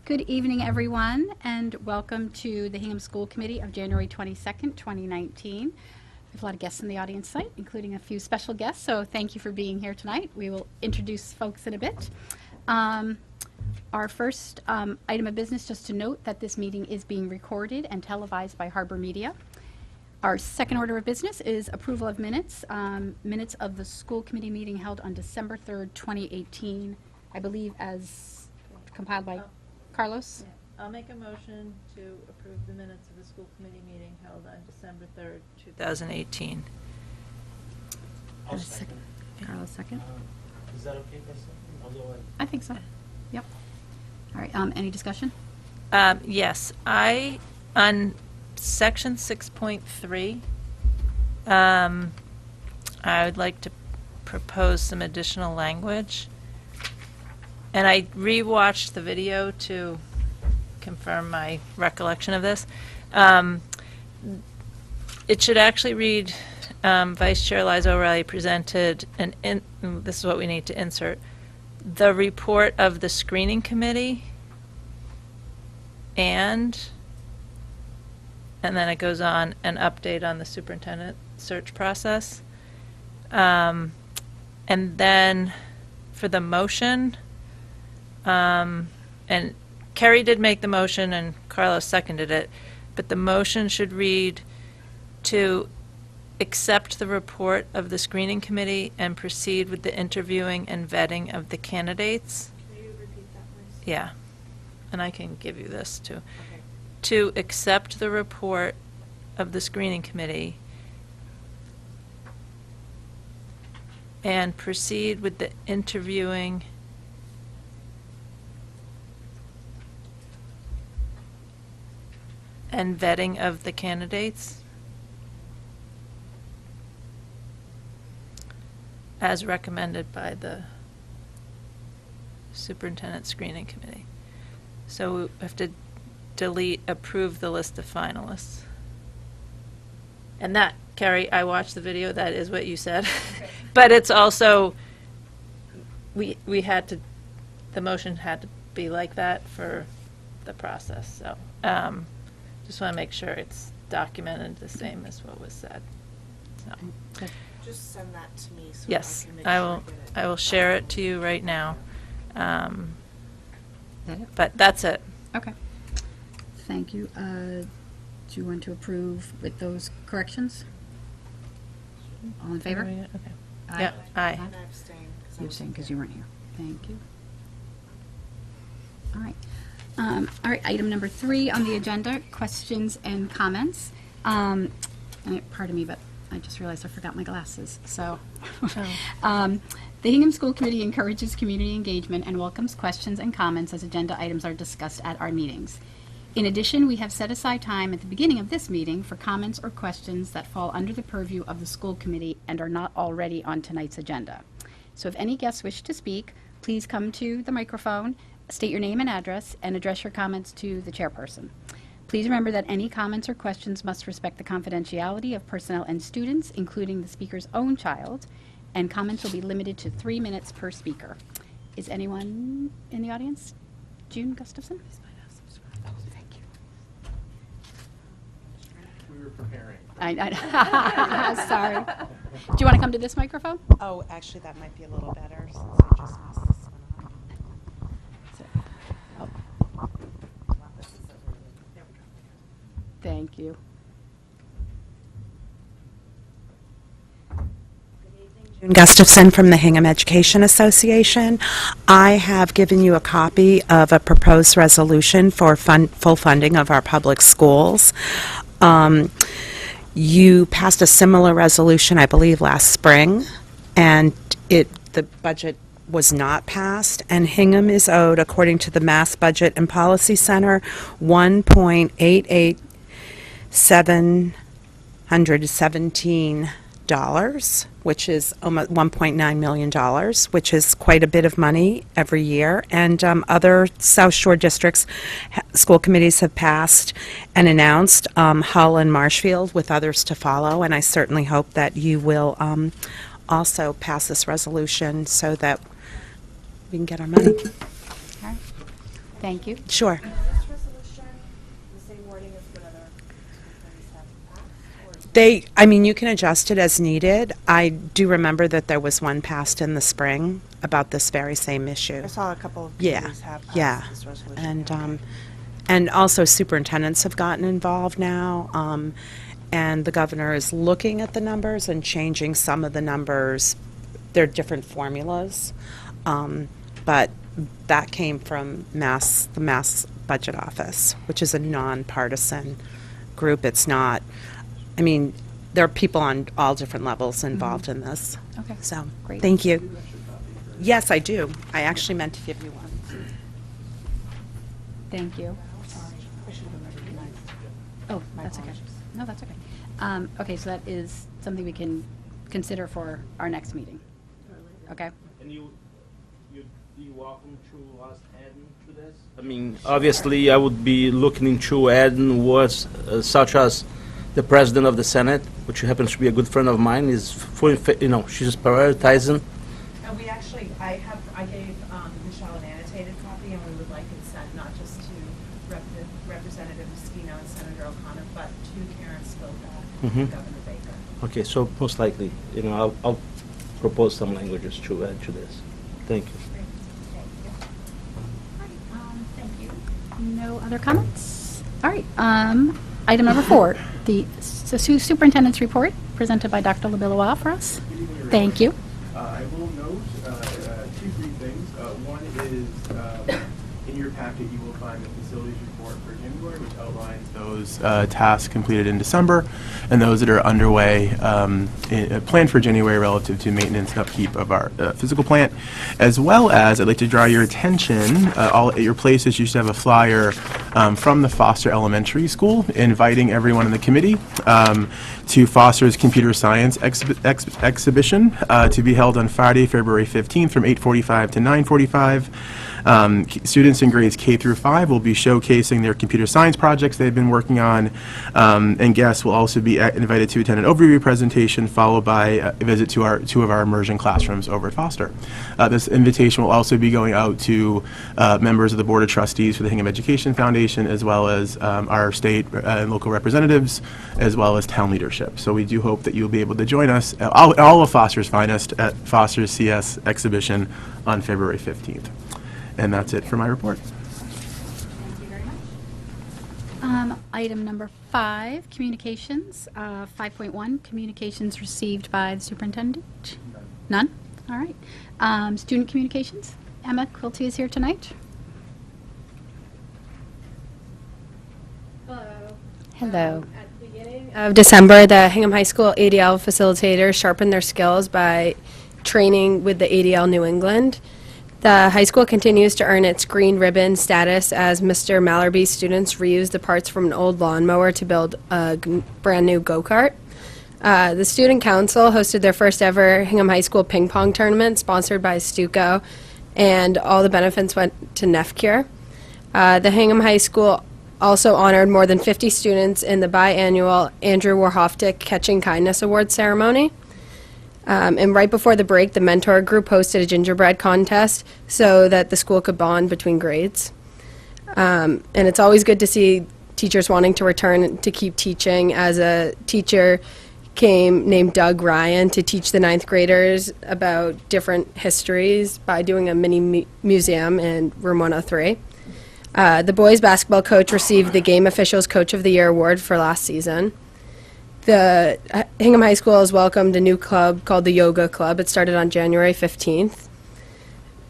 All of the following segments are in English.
Good evening, everyone, and welcome to the Hingham School Committee of January 22nd, 2019. We have a lot of guests in the audience tonight, including a few special guests, so thank you for being here tonight. We will introduce folks in a bit. Our first item of business, just to note that this meeting is being recorded and televised by Harbor Media. Our second order of business is approval of minutes. Minutes of the school committee meeting held on December 3rd, 2018, I believe as compiled by Carlos. Yeah. I'll make a motion to approve the minutes of the school committee meeting held on December 3rd, 2018. I'll second. Carlos, second. Is that okay, Kristen? I'll go ahead. I think so. Yep. All right. Any discussion? Yes, on section 6.3, I would like to propose some additional language. And I rewatched the video to confirm my recollection of this. It should actually read, Vice Chair Liza O'Reilly presented, this is what we need to insert, the report of the screening committee and then it goes on an update on the superintendent search process. And then for the motion, and Kerry did make the motion and Carlos seconded it, but the motion should read to accept the report of the screening committee and proceed with the interviewing and vetting of the candidates. Can you repeat that, please? Yeah, and I can give you this too. Okay. To accept the report of the screening committee and proceed with the interviewing and vetting of the candidates as recommended by the superintendent screening committee. So we have to delete approve the list of finalists. And that, Carrie, I watched the video, that is what you said. Okay. But it's also, we had to, the motion had to be like that for the process, so. Just want to make sure it's documented the same as what was said. So. Good. Just send that to me so Yes, I can make I sure will. I get it. I will share it to you right now. Is that it? But that's it. Okay. Thank you. Do you want to approve with those corrections? All in favor? Okay. Aye. Yep. Aye. And I abstain. 'cause I You're wasn't saying because there. you weren't here. Thank you. All right. All right, item number 3 on the agenda, questions and comments. And pardon me, but I just realized I forgot my glasses. So, the Hingham School Committee encourages community engagement and welcomes questions and comments as agenda items are discussed at our meetings. In addition, we have set aside time at the beginning of this meeting for comments or questions that fall under the purview of the school committee and are not already on tonight's agenda. So if any guests wish to speak, please come to the microphone, state your name and address, and address your comments to the chairperson. Please remember that any comments or questions must respect the confidentiality of personnel and students, including the speaker's own child, and comments will be limited to 3 minutes per speaker. Is anyone in the audience? June Gustafson? Oh, thank you. We were preparing. Sorry. Do you want to come to this microphone? Oh, actually, that might be a little better since I just messed this one up. Oh, This is a really, there we go. thank you. June Gustafson from the Hingham Education Association. I have given you a copy of a proposed resolution for full funding of our public schools. You passed a similar resolution, I believe, last spring, and the budget was not passed, and Hingham is owed, according to the Mass Budget and Policy Center, $1.88717, which is almost $1.9 million, which is quite a bit of money every year. And other South Shore districts, school committees have passed and announced, Hull and Marshfield, with others to follow. And I certainly hope that you will also pass this resolution so that we can get our money. Okay. Thank you. Sure. Is this resolution the same wording as what other school committees have passed? I mean, you can adjust it as needed. I do remember that there was one passed in the spring about this very same issue. I saw a couple of Yeah, committees have passed yeah. this resolution. And also superintendents have gotten involved now. And the governor is looking at the numbers and changing some of the numbers. They're different formulas. But that came from the Mass Budget Office, which is a nonpartisan group. It's not, I mean, there are people on all different levels involved in this. Okay, So, great. thank you. Yes, I do. I actually meant to give you one. Thank you. I should have recognized. Oh, My that's okay. apologies. No, that's okay. Okay, so that is something we can consider for our next meeting. Okay? And you welcome to us adding to this? I mean, obviously, I would be looking into adding words such as the President of the Senate, which happens to be a good friend of mine, is fully, she's prioritizing. We actually, I gave Michelle an annotated copy, and we would like it sent not just to Representative Mosquito and Senator O'Connor, but to Karen Skoka and Governor Baker. Okay, so most likely, I'll propose some languages to add to this. Thank you. Thank you. No other comments? All right, item number 4, the superintendent's report presented by Dr. LaBillois for us. Thank you. I will note two brief things. One is in your packet you will find the facilities report for January, which outlines those tasks completed in December and those that are underway planned for January relative to maintenance and upkeep of our physical plant. As well as, I'd like to draw your attention, all at your places you should have a flyer from the Foster Elementary School inviting everyone in the committee to Foster's Computer Science exhibition to be held on Friday, February 15th from 8:45 to 9:45. Students in grades K through 5 will be showcasing their computer science projects they've been working on, and guests will also be invited to attend an overview presentation followed by a visit to two of our immersion classrooms over at Foster. This invitation will also be going out to members of the Board of Trustees for the Hingham Education Foundation, as well as our state and local representatives, as well as town leadership. So we do hope that you'll be able to join us, all of Foster's finest, at Foster's CS exhibition on February 15th. And that's it for my report. Thank you very much. Item number 5, communications. 5.1, communications received by the superintendent. None? All right. Student communications. Emma Quilty is here tonight. Hello. At the beginning of December, the Hingham High School ADL facilitators sharpened their skills by training with the ADL New England. The high school continues to earn its green ribbon status as Mr. Mallerby's students reuse the parts from an old lawnmower to build a brand new go-kart. The Student Council hosted their first ever Hingham High School ping pong tournament sponsored by Stuco, and all the benefits went to NEFCure. The Hingham High School also honored more than 50 students in the biannual Andrew Warhoftick Catching Kindness Award ceremony. And right before the break, the mentor group hosted a gingerbread contest so that the school could bond between grades. And it's always good to see teachers wanting to return to keep teaching. As a teacher came named Doug Ryan to teach the 9th graders about different histories by doing a mini museum in room 103. The boys basketball coach received the Game Officials Coach of the Year award for last season. The Hingham High School has welcomed a new club called the Yoga Club. It started on January 15th.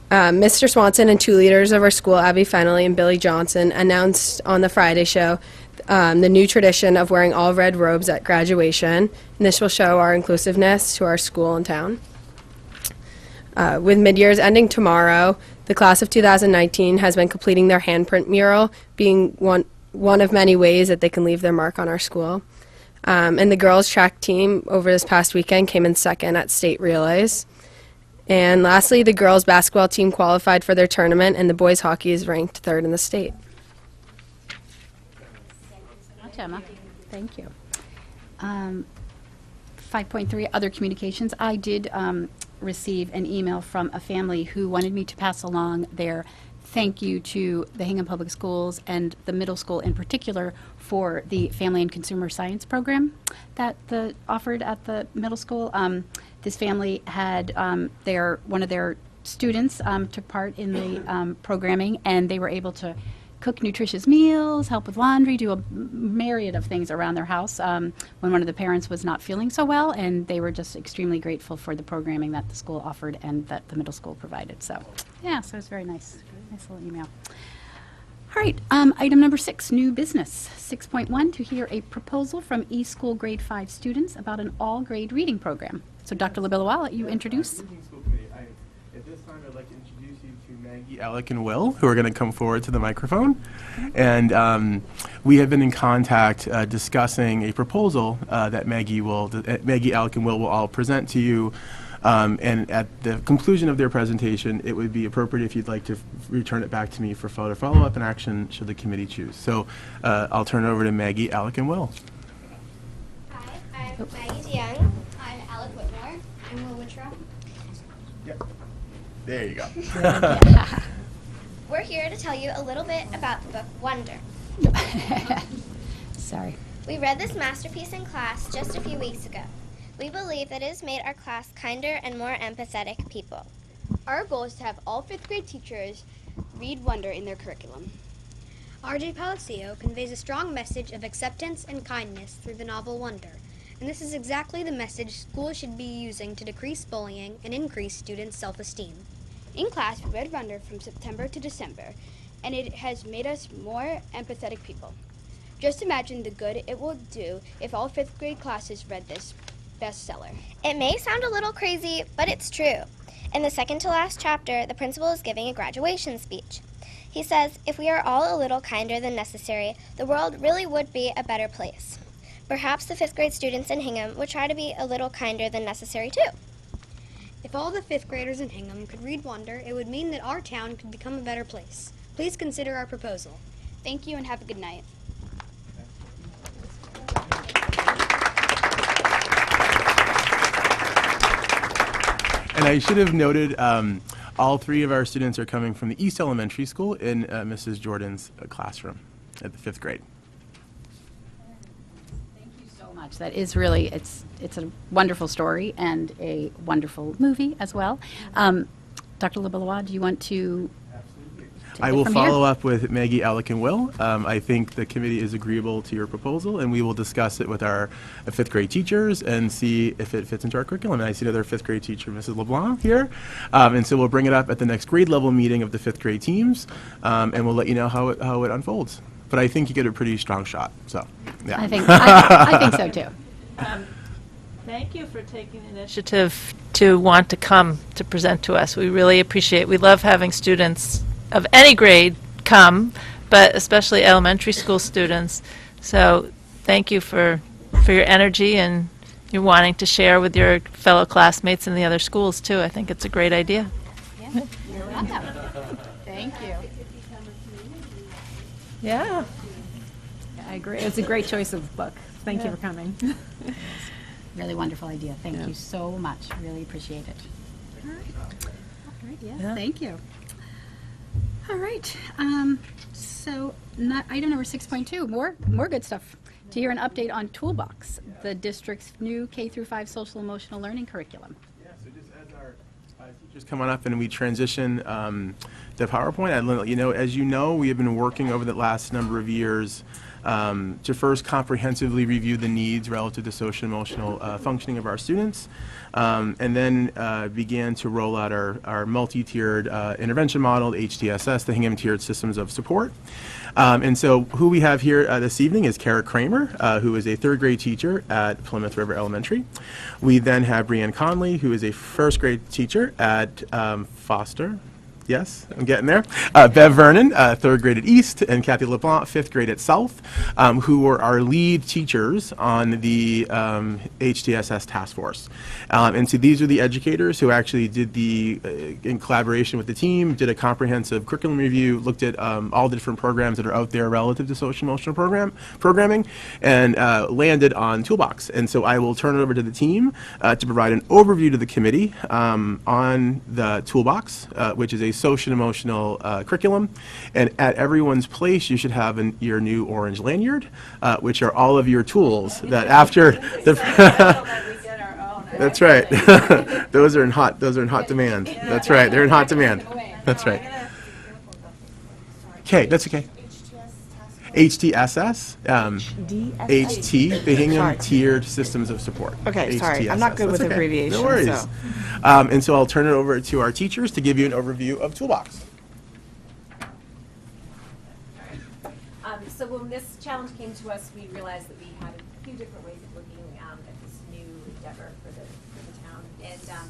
Mr. Swanson and 2 leaders of our school, Abby Fennelly and Billy Johnson, announced on the Friday show the new tradition of wearing all red robes at graduation. And this will show our inclusiveness to our school and town. With midyears ending tomorrow, the class of 2019 has been completing their handprint mural, being one of many ways that they can leave their mark on our school. And the girls' track team over this past weekend came in second at state relays. And lastly, the girls' basketball team qualified for their tournament, and the boys' hockey is ranked 3rd in the state. Much, Emma. Thank you. 5.3, other communications. I did receive an email from a family who wanted me to pass along their thank you to the Hingham Public Schools and the middle school in particular for the Family and Consumer Science program that offered at the middle school. This family had one of their students took part in the programming, and they were able to cook nutritious meals, help with laundry, do a myriad of things around their house when one of the parents was not feeling so well, and they were just extremely grateful for the programming that the school offered and that the middle school provided. So, yeah, so it's very nice. Nice little email. All right, item number 6, new business. 6.1, to hear a proposal from E-School Grade 5 students about an all-grade reading program. So, Dr. LaBella, I'll let you introduce. Hingham School Committee. At this time, I'd like to introduce you to Maggie, Alec, and Will, who are going to come forward to the microphone. And we have been in contact discussing a proposal that Maggie, Alec, and Will all present to you. And at the conclusion of their presentation, it would be appropriate if you'd like to return it back to me for further follow-up and action should the committee choose. So I'll turn it over to Maggie, Alec, and Will. Hi, I'm Maggie DeYoung. I'm Alec Whitmore. I'm Will Wittrow. Yep. There you go. We're here to tell you a little bit about the book Wonder. Sorry. We read this masterpiece in class just a few weeks ago. We believe that it has made our class kinder and more empathetic people. Our goal is to have all 5th grade teachers read Wonder in their curriculum. R.J. Palacio conveys a strong message of acceptance and kindness through the novel Wonder, and this is exactly the message schools should be using to decrease bullying and increase students' self-esteem. In class, we read Wonder from September to December, and it has made us more empathetic people. Just imagine the good it will do if all 5th grade classes read this bestseller. It may sound a little crazy, but it's true. In the second to last chapter, the principal is giving a graduation speech. He says, if we are all a little kinder than necessary, the world really would be a better place. Perhaps the 5th grade students in Hingham would try to be a little kinder than necessary too. If all the 5th graders in Hingham could read Wonder, it would mean that our town could become a better place. Please consider our proposal. Thank you and have a good night. And I should have noted, all 3 of our students are coming from the East Elementary School in Mrs. Jordan's classroom at the 5th grade. Thank you so much. That is really, it's a wonderful story and a wonderful movie as well. Dr. LaBella, do you want to I will follow up with Maggie, Alec, and Will. I think the committee is agreeable to your proposal, and we will discuss it with our 5th grade teachers and see if it fits into our curriculum. And I see another 5th grade teacher, Mrs. LeBlanc, here. And so we'll bring it up at the next grade level meeting of the 5th grade teams, and we'll let you know how it unfolds. But I think you get a pretty strong shot. So, yeah. I think so too. Thank you for taking the initiative to want to come to present to us. We really appreciate it. We love having students of any grade come, but especially elementary school students. So thank you for your energy and your wanting to share with your fellow classmates in the other schools too. I think it's a great idea. Yeah, you're welcome. Thank you. Yeah. I agree. It's a great choice of book. Thank you for coming. Really wonderful idea. Thank you so much. Really appreciate it. All right. Yeah. Thank you. All right. So item number 6.2, more good stuff. To hear an update on Toolbox, the district's new K-5 social emotional learning curriculum. Yeah, so just as our teachers come on up and we transition the PowerPoint, I'd let you know, as you know, we have been working over the last number of years to first comprehensively review the needs relative to social emotional functioning of our students, and then began to roll out our multi-tiered intervention model, HTSS, the Hingham Tiered Systems of Support. And so who we have here this evening is Kara Kramer, who is a 3rd grade teacher at Plymouth River Elementary. We then have Brianne Conley, who is a 1st grade teacher at Foster. Yes, I'm getting there. Bev Vernon, 3rd grade at East, and Kathy LeBlanc, 5th grade at South, who were our lead teachers on the HTSS task force. And so these are the educators who actually did in collaboration with the team, did a comprehensive curriculum review, looked at all the different programs that are out there relative to social emotional programming, and landed on Toolbox. And so I will turn it over to the team to provide an overview to the committee on the Toolbox, which is a social and emotional curriculum. And at everyone's place, you should have your new orange lanyard, which are all of your tools that after the That's right. Those are in hot demand. That's right. They're in hot demand. That's right. Okay, that's okay. HTSS, HT, the Hingham Tiered Systems of Support. Okay, sorry, I'm not good That's with okay. abbreviations. No worries. So. And so I'll turn it over to our teachers to give you an overview of Toolbox. So when this challenge came to us, we realized that we had a few different ways of looking at this new endeavor for the town. And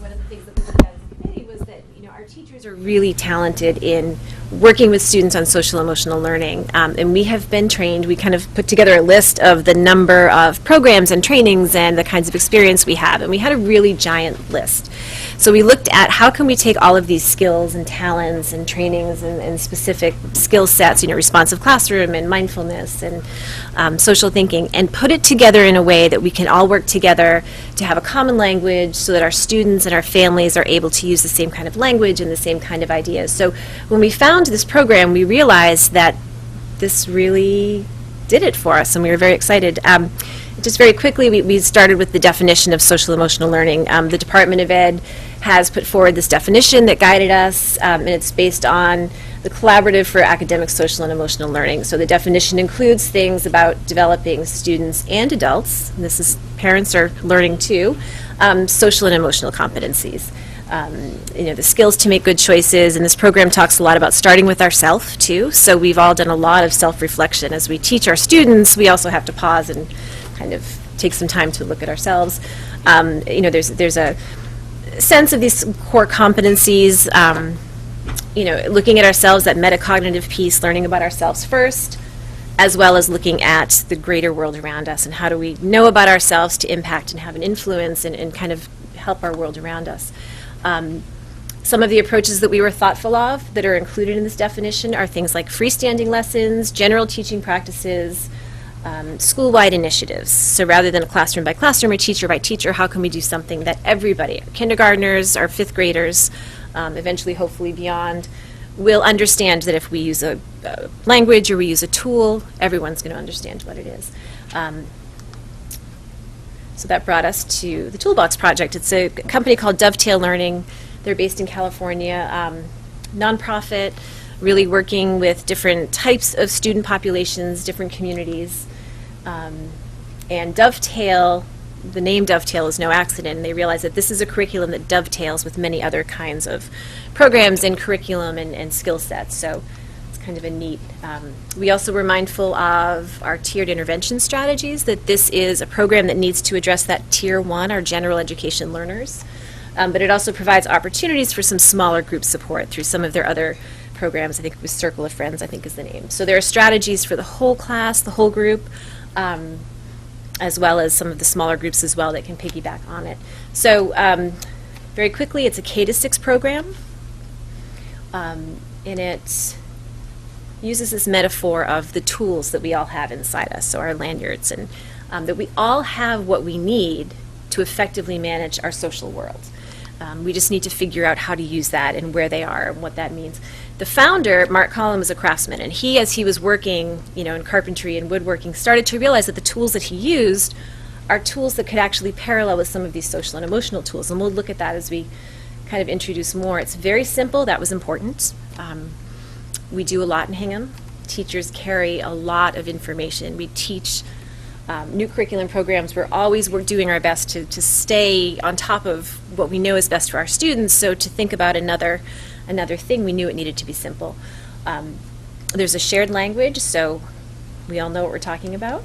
one of the things that we looked at as a committee was that, you know, our teachers are really talented in working with students on social emotional learning. And we have been trained, we kind of put together a list of the number of programs and trainings and the kinds of experience we have. And we had a really giant list. So we looked at how can we take all of these skills and talents and trainings and specific skill sets, you know, responsive classroom and mindfulness and social thinking, and put it together in a way that we can all work together to have a common language so that our students and our families are able to use the same kind of language and the same kind of ideas. So when we found this program, we realized that this really did it for us, and we were very excited. Just very quickly, we started with the definition of social emotional learning. The Department of Ed has put forward this definition that guided us, and it's based on the Collaborative for Academic, Social, and Emotional Learning. So the definition includes things about developing students and adults, and this is parents are learning too, social and emotional competencies. You know, the skills to make good choices, and this program talks a lot about starting with ourselves too. So we've all done a lot of self-reflection. As we teach our students, we also have to pause and kind of take some time to look at ourselves. You know, there's a sense of these core competencies, you know, looking at ourselves, that metacognitive piece, learning about ourselves first, as well as looking at the greater world around us and how do we know about ourselves to impact and have an influence and kind of help our world around us. Some of the approaches that we were thoughtful of that are included in this definition are things like freestanding lessons, general teaching practices, school-wide initiatives. So rather than a classroom by classroom or teacher by teacher, how can we do something that everybody, our kindergartners, our fifth graders, eventually hopefully beyond, will understand that if we use a language or we use a tool, everyone's going to understand what it is. So that brought us to the Toolbox project. It's a company called Dovetail Learning. They're based in California, nonprofit, really working with different types of student populations, different communities. And Dovetail, the name Dovetail is no accident, and they realize that this is a curriculum that dovetails with many other kinds of programs and curriculum and skill sets. So it's kind of a neat. We also were mindful of our tiered intervention strategies, that this is a program that needs to address that tier 1, our general education learners. But it also provides opportunities for some smaller group support through some of their other programs. I think it was Circle of Friends, I think is the name. So there are strategies for the whole class, the whole group, as well as some of the smaller groups as well that can piggyback on it. So very quickly, it's a K-6 program, and it uses this metaphor of the tools that we all have inside us, so our lanyards, and that we all have what we need to effectively manage our social world. We just need to figure out how to use that and where they are and what that means. The founder, Mark Collum, is a craftsman, and he, as he was working, you know, in carpentry and woodworking, started to realize that the tools that he used are tools that could actually parallel with some of these social and emotional tools, and we'll look at that as we kind of introduce more. It's very simple. That was important. We do a lot in Hingham. Teachers carry a lot of information. We teach new curriculum programs. We're doing our best to stay on top of what we know is best for our students. So to think about another thing, we knew it needed to be simple. There's a shared language, so we all know what we're talking about.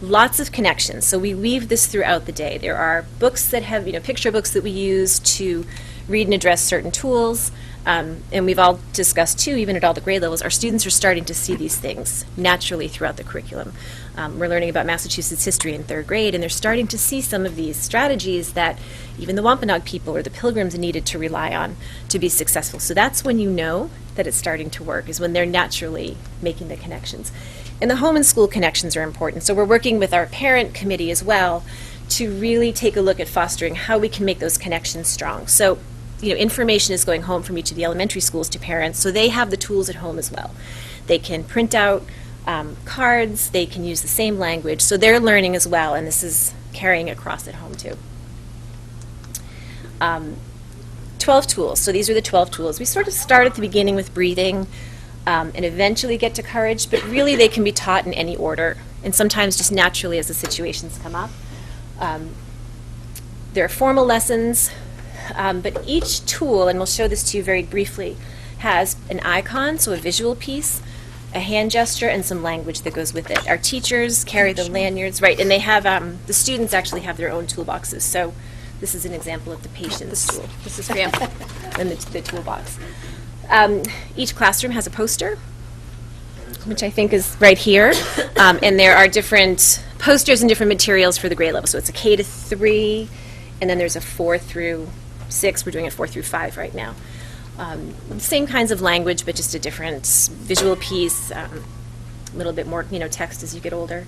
Lots of connections. So we weave this throughout the day. There are books that have, you know, picture books that we use to read and address certain tools. And we've all discussed too, even at all the grade levels, our students are starting to see these things naturally throughout the curriculum. We're learning about Massachusetts history in 3rd grade, and they're starting to see some of these strategies that even the Wampanoag people or the Pilgrims needed to rely on to be successful. So that's when you know that it's starting to work, is when they're naturally making the connections. And the home and school connections are important. So we're working with our parent committee as well to really take a look at fostering how we can make those connections strong. So information is going home from each of the elementary schools to parents, so they have the tools at home as well. They can print out cards, they can use the same language, so they're learning as well, and this is carrying across at home too. 12 tools, so these are the 12 tools. We sort of start at the beginning with breathing and eventually get to courage, but really they can be taught in any order, and sometimes just naturally as the situations come up. There are formal lessons, but each tool, and we'll show this to you very briefly, has an icon, so a visual piece, a hand gesture, and some language that goes with it. Our teachers carry the lanyards, right, and they have, the students actually have their own toolboxes. So this is an example of the patient's tool. This is Graham, and the toolbox. Each classroom has a poster, which I think is right here, and there are different posters and different materials for the grade level. So it's a K to 3, and then there's a 4 through 6. We're doing it 4 through 5 right now. Same kinds of language, but just a different visual piece, a little bit more, text as you get older.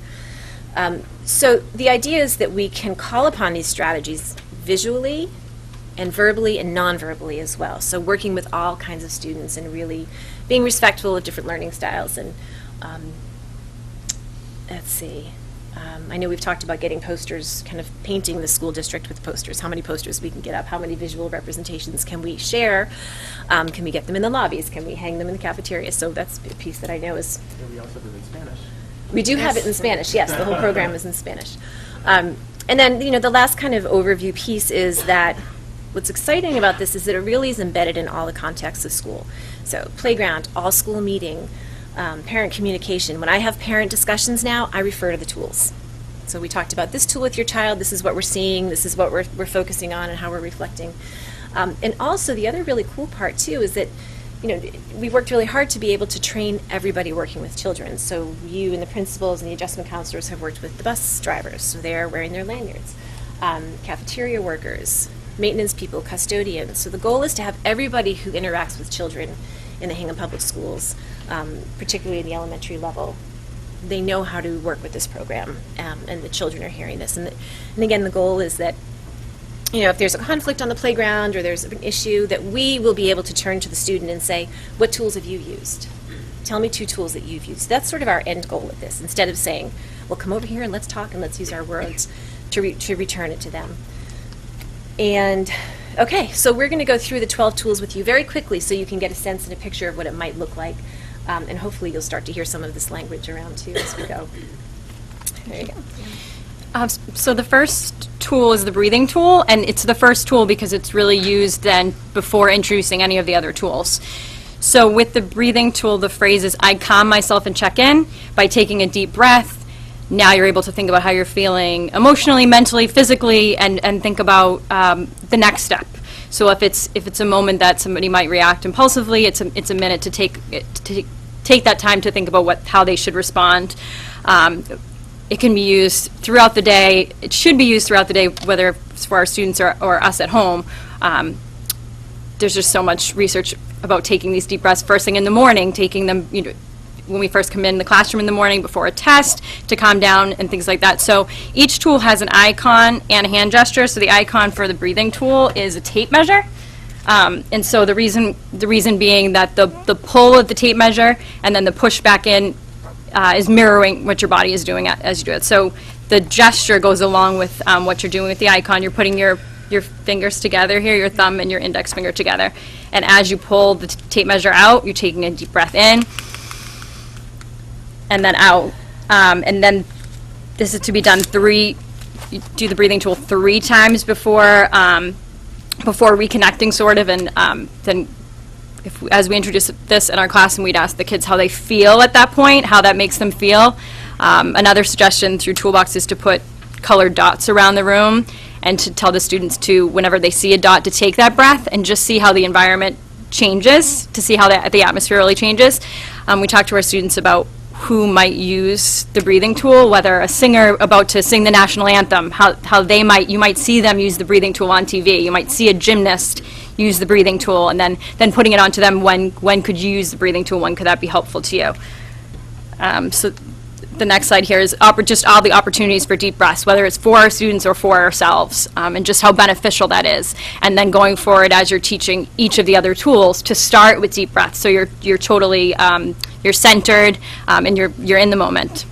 So the idea is that we can call upon these strategies visually and verbally and non-verbally as well. So working with all kinds of students and really being respectful of different learning styles. And let's see. I know we've talked about getting posters, kind of painting the school district with posters, how many posters we can get up, how many visual representations can we share, can we get them in the lobbies, can we hang them in the cafeteria? So that's a piece that I know is... And we also do it in Spanish. We do have it in Spanish, yes, the whole program is in Spanish. And then, the last kind of overview piece is that what's exciting about this is that it really is embedded in all the contexts of school. So playground, all school meeting, parent communication. When I have parent discussions now, I refer to the tools. So we talked about this tool with your child, this is what we're seeing, this is what we're focusing on and how we're reflecting. And also the other really cool part too is that, we worked really hard to be able to train everybody working with children. So you and the principals and the adjustment counselors have worked with the bus drivers, so they're wearing their lanyards. Cafeteria workers, maintenance people, custodians. So the goal is to have everybody who interacts with children in the Hingham Public Schools, particularly in the elementary level, they know how to work with this program, and the children are hearing this. And again, the goal is that, if there's a conflict on the playground or there's an issue, that we will be able to turn to the student and say, what tools have you used? Tell me 2 tools that you've used. That's sort of our end goal with this, instead of saying, well, come over here and let's talk and let's use our words, to return it to them. And, okay, so we're going to go through the 12 tools with you very quickly so you can get a sense and a picture of what it might look like. And hopefully you'll start to hear some of this language around too as we go. There you go. So the first tool is the breathing tool, and it's the first tool because it's really used then before introducing any of the other tools. So with the breathing tool, the phrase is, I calm myself and check in by taking a deep breath. Now you're able to think about how you're feeling emotionally, mentally, physically, and think about the next step. So if it's a moment that somebody might react impulsively, it's a minute to take that time to think about how they should respond. It can be used throughout the day. It should be used throughout the day, whether it's for our students or us at home. There's just so much research about taking these deep breaths first thing in the morning, taking them, when we first come in the classroom in the morning before a test to calm down and things like that. So each tool has an icon and a hand gesture. So the icon for the breathing tool is a tape measure. And so the reason being that the pull of the tape measure and then the push back in is mirroring what your body is doing as you do it. So the gesture goes along with what you're doing with the icon. You're putting your fingers together here, your thumb and your index finger together. And as you pull the tape measure out, you're taking a deep breath in and then out. And then this is to be done you do the breathing tool 3 times before reconnecting sort of, and then as we introduce this in our class and we'd ask the kids how they feel at that point, how that makes them feel. Another suggestion through Toolbox is to put colored dots around the room and to tell the students to, whenever they see a dot, to take that breath and just see how the environment changes, to see how the atmosphere really changes. We talked to our students about who might use the breathing tool, whether a singer about to sing the national anthem, how you might see them use the breathing tool on TV. You might see a gymnast use the breathing tool, and then putting it onto them, when could you use the breathing tool, when could that be helpful to you? So the next slide here is just all the opportunities for deep breaths, whether it's for our students or for ourselves, and just how beneficial that is. And then going forward, as you're teaching each of the other tools, to start with deep breaths, so you're totally you're centered and you're in the moment.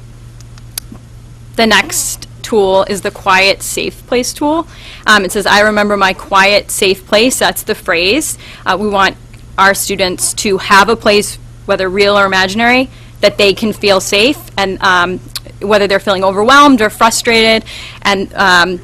The next tool is the quiet, safe place tool. It says, "I remember my quiet, safe place." That's the phrase. We want our students to have a place, whether real or imaginary, that they can feel safe, and whether they're feeling overwhelmed or frustrated. And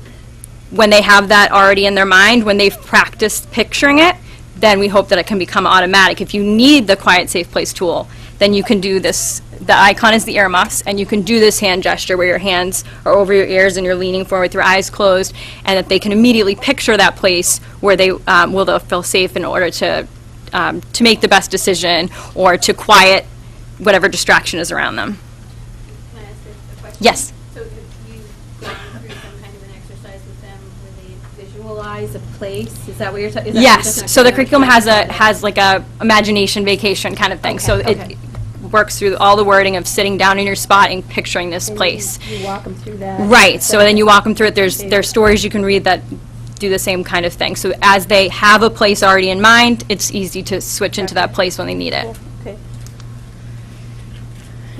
when they have that already in their mind, when they've practiced picturing it, then we hope that it can become automatic. If you need the quiet, safe place tool, then you can do this. The icon is the earmuffs, and you can do this hand gesture where your hands are over your ears and you're leaning forward with your eyes closed, and that they can immediately picture that place where they'll feel safe in order to make the best decision or to quiet whatever distraction is around them. Can I ask a question? Yes. So if you've gone through some kind of an exercise with them where they visualize a place, is that what you're talking about? Yes. So the curriculum has like a imagination vacation kind of thing. Okay, So okay. it works through all the wording of sitting down in your spot and picturing this place. You walk them through that. Right. So then you walk them through it. There's stories you can read that do the same kind of thing. So as they have a place already in mind, it's easy to switch into that place when they need it. Okay.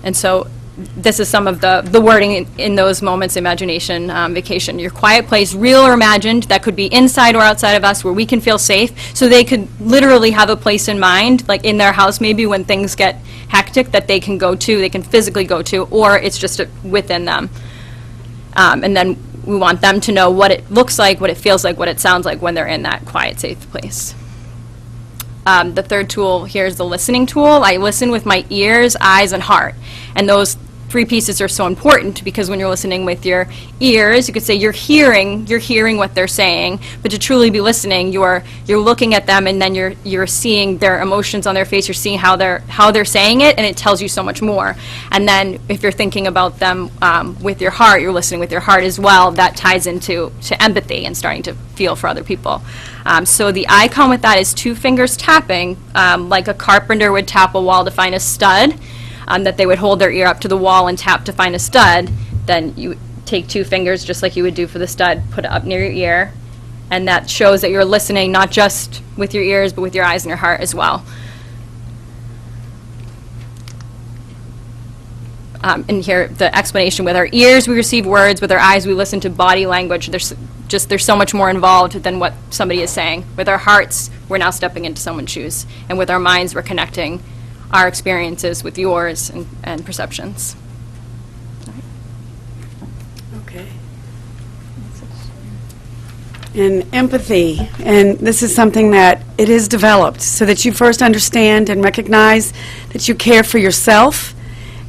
And so this is some of the wording in those moments, imagination, vacation. Your quiet place, real or imagined, that could be inside or outside of us where we can feel safe. So they could literally have a place in mind, like in their house maybe when things get hectic, that they can go to, they can physically go to, or it's just within them. And then we want them to know what it looks like, what it feels like, what it sounds like when they're in that quiet, safe place. The third tool here is the listening tool. I listen with my ears, eyes, and heart. And those three pieces are so important because when you're listening with your ears, you could say you're hearing what they're saying, but to truly be listening, you're looking at them and then you're seeing their emotions on their face, you're seeing how they're saying it, and it tells you so much more. And then if you're thinking about them with your heart, you're listening with your heart as well. That ties into empathy and starting to feel for other people. So the icon with that is two fingers tapping, like a carpenter would tap a wall to find a stud. That they would hold their ear up to the wall and tap to find a stud. Then you take two fingers, just like you would do for the stud, put it up near your ear, and that shows that you're listening not just with your ears, but with your eyes and your heart as well. And here, the explanation: with our ears, we receive words; with our eyes, we listen to body language. There's so much more involved than what somebody is saying. With our hearts, we're now stepping into someone's shoes, and with our minds, we're connecting our experiences with yours and perceptions. Okay. And empathy, and this is something that it is developed so that you first understand and recognize that you care for yourself,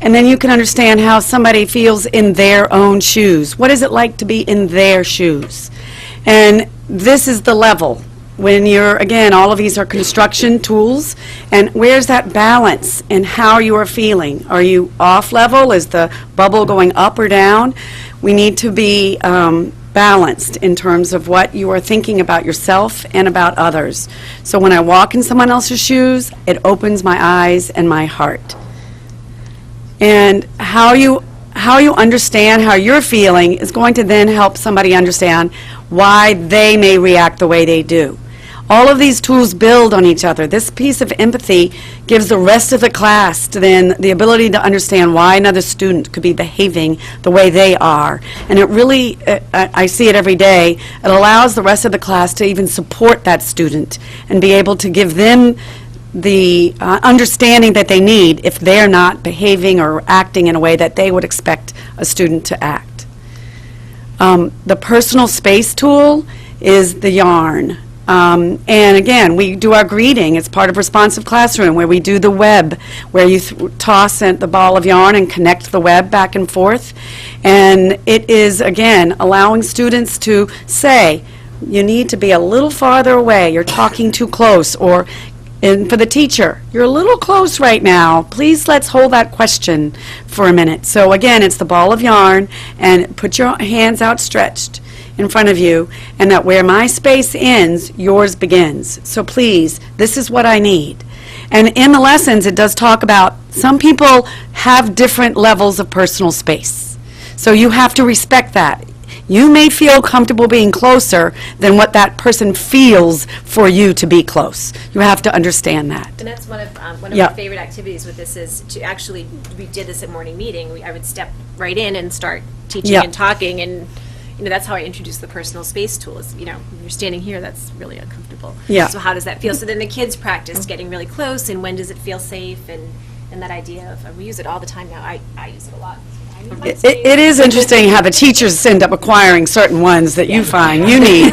and then you can understand how somebody feels in their own shoes. What is it like to be in their shoes? And this is the level. When you're, again, all of these are construction tools, and where's that balance in how you are feeling? Are you off level? Is the bubble going up or down? We need to be balanced in terms of what you are thinking about yourself and about others. So when I walk in someone else's shoes, it opens my eyes and my heart. And how you understand how you're feeling is going to then help somebody understand why they may react the way they do. All of these tools build on each other. This piece of empathy gives the rest of the class then the ability to understand why another student could be behaving the way they are. And it really, I see it every day, it allows the rest of the class to even support that student and be able to give them the understanding that they need if they're not behaving or acting in a way that they would expect a student to act. The personal space tool is the yarn. And again, we do our greeting. It's part of responsive classroom where we do the web, where you toss the ball of yarn and connect the web back and forth. And it is, again, allowing students to say, you need to be a little farther away, you're talking too close, or and for the teacher, you're a little close right now. Please let's hold that question for a minute. So again, it's the ball of yarn, and put your hands outstretched in front of you, and that where my space ends, yours begins. So please, this is what I need. And in the lessons, it does talk about Some people have different levels of personal space. So you have to respect that. You may feel comfortable being closer than what that person feels for you to be close. You have to understand that. And that's one of Yeah. my favorite activities with this is to actually, we did this at morning meeting. I would step right in and start teaching Yeah. and talking, and that's how I introduced the personal space tool. Is when you're standing here, that's really uncomfortable. Yeah. So how does that feel? So then the kids practice getting really close, and when does it feel safe, and that idea of we use it all the time now. I use it a lot. I need my space. It is interesting how the teachers end up acquiring certain ones that you find you need.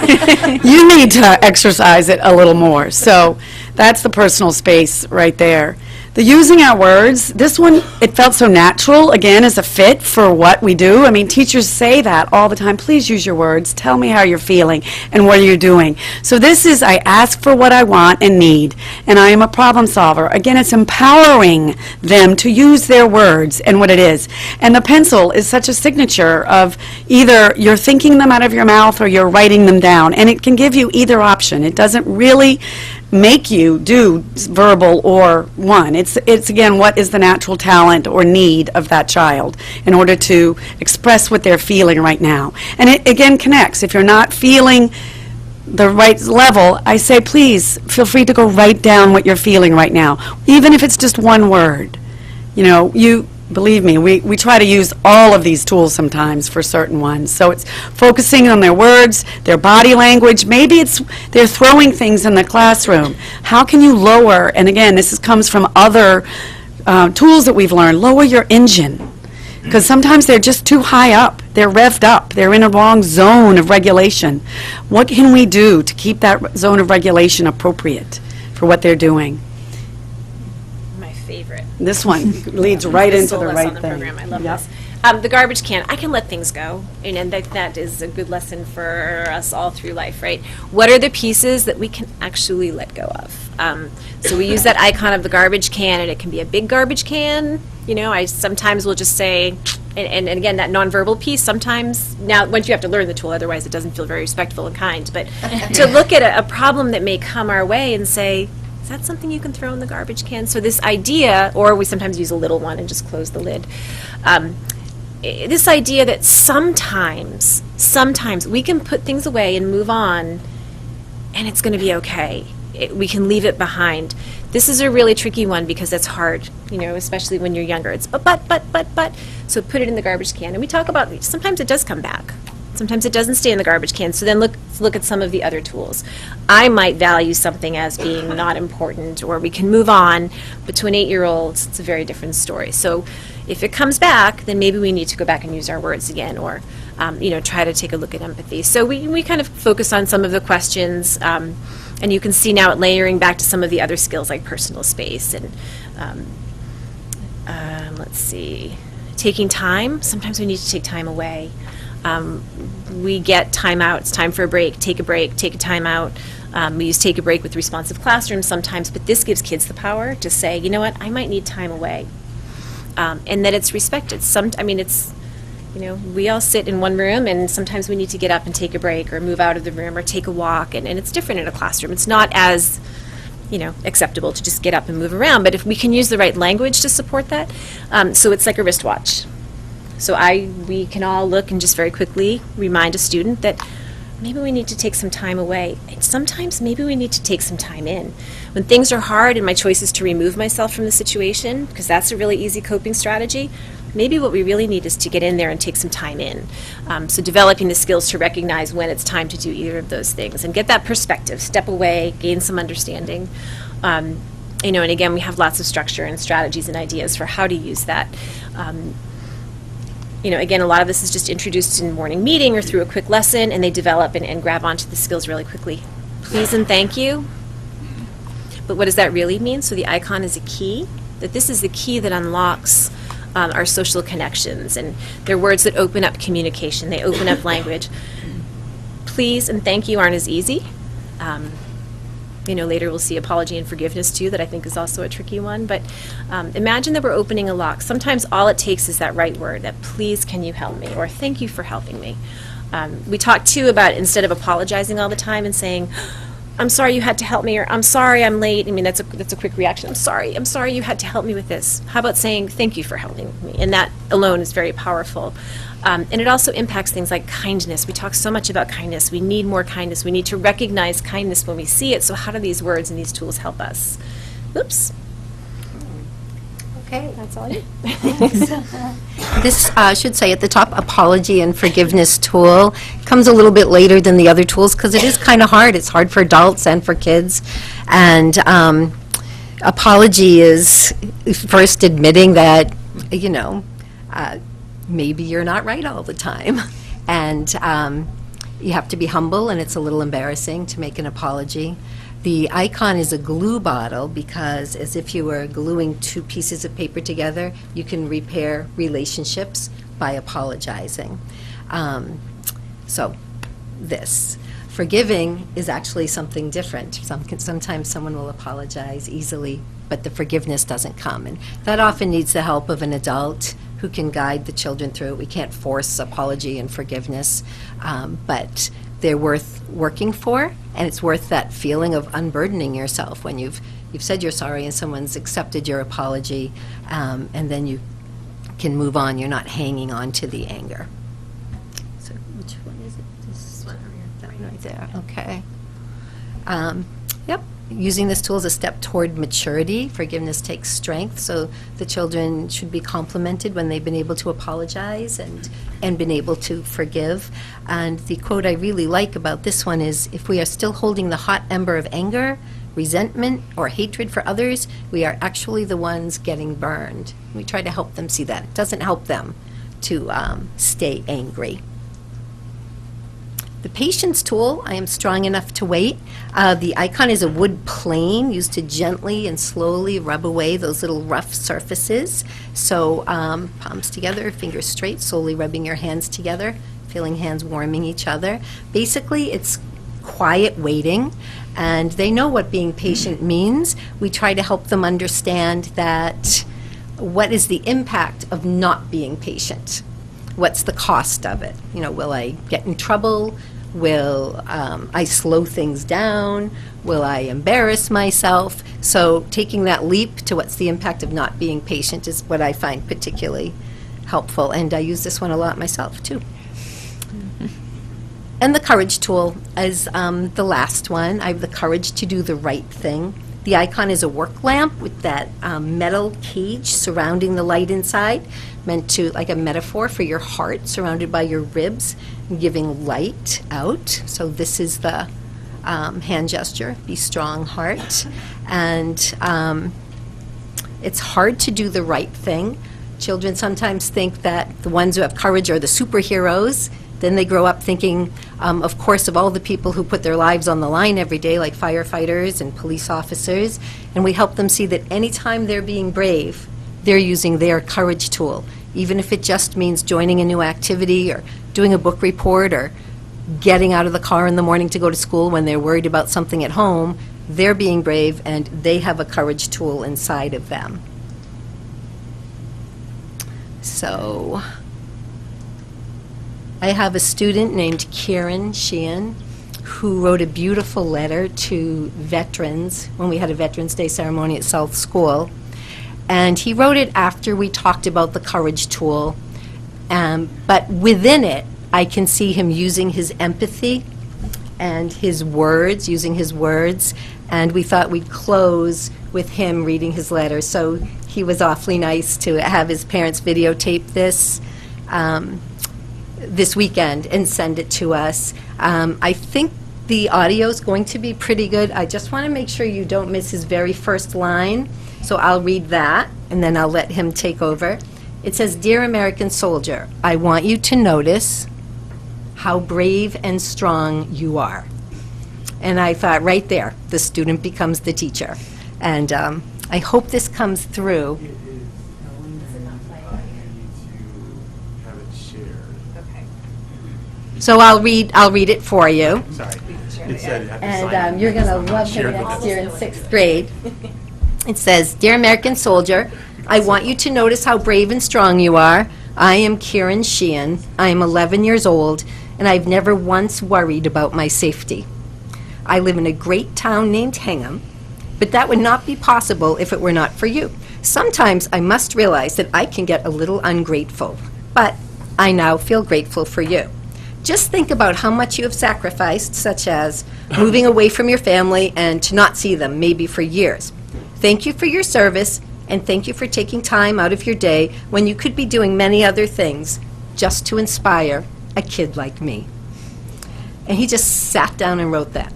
You need to exercise it a little more. So that's the personal space right there. The using our words, this one, it felt so natural, again, as a fit for what we do. I mean, teachers say that all the time. Please use your words. Tell me how you're feeling and what are you doing. So this is, I ask for what I want and need, and I am a problem solver. Again, it's empowering them to use their words and what it is. And the pencil is such a signature of either you're thinking them out of your mouth or you're writing them down, and it can give you either option. It doesn't really make you do verbal or one. It's again, what is the natural talent or need of that child in order to express what they're feeling right now. And it, again, connects. If you're not feeling the right level, I say, please, feel free to go write down what you're feeling right now, even if it's just one word. Believe me, we try to use all of these tools sometimes for certain ones. So it's focusing on their words, their body language. Maybe they're throwing things in the classroom. How can you lower, and again, this comes from other tools that we've learned, lower your engine. Because sometimes they're just too high up. They're revved up. They're in a wrong zone of regulation. What can we do to keep that zone of regulation appropriate for what they're doing? My favorite. This one leads right into the Solace right on the thing. program. I love Yep. this. The garbage can, I can let things go, and that is a good lesson for us all through life, right? What are the pieces that we can actually let go of? So we use that icon of the garbage can, and it can be a big garbage can. I sometimes will just say, and again, that nonverbal piece, sometimes, now, once you have to learn the tool, otherwise it doesn't feel very respectful and kind, but to look at a problem that may come our way and say, is that something you can throw in the garbage can? So this idea, or we sometimes use a little one and just close the lid. This idea that sometimes we can put things away and move on, and it's going to be okay. We can leave it behind. This is a really tricky one because it's hard, especially when you're younger. It's but. So put it in the garbage can. And we talk about, sometimes it does come back. Sometimes it doesn't stay in the garbage can. So then look at some of the other tools. I might value something as being not important, or we can move on, but to an 8-year-old, it's a very different story. So if it comes back, then maybe we need to go back and use our words again, or try to take a look at empathy. So we kind of focus on some of the questions, and you can see now it layering back to some of the other skills like personal space and let's see, taking time. Sometimes we need to take time away. We get time out. It's time for a break, take a time out. We use take a break with responsive classrooms sometimes, but this gives kids the power to say, you know what, I might need time away. And that it's respected. We all sit in one room, and sometimes we need to get up and take a break or move out of the room or take a walk, and it's different in a classroom. It's not as, acceptable to just get up and move around, but if we can use the right language to support that, so it's like a wristwatch. So we can all look and just very quickly remind a student that maybe we need to take some time away. And sometimes maybe we need to take some time in. When things are hard and my choice is to remove myself from the situation, because that's a really easy coping strategy, maybe what we really need is to get in there and take some time in. So developing the skills to recognize when it's time to do either of those things and get that perspective, step away, gain some understanding. And again, we have lots of structure and strategies and ideas for how to use that. Again, a lot of this is just introduced in morning meeting or through a quick lesson, and they develop and grab onto the skills really quickly. Please and thank you. But what does that really mean? So the icon is a key, that this is the key that unlocks our social connections, and they're words that open up communication, they open up language. Please and thank you aren't as easy. Later we'll see apology and forgiveness too, that I think is also a tricky one, but imagine that we're opening a lock. Sometimes all it takes is that right word, that please can you help me, or thank you for helping me. We talk too about, instead of apologizing all the time and saying, I'm sorry you had to help me, or I'm sorry I'm late. I mean, that's a quick reaction. I'm sorry you had to help me with this. How about saying thank you for helping me? And that alone is very powerful. And it also impacts things like kindness. We talk so much about kindness. We need more kindness. We need to recognize kindness when we see it. So how do these words and these tools help us? Oops. Okay. That's all you. This should say at the top, apology and forgiveness tool. Comes a little bit later than the other tools because it is kind of hard. It's hard for adults and for kids. And apology is first admitting that, you know, maybe you're not right all the time. And you have to be humble, and it's a little embarrassing to make an apology. The icon is a glue bottle because, as if you were gluing two pieces of paper together, you can repair relationships by apologizing. So this. Forgiving is actually something different. Sometimes someone will apologize easily, but the forgiveness doesn't come. And that often needs the help of an adult who can guide the children through it. We can't force apology and forgiveness, but they're worth working for, and it's worth that feeling of unburdening yourself when you've said you're sorry and someone's accepted your apology, and then you can move on. You're not hanging on to the anger. So which one is it? This one right there. Okay. Yep. Using this tool as a step toward maturity. Forgiveness takes strength, so the children should be complimented when they've been able to apologize and been able to forgive. And the quote I really like about this one is, if we are still holding the hot ember of anger, resentment, or hatred for others, we are actually the ones getting burned. We try to help them see that. It doesn't help them to stay angry. The patience tool, I am strong enough to wait. The icon is a wood plane used to gently and slowly rub away those little rough surfaces. So palms together, fingers straight, slowly rubbing your hands together, feeling hands warming each other. Basically, it's quiet waiting, and they know what being patient means. We try to help them understand that what is the impact of not being patient? What's the cost of it? You know, will I get in trouble? Will I slow things down? Will I embarrass myself? So taking that leap to what's the impact of not being patient is what I find particularly helpful, and I use this one a lot myself too. And the courage tool is the last one. I have the courage to do the right thing. The icon is a work lamp with that metal cage surrounding the light inside, meant to, like a metaphor for your heart, surrounded by your ribs, giving light out. So this is the hand gesture, be strong, heart. And it's hard to do the right thing. Children sometimes think that the ones who have courage are the superheroes. Then they grow up thinking, of course, of all the people who put their lives on the line every day, like firefighters and police officers, and we help them see that anytime they're being brave, they're using their courage tool, even if it just means joining a new activity or doing a book report or getting out of the car in the morning to go to school when they're worried about something at home. They're being brave, and they have a courage tool inside of them. So I have a student named Kieran Sheehan who wrote a beautiful letter to veterans when we had a Veterans Day ceremony at South School. And he wrote it after we talked about the courage tool. But within it, I can see him using his empathy and his words, using his words. And we thought we'd close with him reading his letter. So he was awfully nice to have his parents videotape this this weekend and send it to us. I think the audio is going to be pretty good. I just want to make sure you don't miss his very first line. So I'll read that, and then I'll let him take over. It says, "Dear American soldier, I want you to notice how brave and strong you are." And I thought, right there, the student becomes the teacher. And I hope this comes through. So I'll read it for you. Sorry. It said, And you're going to love him next year in 6th grade. It says, "Dear American soldier, I want you to notice how brave and strong you are. I am Kieran Sheehan. I am 11 years old, and I've never once worried about my safety. I live in a great town named Hingham, but that would not be possible if it were not for you. Sometimes I must realize that I can get a little ungrateful, but I now feel grateful for you. Just think about how much you have sacrificed, such as moving away from your family and to not see them, maybe for years. Thank you for your service, and thank you for taking time out of your day when you could be doing many other things just to inspire a kid like me. And he just sat down and wrote that.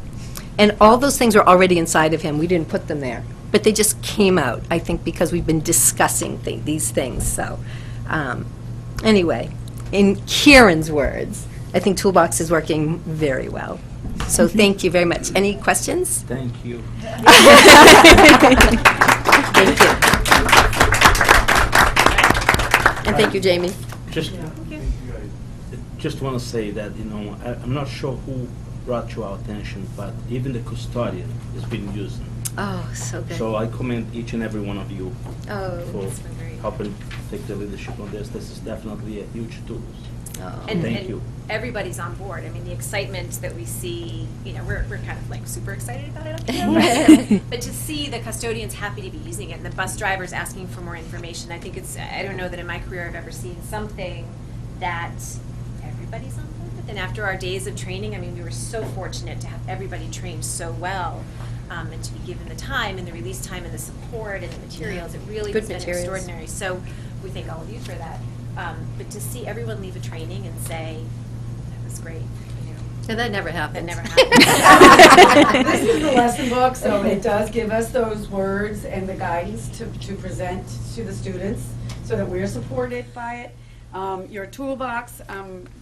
And all those things were already inside of him. We didn't put them there. But they just came out, I think, because we've been discussing these things. So anyway, in Kieran's words, I think Toolbox is working very well. So thank you very much. Any questions? Thank you. Thank you. And thank you, Jamie. Just want to say that, I'm not sure who brought to our attention, but even the custodian has been using. Oh, so good. So I commend each and every one of you for that's been great. helping take the leadership on this. This is definitely a huge tool. And Thank you. everybody's on board. I mean, the excitement that we see, we're kind of like super excited about it up here. But to see the custodians happy to be using it and the bus drivers asking for more information, I think I don't know that in my career I've ever seen something that everybody's on board with. And after our days of training, I mean, we were so fortunate to have everybody trained so well. And to be given the time and the release time and the support and the materials, it really has been extraordinary. So we thank all of you for that. But to see everyone leave a training and say, that was great, Yeah, that never happened. that never happened. This is the lesson book, so it does give us those words and the guidance to present to the students so that we're supported by it. Your toolbox,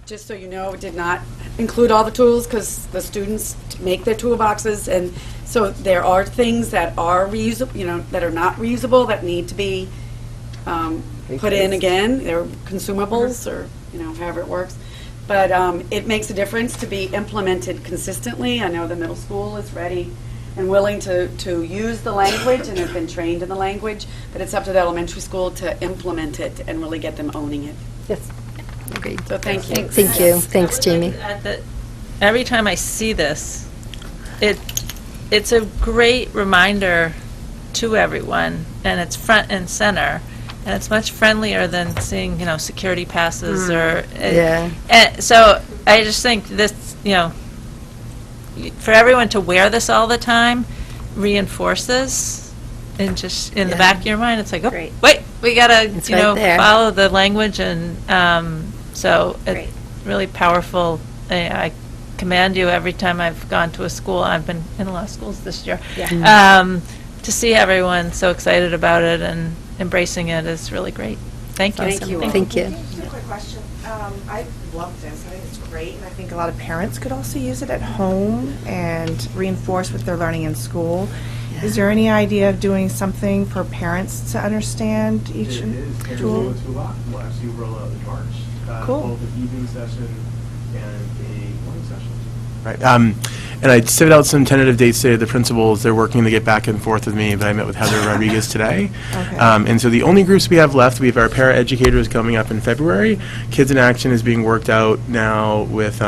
just so you know, did not include all the tools because the students make their toolboxes, and so there are things that are reusable, that are not reusable that need to be put in again. They're consumables, or however it works. But it makes a difference to be implemented consistently. I know the middle school is ready and willing to use the language and have been trained in the language, but it's up to the elementary school to implement it and really get them owning it. Yes. Agreed. So thank you. Thank you. Thanks, Jamie. Every time I see this, it's a great reminder to everyone, and it's front and center, and it's much friendlier than seeing, security passes or. Yeah. And so I just think this, for everyone to wear this all the time reinforces. And just in the back of your mind, it's like, oh, Great. wait, we gotta, It's right there. follow the language, and so Great. it's really powerful. I commend you every time I've gone to a school. I've been in a lot of schools this year. Yeah. To see everyone so excited about it and embracing it is really great. Thank you. Thank you all. Thank you. Just a quick question. I love this. I think it's great, and I think a lot of parents could also use it at home and reinforce what they're learning in school. Is there any idea of doing something for parents to understand each It is. tool? Toolbox will actually roll out in March. Cool. Both an evening session and a morning session. Right. And I set out some tentative dates today. The principals, they're working to get back and forth with me, but I met with Heather Rodriguez today. Okay. And so the only groups we have left, we have our para-educators coming up in February. Kids in Action is being worked out now with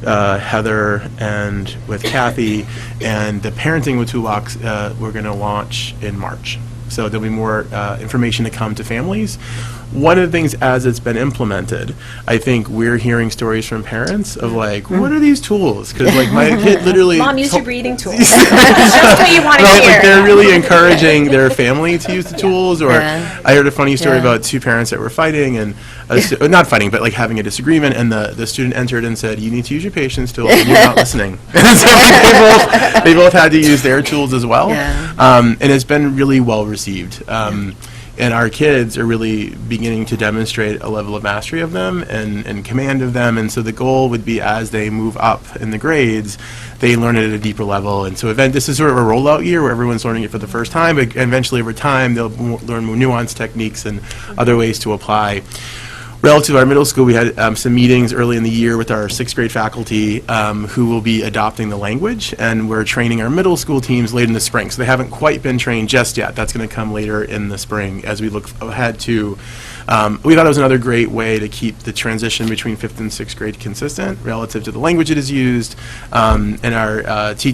Heather and with Kathy, and the Parenting with Toolbox we're going to launch in March. So there'll be more information to come to families. One of the things, as it's been implemented, I think we're hearing stories from parents of like, what are these tools? Because like my kid literally. Mom, use your breathing tools. Just what you want to Right, hear. like they're really encouraging their family to use the tools. Or Yeah. I heard a funny story Yeah. about two parents that were fighting and not fighting, but like having a disagreement, and the student entered and said, "You need to use your patience tool, and you're not listening." And so they both had to use their tools as well, and it's been really well received. And our kids are really beginning to demonstrate a level of mastery of them and command of them. And so the goal would be, as they move up in the grades, they learn it at a deeper level. And so this is sort of a rollout year where everyone's learning it for the first time, but eventually over time they'll learn more nuanced techniques and other ways to apply. Relative to our middle school, we had some meetings early in the year with our 6th grade faculty who will be adopting the language, and we're training our middle school teams late in the spring. So they haven't quite been trained just yet. That's going to come later in the spring as we look ahead to We thought it was another great way to keep the transition between 5th and 6th grade consistent relative to the language it is used. And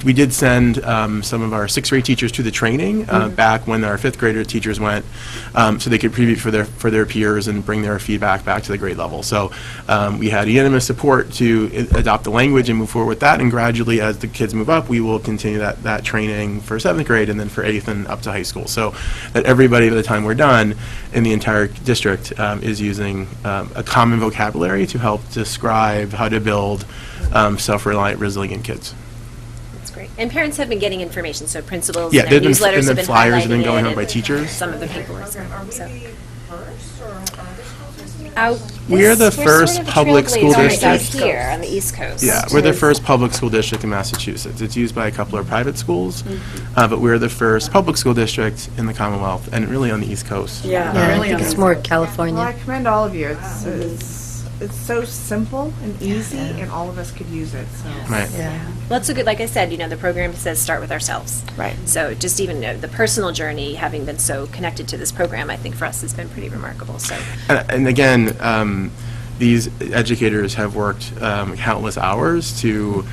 we did send some of our 6th grade teachers to the training back when our 5th grader teachers went, so they could preview for their peers and bring their feedback back to the grade level. So we had unanimous support to adopt the language and move forward with that, and gradually as the kids move up, we will continue that training for 7th grade and then for 8th and up to high school. So that everybody, by the time we're done in the entire district, is using a common vocabulary to help describe how to build self-reliant, resilient kids. That's great. And parents have been getting information, so principals Yeah, and their newsletters and have then been flyers have been highlighting going it home by and teachers. Some of the paperwork. So. We are the first public school district here on the East Coast. Yeah, we're the first public school district in Massachusetts. It's used by a couple of private schools, but we're the first public school district in the Commonwealth and really on the East Coast. Yeah, I think it's more California. Well, I commend all of you. It's so simple and easy, and all of us could use it. So. Right. Yeah. Well, it's so good. Like I said, the program says start with ourselves. Right. So just even the personal journey, having been so connected to this program, I think for us has been pretty remarkable. So. And again, these educators have worked countless hours to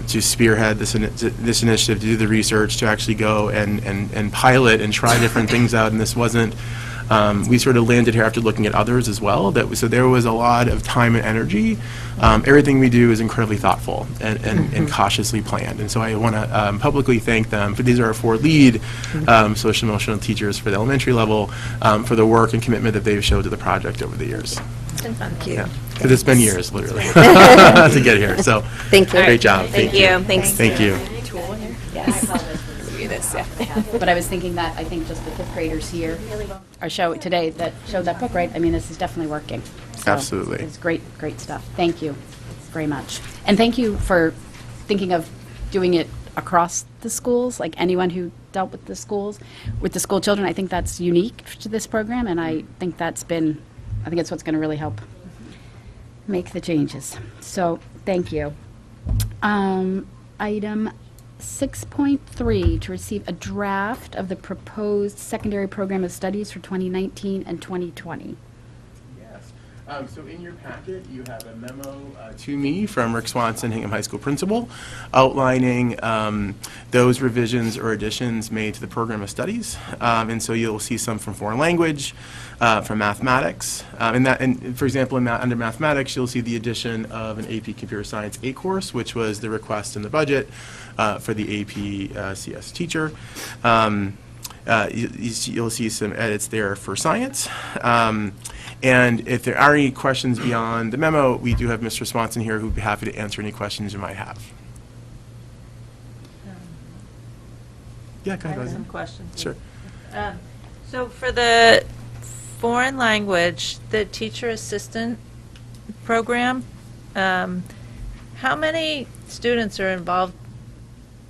spearhead this initiative, to do the research, to actually go and pilot and try different things out. And this wasn't. We sort of landed here after looking at others as well. So there was a lot of time and energy. Everything we do is incredibly thoughtful and cautiously planned. And so I want to publicly thank them. These are our 4 lead social emotional teachers for the elementary level for the work and commitment that they've showed to the project over the years. It's been fun. Thank you. Yeah, because it's been years, literally, to get here. So thank you. Great job. Thank you. Thanks. Thank you. Yes. But I was thinking that I think just the 5th graders here are today that showed that book, right? I mean, this is definitely working. So Absolutely. It's great stuff. Thank you very much. And thank you for thinking of doing it across the schools, like anyone who dealt with the schools, with the school children. I think that's unique to this program, and I think it's what's going to really help make the changes. So thank you. Item 6.3, to receive a draft of the proposed secondary program of studies for 2019 and 2020. Yes. So in your packet, you have a memo to me from Rick Swanson, Hingham High School principal, outlining those revisions or additions made to the program of studies. And so you'll see some from foreign language, from mathematics. And for example, under mathematics, you'll see the addition of an AP Computer Science 8 course, which was the request in the budget for the AP CS teacher. You'll see some edits there for science. And if there are any questions beyond the memo, we do have Mr. Swanson here who would be happy to answer any questions you might have. Yeah, go ahead. I have some questions. Sure. So for the foreign language, the teacher assistant program, how many students are involved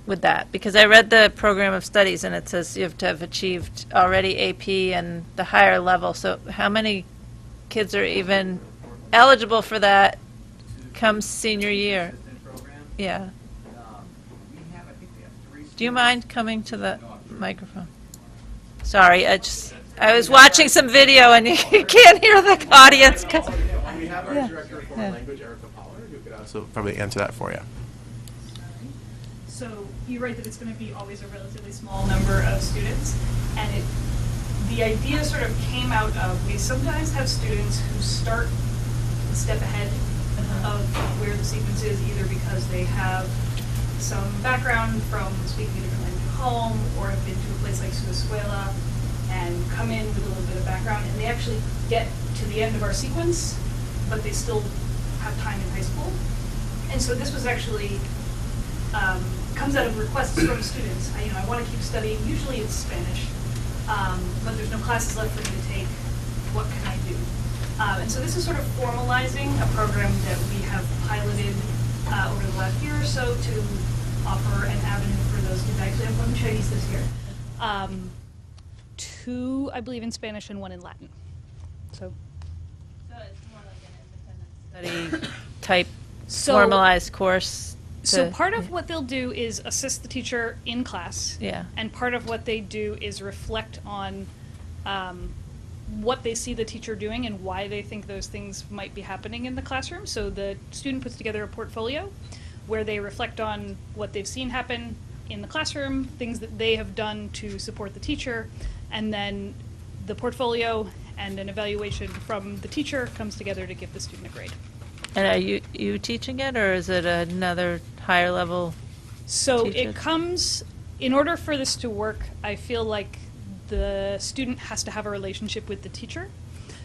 with that? Because I read the program of studies and it says you have to have achieved already AP and the higher level. So how many kids are even eligible for that come senior year? Yeah. Do you mind coming to the microphone? Sorry, I was watching some video and you can't hear the audience. We have our director of foreign language, Erica Pollard, who could also probably answer that for you. So you're right that it's going to be always a relatively small number of students, and the idea sort of came out of, we sometimes have students who start a step ahead of where the sequence is, either because they have some background from speaking a different language at home, or have been to a place like Venezuela and come in with a little bit of background, and they actually get to the end of our sequence, but they still have time in high school. And so this was actually comes out of requests from students. I want to keep studying. Usually it's Spanish, but there's no classes left for me to take. What can I do? And so this is sort of formalizing a program that we have piloted over the last year or so to offer an avenue for those students. I actually have one Chinese this year. 2, I believe, in Spanish and 1 in Latin. So it's more like an independent study type formalized course. So part of what they'll do is assist the teacher in class. Yeah. And part of what they do is reflect on what they see the teacher doing and why they think those things might be happening in the classroom. So the student puts together a portfolio where they reflect on what they've seen happen in the classroom, things that they have done to support the teacher, and then the portfolio and an evaluation from the teacher comes together to give the student a grade. And are you teaching it, or is it another higher level So teacher? it comes, in order for this to work, I feel like the student has to have a relationship with the teacher.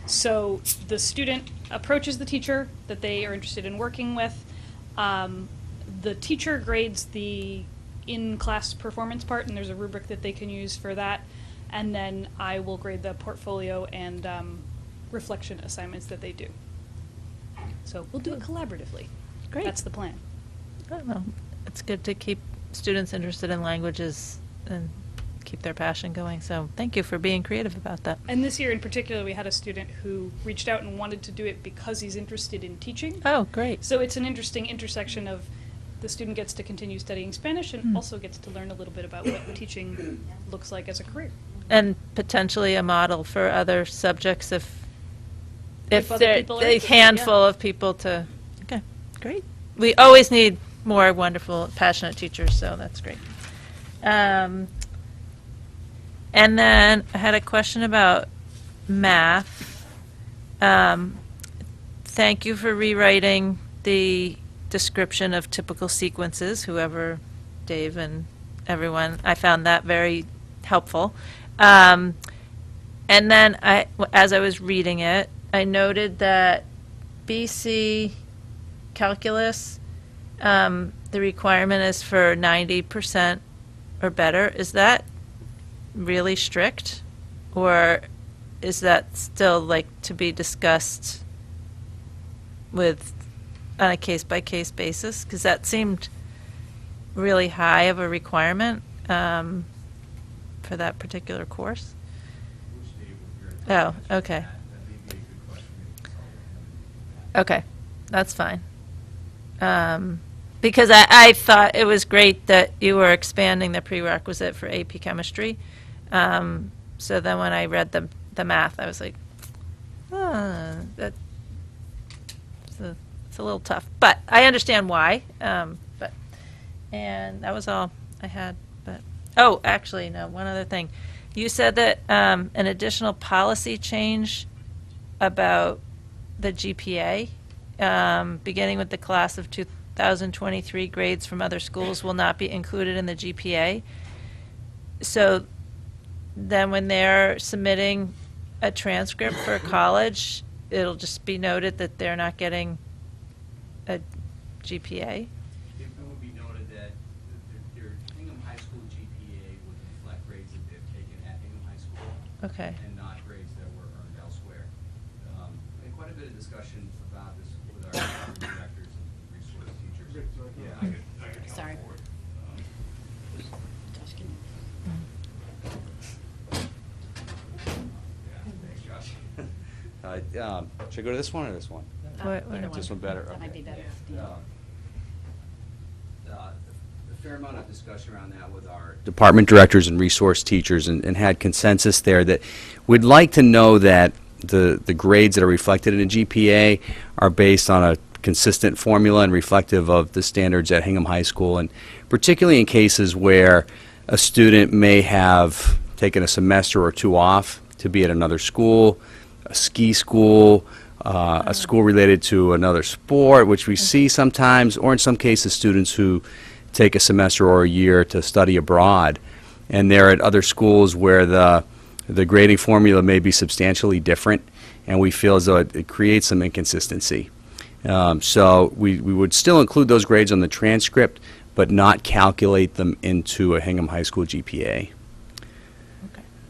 So the student approaches the teacher that they are interested in working with. The teacher grades the in-class performance part, and there's a rubric that they can use for that. And then I will grade the portfolio and reflection assignments that they do. So we'll do it collaboratively. Great. That's the plan. Oh, well, it's good to keep students interested in languages and keep their passion going. So thank you for being creative about that. And this year in particular, we had a student who reached out and wanted to do it because he's interested in teaching. Oh, great. So it's an interesting intersection of the student gets to continue studying Spanish and Hmm. also gets to learn a little bit about what teaching looks like as a career. And potentially a model for other subjects if other there people are a interested, handful yeah. of people to. Okay, great. We always need more wonderful, passionate teachers, so that's great. And then I had a question about math. Thank you for rewriting the description of typical sequences, whoever, Dave and everyone. I found that very helpful. And then as I was reading it, I noted that BC calculus, the requirement is for 90% or better. Is that really strict, or is that still like to be discussed with on a case-by-case basis? Because that seemed really high of a requirement for that particular course. Oh, okay. Okay, that's fine. Because I thought it was great that you were expanding the prerequisite for AP Chemistry. So then when I read the math, I was like, it's a little tough. But I understand why. And that was all I had. But oh, actually, no, one other thing. You said that an additional policy change about the GPA, beginning with the class of 2023, grades from other schools will not be included in the GPA. So then when they're submitting a transcript for college, it'll just be noted that they're not getting a GPA? It would be noted that their Hingham High School GPA would reflect grades that they've taken at Hingham High School. Okay. And not grades that were earned elsewhere. We had quite a bit of discussion about this with our directors and resource teachers. Yeah, I could Sorry. forward. Thanks, Josh. Should I go to this one or this one? This one better. That might be better. A fair amount of discussion around that with our department directors and resource teachers, and had consensus there that we'd like to know that the grades that are reflected in a GPA are based on a consistent formula and reflective of the standards at Hingham High School, and particularly in cases where a student may have taken a semester or two off to be at another school, a ski school, a school related to another sport, which we see sometimes, or in some cases students who take a semester or a year to study abroad, and they're at other schools where the grading formula may be substantially different, and we feel as though it creates some inconsistency. So we would still include those grades on the transcript, but not calculate them into a Hingham High School GPA.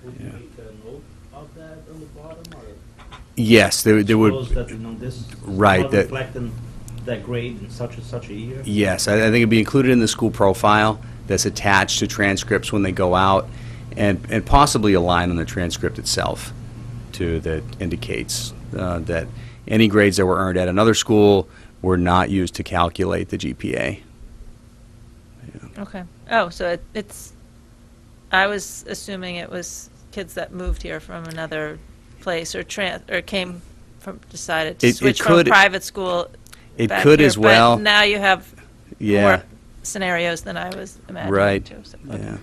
Would you make a note of that on the bottom, or? Yes, there would. Suppose that, you know, this Right, not that- reflecting that grade in such and such a year? Yes, I think it'd be included in the school profile that's attached to transcripts when they go out, and possibly a line on the transcript itself too that indicates that any grades that were earned at another school were not used to calculate the GPA. Okay. Oh, so I was assuming it was kids that moved here from another place or decided to It switch could- from private school It back could here, as well. But now you have Yeah. more scenarios than I was imagining. Right. too, so- Yeah.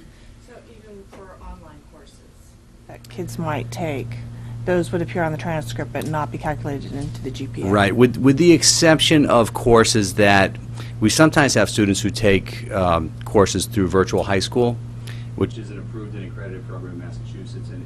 So even for online courses? That kids might take, those would appear on the transcript but not be calculated into the GPA. Right, with the exception of courses that, we sometimes have students who take courses through virtual high school, which is an approved and accredited program in Massachusetts, and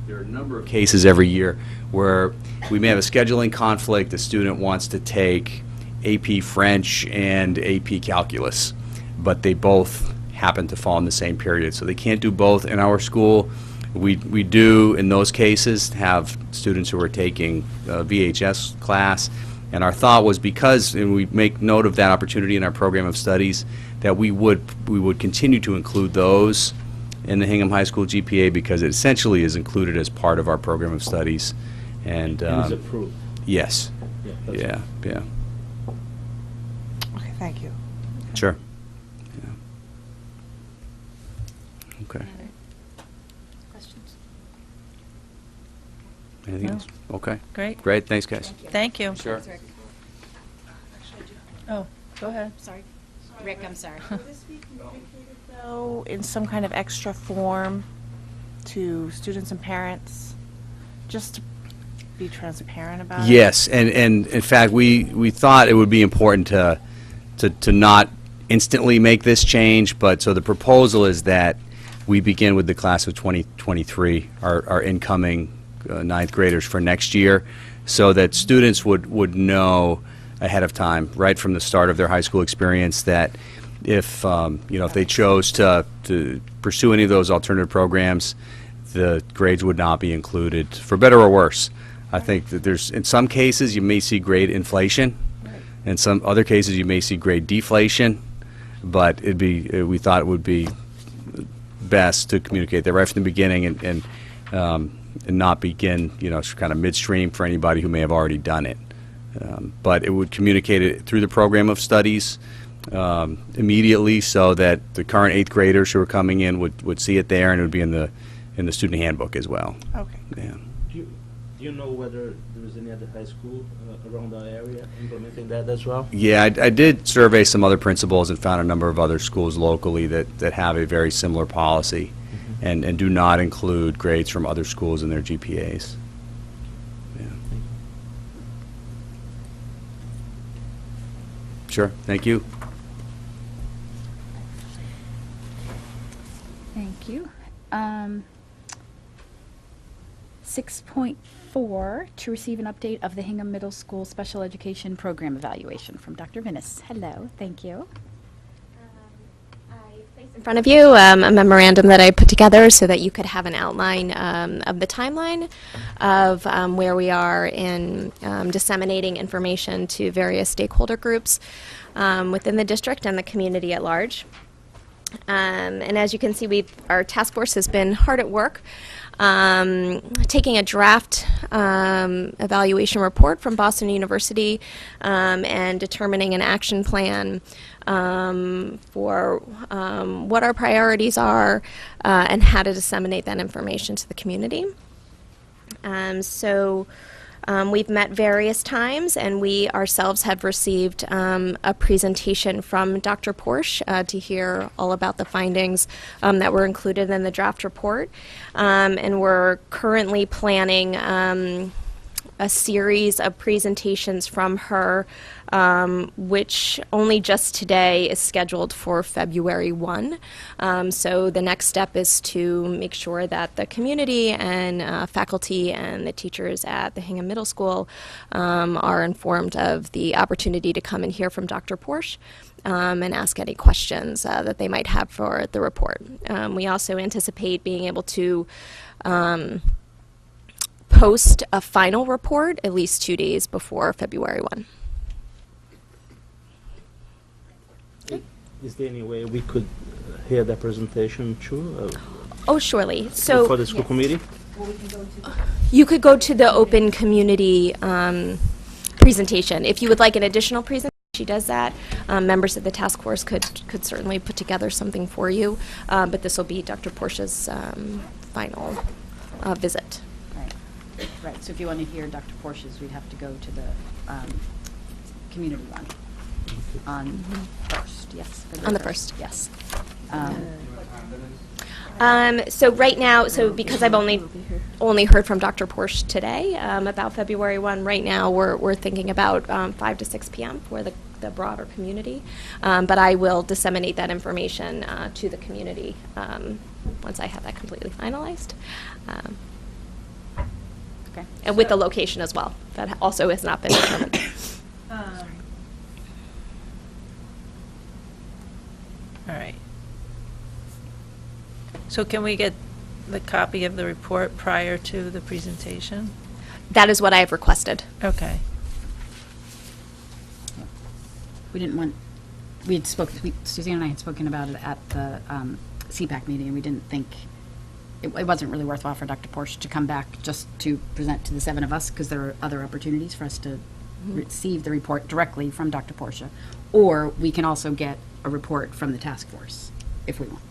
there are a number of cases every year where we may have a scheduling conflict, the student wants to take AP French and AP Calculus, but they both happen to fall in the same period, so they can't do both in our school. We do, in those cases, have students who are taking a VHS class, and our thought was because, and we make note of that opportunity in our program of studies, that we would continue to include those in the Hingham High School GPA because it essentially is included as part of our program of studies. And it's approved. yes. Yeah, that's Yeah. Okay, thank you. Sure. Yeah. Okay. Questions? Anything No. else? Okay. Great. Great, thanks, guys. Thank you. Sure. Oh, go ahead. Sorry. Rick, I'm sorry. Will this be communicated So, in some kind of extra form to students and parents, just to be transparent about it? Yes, and in fact, we thought it would be important to not instantly make this change, but so the proposal is that we begin with the class of 2023, our incoming ninth graders for next year, so that students would know ahead of time, right from the start of their high school experience, that if if they chose to pursue any of those alternative programs, the grades would not be included, for better or worse. I think that there's, in some cases, you may see grade inflation. In some other cases, you may see grade deflation. But we thought it would be best to communicate that right from the beginning and not begin, kind of midstream for anybody who may have already done it. But it would communicate it through the program of studies immediately, so that the current 8th graders who are coming in would see it there, and it would be in the student handbook as well. Okay. Yeah. Do you know whether there is any other high school around our area implementing that as well? Yeah, I did survey some other principals and found a number of other schools locally that have a very similar policy and do not include grades from other schools in their GPAs. Yeah. Sure, thank you. Thank you. 6.4, to receive an update of the Hingham Middle School Special Education Program Evaluation from Dr. Vinnis. Hello, thank you. In front of you, a memorandum that I put together so that you could have an outline of the timeline of where we are in disseminating information to various stakeholder groups within the district and the community at large. And as you can see, our task force has been hard at work taking a draft evaluation report from Boston University and determining an action plan for what our priorities are and how to disseminate that information to the community. We've met various times, and we ourselves have received a presentation from Dr. Porsche to hear all about the findings that were included in the draft report. And we're currently planning a series of presentations from her, which only just today is scheduled for February 1. So the next step is to make sure that the community and faculty and the teachers at the Hingham Middle School are informed of the opportunity to come and hear from Dr. Porsche and ask any questions that they might have for the report. We also anticipate being able to post a final report at least 2 days before February 1. Is there any way we could hear that presentation too? Oh, surely. So for the school committee? You could go to the open community presentation. If you would like an additional presentation, she does that. Members of the task force could certainly put together something for you, but this will be Dr. Porsche's final visit. Right, so if you want to hear Dr. Porsche's, we'd have to go to the community one on first, yes. On the first. Yes. So right now, because I've only heard from Dr. Porsche today about February 1, right now we're thinking about 5 to 6 p.m. for the broader community. But I will disseminate that information to the community once I have that completely finalized. Okay. And with the location as well. That also has not been determined. All right. So can we get the copy of the report prior to the presentation? That is what I have requested. Okay. We didn't want, we had spoken, Suzanne and I had spoken about it at the CPAC meeting, and we didn't think, it wasn't really worthwhile for Dr. Porsche to come back just to present to the 7 of us, because there are other opportunities for us to receive the report directly from Dr. Porsche. Or we can also get a report from the task force, if we want.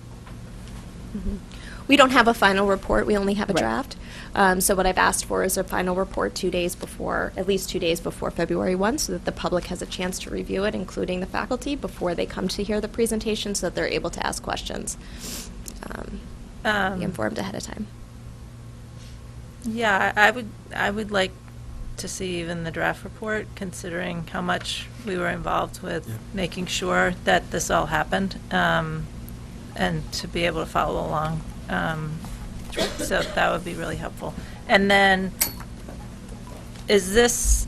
We don't have a final report, we only have a Right. draft. So what I've asked for is a final report 2 days before, at least 2 days before February 1, so that the public has a chance to review it, including the faculty, before they come to hear the presentation, so that they're able to ask questions. Be informed ahead of time. Yeah, I would like to see even the draft report, considering how much we were involved with making sure that this all happened, and to be able to follow along. So that would be really helpful. And then, is this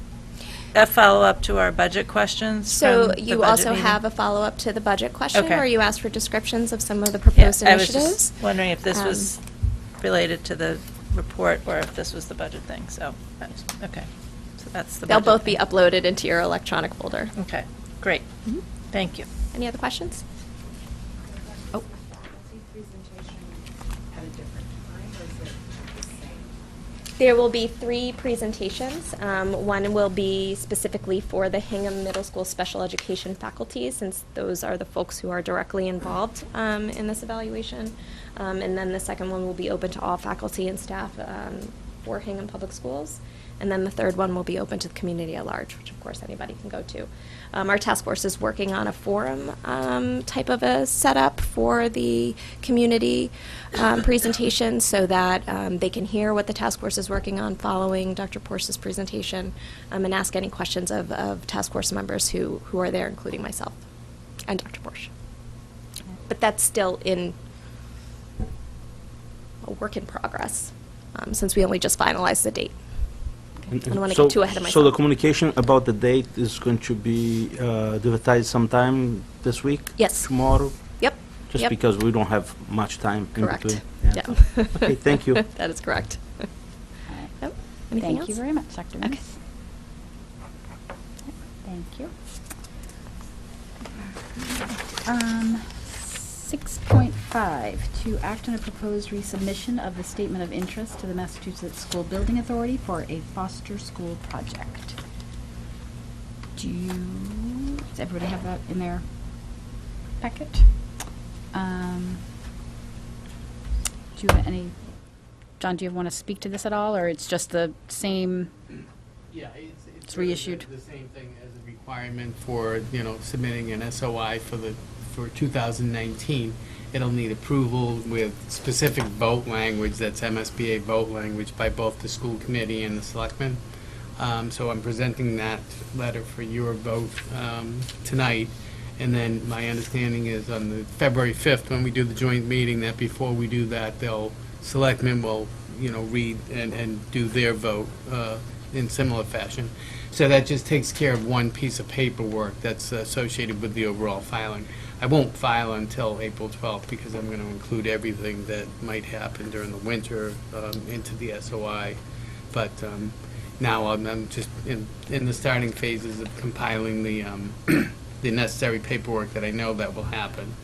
a follow-up to our budget questions? So from the you budget also meeting? have a follow-up to the budget question, Okay. where you asked for descriptions of some of the proposed I was initiatives. just wondering if this was related to the report or if this was the budget thing, so, okay. So that's the They'll budget both thing. be uploaded into your electronic folder. Okay, great. Thank you. Any other questions? There will be 3 presentations. One will be specifically for the Hingham Middle School special education faculty, since those are the folks who are directly involved in this evaluation. And then the second one will be open to all faculty and staff for Hingham Public Schools. And then the third one will be open to the community at large, which of course anybody can go to. Our task force is working on a forum type of a setup for the community presentation, so that they can hear what the task force is working on following Dr. Porsche's presentation, and ask any questions of task force members who are there, including myself and Dr. Porsche. But that's still in a work in progress, since we only just finalized the date. I don't want to get too ahead of myself. So the communication about the date is going to be advertised sometime this week? Yes. Tomorrow? Yep. Just Yep. because we don't have much time in Correct. between? Yeah. Okay, thank you. That is correct. Yep. Anything Thank else? you very much, Dr. Okay. Meese. Thank you. 6.5, to act on a proposed resubmission of the statement of interest to the Massachusetts School Building Authority for a Foster School project. Does everybody have that in their packet? Do you have any, John, do you want to speak to this at all, or it's just the same? Yeah, It's reissued. The same thing as a requirement for, submitting an SOI for 2019. It'll need approval with specific vote language, that's MSBA vote language, by both the school committee and the selectmen. So I'm presenting that letter for your vote tonight. And then my understanding is on the February 5th, when we do the joint meeting, that before we do that, selectmen will, read and do their vote in similar fashion. So that just takes care of one piece of paperwork that's associated with the overall filing. I won't file until April 12th because I'm going to include everything that might happen during the winter into the SOI. But now I'm just in the starting phases of compiling the the necessary paperwork that I know that will happen.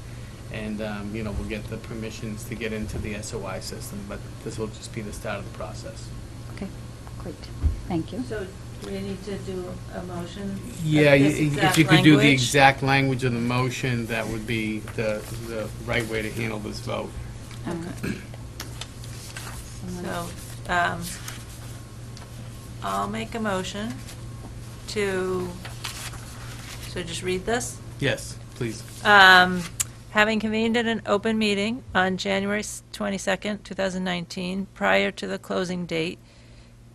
And, we'll get the permissions to get into the SOI system, but this will just be the start of the process. Okay, great. Thank you. So do we need to do a motion? Yeah, of this if exact you could do the language? exact language of the motion, that would be the right way to handle this vote. Okay. So, I'll make a motion to, so just read this? Yes, please. Having convened at an open meeting on January 22nd, 2019, prior to the closing date,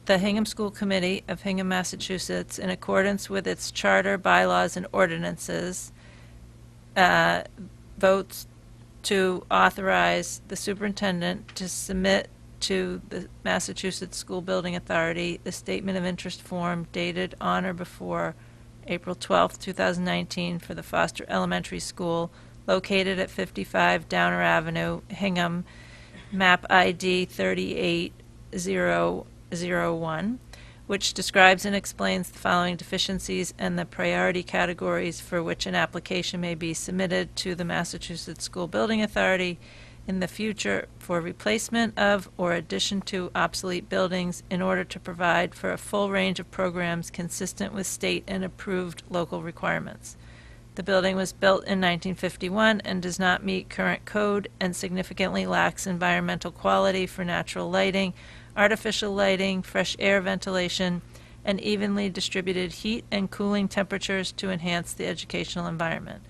the Hingham School Committee of Hingham, Massachusetts, in accordance with its charter, bylaws, and ordinances, votes to authorize the superintendent to submit to the Massachusetts School Building Authority the statement of interest form dated on or before April 12th, 2019 for the Foster Elementary School located at 55 Downer Avenue, Hingham, map ID 38001, which describes and explains the following deficiencies and the priority categories for which an application may be submitted to the Massachusetts School Building Authority in the future for replacement of or addition to obsolete buildings in order to provide for a full range of programs consistent with state and approved local requirements. The building was built in 1951 and does not meet current code and significantly lacks environmental quality for natural lighting, artificial lighting, fresh air ventilation, and evenly distributed heat and cooling temperatures to enhance the educational environment.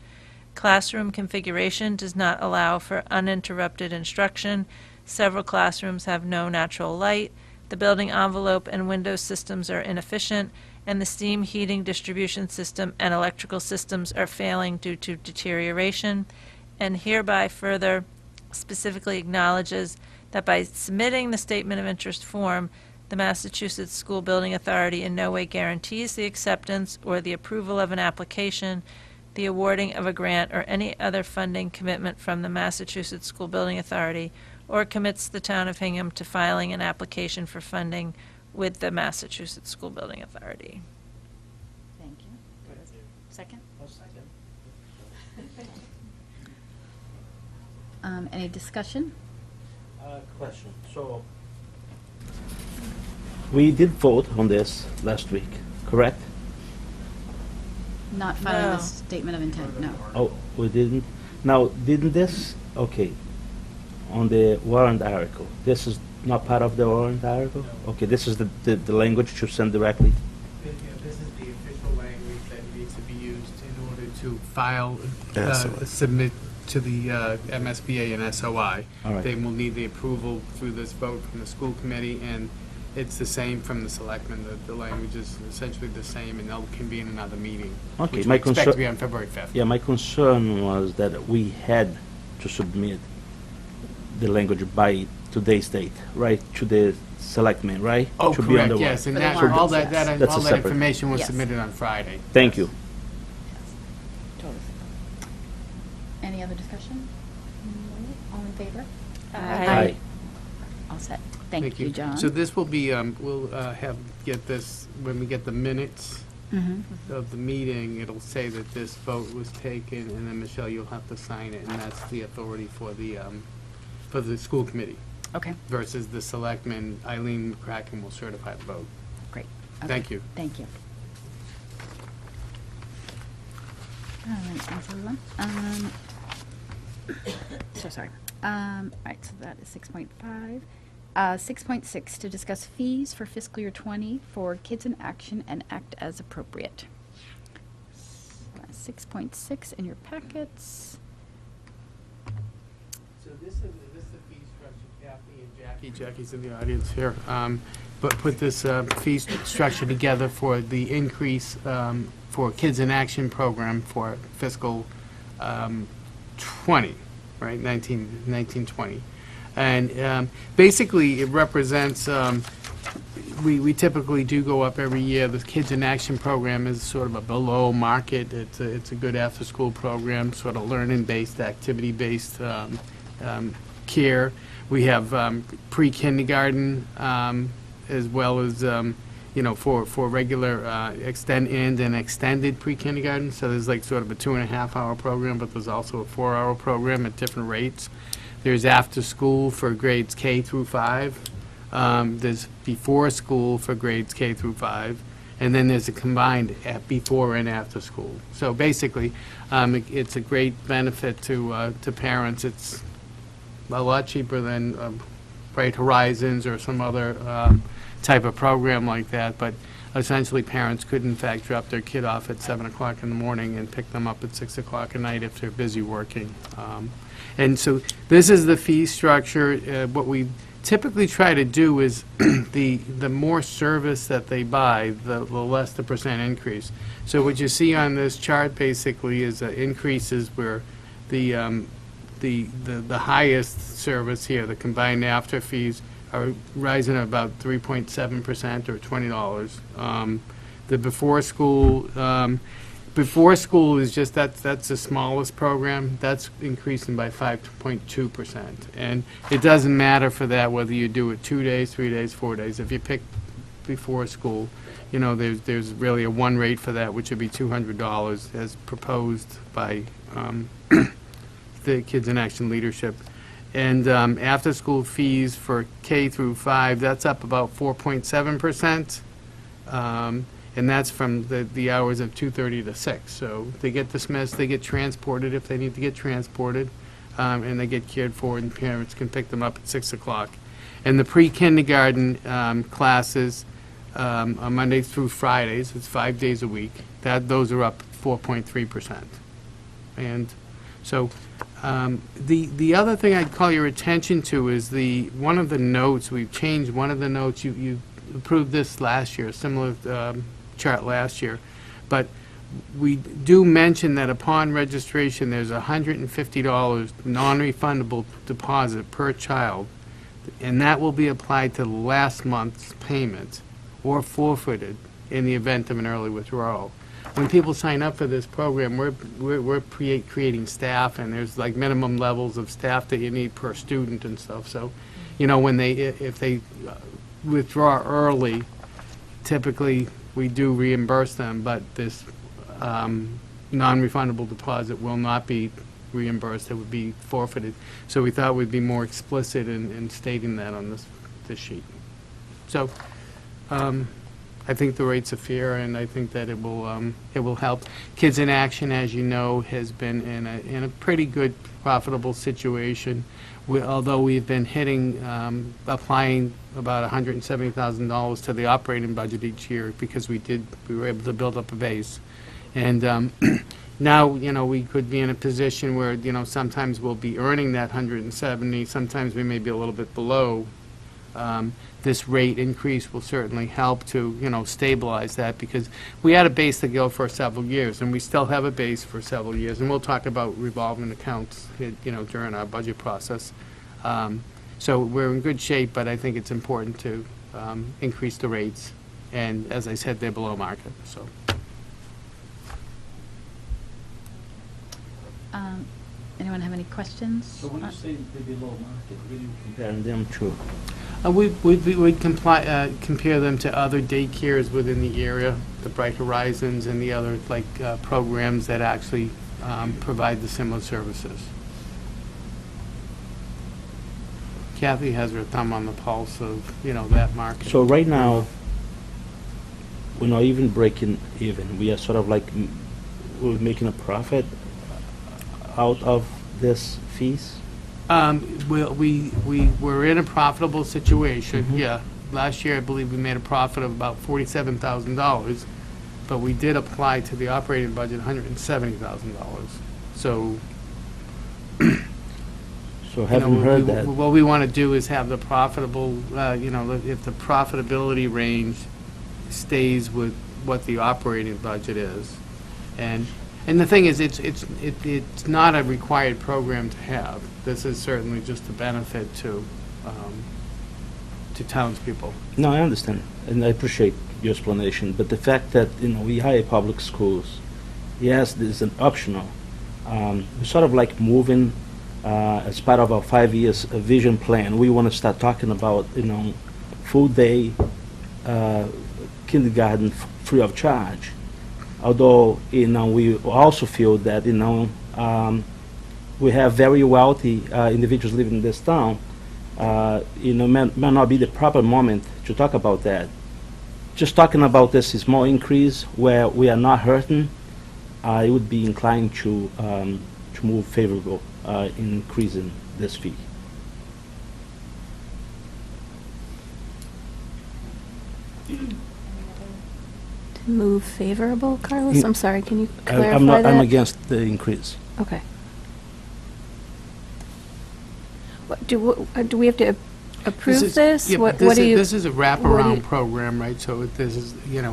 Classroom configuration does not allow for uninterrupted instruction. Several classrooms have no natural light. The building envelope and window systems are inefficient, and the steam heating distribution system and electrical systems are failing due to deterioration, and hereby further specifically acknowledges that by submitting the statement of interest form, the Massachusetts School Building Authority in no way guarantees the acceptance or the approval of an application, the awarding of a grant, or any other funding commitment from the Massachusetts School Building Authority, or commits the town of Hingham to filing an application for funding with the Massachusetts School Building Authority. Thank you. Second? Any discussion? Question. So, we did vote on this last week, correct? Not filing No. the statement of intent, no. Oh, we didn't? Now, didn't this, okay, on the warrant article, this is not part of the warrant article? Okay, this is the language to send directly? This is the official language that needs to be used in order to file, submit to the MSBA and SOI. All right. They will need the approval through this vote from the school committee, and it's the same from the selectmen. The language is essentially the same, and they'll convene another meeting, Okay, which my we expect to concern- be on February 5th. Yeah, my concern was that we had to submit the language by today's date, right, to the selectmen, right? Oh, To be on correct, the yes, and For the that, warrants, all that, yes. that That's a all that separate- information was Yes. submitted on Friday. Thank you. Any other discussion? All in favor? Aye. All set. Thank you, John. So this will be, we'll get this, when we get the minutes Mhm. of the meeting, it'll say that this vote was taken, and then, Michelle, you'll have to sign it, and that's the authority for the school committee. Okay, Versus the selectmen, Eileen McCracken will certify the vote. great. Okay, Thank you. Thank you. All right, thanks, everyone. So sorry. All right, so that is 6.5. 6.6, to discuss fees for fiscal year 20 for Kids in Action and act as appropriate. 6.6 in your packets. So this is the fee structure, Kathy and Jackie. Jackie's in the audience here. But put this fee structure together for the increase for Kids in Action program for fiscal 20, right, 1920. And basically, it represents, we typically do go up every year. The Kids in Action program is sort of a below market. It's a good after-school program, sort of learning-based, activity-based care. We have pre-kindergarten as well as, for regular extended and extended pre-kindergarten. So there's like sort of a 2.5-hour program, but there's also a 4-hour program at different rates. There's after school for grades K through 5. There's before school for grades K through 5. And then there's a combined before and after school. So basically, it's a great benefit to parents. It's a lot cheaper than Bright Horizons or some other type of program like that, but essentially parents could in fact drop their kid off at 7 o'clock in the morning and pick them up at 6 o'clock at night if they're busy working. And so this is the fee structure. What we typically try to do is the more service that they buy, the less the percent increase. So what you see on this chart basically is increases where the highest service here, the combined after fees, are rising at about 3.7% or $20. The before school is just that's the smallest program. That's increasing by 5.2%, and it doesn't matter for that whether you do it 2 days, 3 days, 4 days. If you pick before school, you know there's really a one rate for that, which would be $200 as proposed by the Kids in Action leadership. And after school fees for K through 5, that's up about 4.7%. And that's from the hours of 2:30 to 6. So they get dismissed, they get transported if they need to get transported, and they get cared for, and parents can pick them up at 6 o'clock. And the pre-kindergarten classes on Mondays through Fridays, it's 5 days a week, those are up 4.3%. And so the other thing I'd call your attention to is one of the notes, we've changed one of the notes. You approved this last year, similar chart last year, but we do mention that upon registration there's a $150 non-refundable deposit per child, and that will be applied to last month's payment or forfeited in the event of an early withdrawal. When people sign up for this program, we're creating staff, and there's like minimum levels of staff that you need per student and stuff. So, you know, if they withdraw early, typically we do reimburse them, but this non-refundable deposit will not be reimbursed. It would be forfeited. So we thought we'd be more explicit in stating that on this sheet. So I think the rates are fair, and I think that it will help. Kids in Action, as you know, has been in a pretty good, profitable situation. Although we've been applying about $170,000 to the operating budget each year because we were able to build up a base. And now, you know, we could be in a position where, you know, sometimes we'll be earning that 170, sometimes we may be a little bit below. This rate increase will certainly help to, you know, stabilize that, because we had a base to go for several years, and we still have a base for several years, and we'll talk about revolving accounts, you know, during our budget process. So we're in good shape, but I think it's important to increase the rates, and as I said, they're below market. So. Anyone have any questions? So when you say they're below market, what are you comparing them to? We'd compare them to other daycares within the area, the Bright Horizons and the other programs that actually provide the similar services. Kathy has her thumb on the pulse of, you know, that market. So right now, we're not even breaking even. We are sort of like we're making a profit out of this fees. We were in a profitable situation. Yeah, last year I believe we made a profit of about $47,000, but we did apply to the operating budget $170,000. So. So haven't heard that. What we want to do is have the profitable, you know, if the profitability range stays with what the operating budget is, and the thing is, it's not a required program to have. This is certainly just a benefit to townspeople. No, I understand, and I appreciate your explanation. But the fact that, you know, we hire public schools, yes, this is an optional. We're sort of like moving. As part of our 5 years vision plan, we want to start talking about, you know, full day kindergarten free of charge. Although, you know, we also feel that, you know, we have very wealthy individuals living in this town. You know, may not be the proper moment to talk about that. Just talking about this small increase where we are not hurting, I would be inclined to move favorable. Increasing this fee. Move favorable, Carlos? I'm sorry, can you clarify I'm not, that? I'm against the increase. Okay. Do we have to approve this? Yeah, What but do you? this is a what do wraparound you- program, right? So this is, it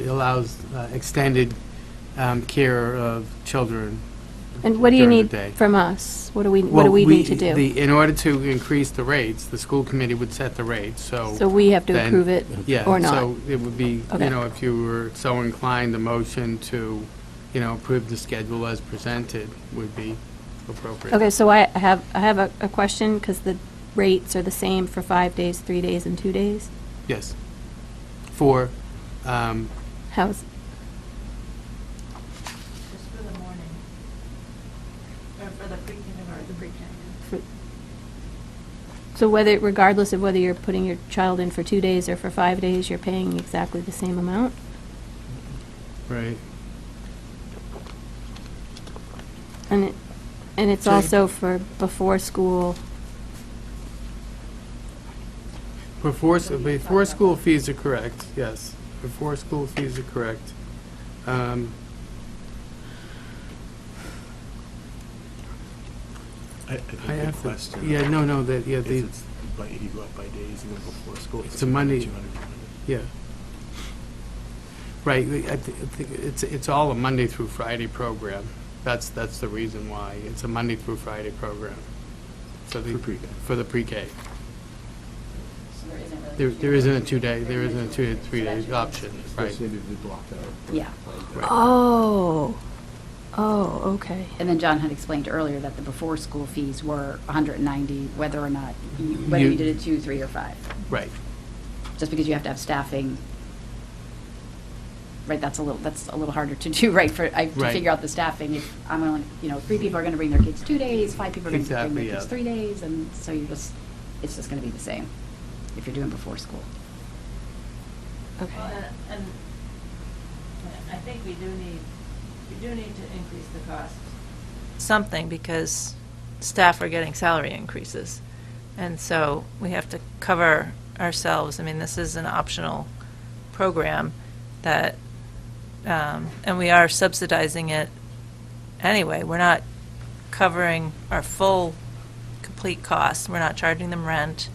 allows extended care of children. And what do you during the need day. from us? What do we Well, need to do? In order to increase the rates, the school committee would set the rates, so. So we have to then- approve it yeah, or not? so it would be, Okay. if you were so inclined, the motion to, approve the schedule as presented would be appropriate. Okay, so I have a question, because the rates are the same for 5 days, 3 days, and 2 days? Yes. For, How's, Just for the morning, or for the pre-kindergarten. so regardless of whether you're putting your child in for 2 days or for 5 days, you're paying exactly the same amount? right. And it's So- also for before school. Before school fees are correct, yes. Before school fees are correct. I think I the have to- question. yeah, no, that, yeah, If the- it's you go up by days, you go before school. It's a Monday. 200. Yeah. Right, I think it's all a Monday through Friday program. That's the reason why. It's a Monday through Friday program. For pre-K. For the pre-K. There isn't a 2-day, there isn't a 2 to 3 day option, right? Especially if it's blocked out. Yeah. Oh, okay. And then John had explained earlier that the before-school fees were 190, whether or not, whether You- you did it 2, 3, or 5. Right. Just because you have to have staffing, right, that's a little harder to do, right, to Right. figure out the staffing. If I'm only, 3 people are going to bring their kids 2 days, 5 people are going to bring Exactly, their kids yeah. 3 days, and so it's just going to be the same if you're doing before school. Okay. And I think we do need to increase the cost. Something, because staff are getting salary increases. And so we have to cover ourselves. I mean, this is an optional program that, and we are subsidizing it anyway. We're not covering our full, complete costs. We're not charging them rent.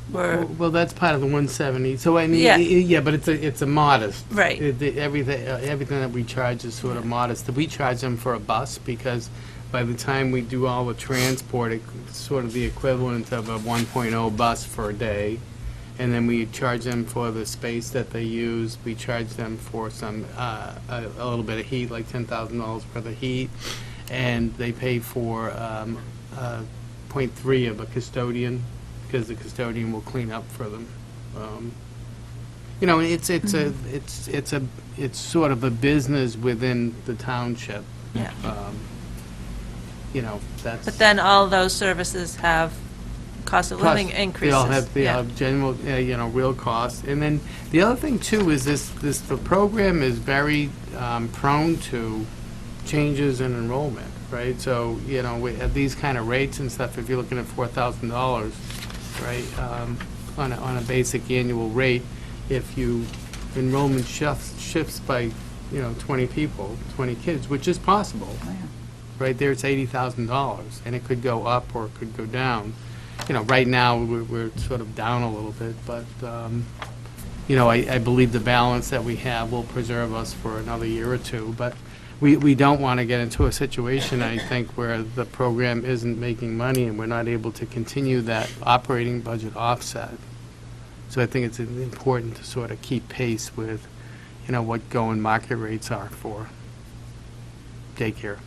Well, that's part of the 170. So I mean, Yeah. yeah, but it's a modest. Right. Everything that we charge is sort of modest. We charge them for a bus because by the time we do all the transport, it's sort of the equivalent of a 1.0 bus for a day. And then we charge them for the space that they use. We charge them for some a little bit of heat, like $10,000 for the heat, and they pay for 0.3 of a custodian, because the custodian will clean up for them. It's sort of a business within the township. Yeah. That's. But then all those services have cost of living increases. They all have general, real costs. And then the other thing too is the program is very prone to changes in enrollment, right? So, at these kind of rates and stuff, if you're looking at $4,000, right, on a basic annual rate, if enrollment shifts by, 20 people, 20 kids, which is possible. Right there, it's $80,000, and it could go up or it could go down. Right now, we're sort of down a little bit, but, I believe the balance that we have will preserve us for another year or two. But we don't want to get into a situation, I think, where the program isn't making money and we're not able to continue that operating budget offset. So I think it's important to sort of keep pace with, what going market rates are for daycare.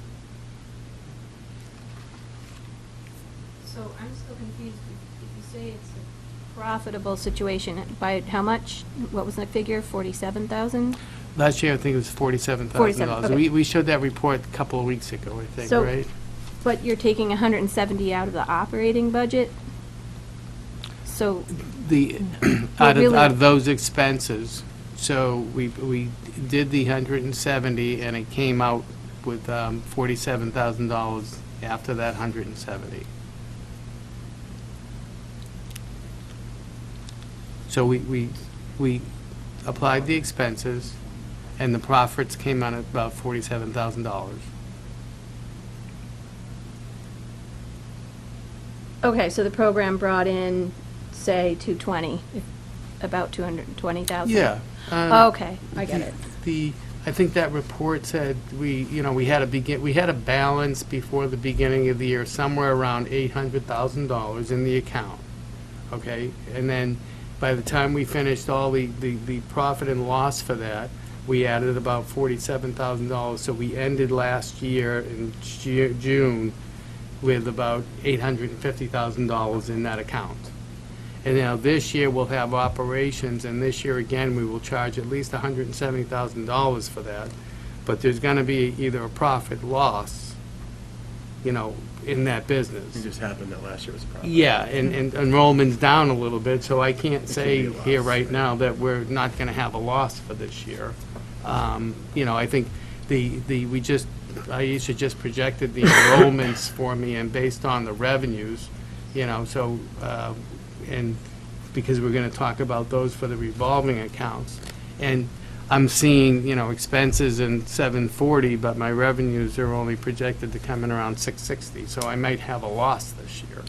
So I'm still confused. If you say it's a profitable situation, by how much? What was the figure? 47,000? Last year, I think it was $47,000. okay. We showed that report a couple of weeks ago, I think, So- right? But you're taking 170 out of the operating budget? So Out really- of those expenses. So we did the 170, and it came out with $47,000 after that 170. So we applied the expenses, and the profits came out at about $47,000. Okay, so the program brought in, say, 220, about 220,000? Yeah. Okay, I get it. I think that report said we had a balance before the beginning of the year, somewhere around $800,000 in the account. Okay, and then by the time we finished all the profit and loss for that, we added about $47,000. So we ended last year in June with about $850,000 in that account. And now this year we'll have operations, and this year again we will charge at least $170,000 for that. But there's going to be either a profit loss, in that business. It just happened that last year was a problem. Yeah, and enrollment's down a little bit, so I can't say here right now that we're not going to have a loss for this year. I think Aisha just projected the enrollments for me, and based on the revenues, and because we're going to talk about those for the revolving accounts. And I'm seeing, expenses in 740, but my revenues are only projected to come in around 660, so I might have a loss this year.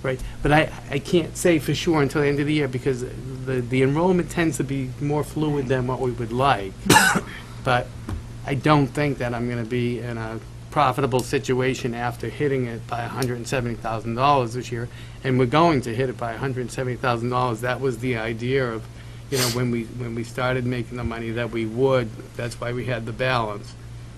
Right, but I can't say for sure until the end of the year, because the enrollment tends to be more fluid than what we would like. But I don't think that I'm going to be in a profitable situation after hitting it by $170,000 this year, and we're going to hit it by $170,000. That was the idea of, when we started making the money, that we would. That's why we had the balance.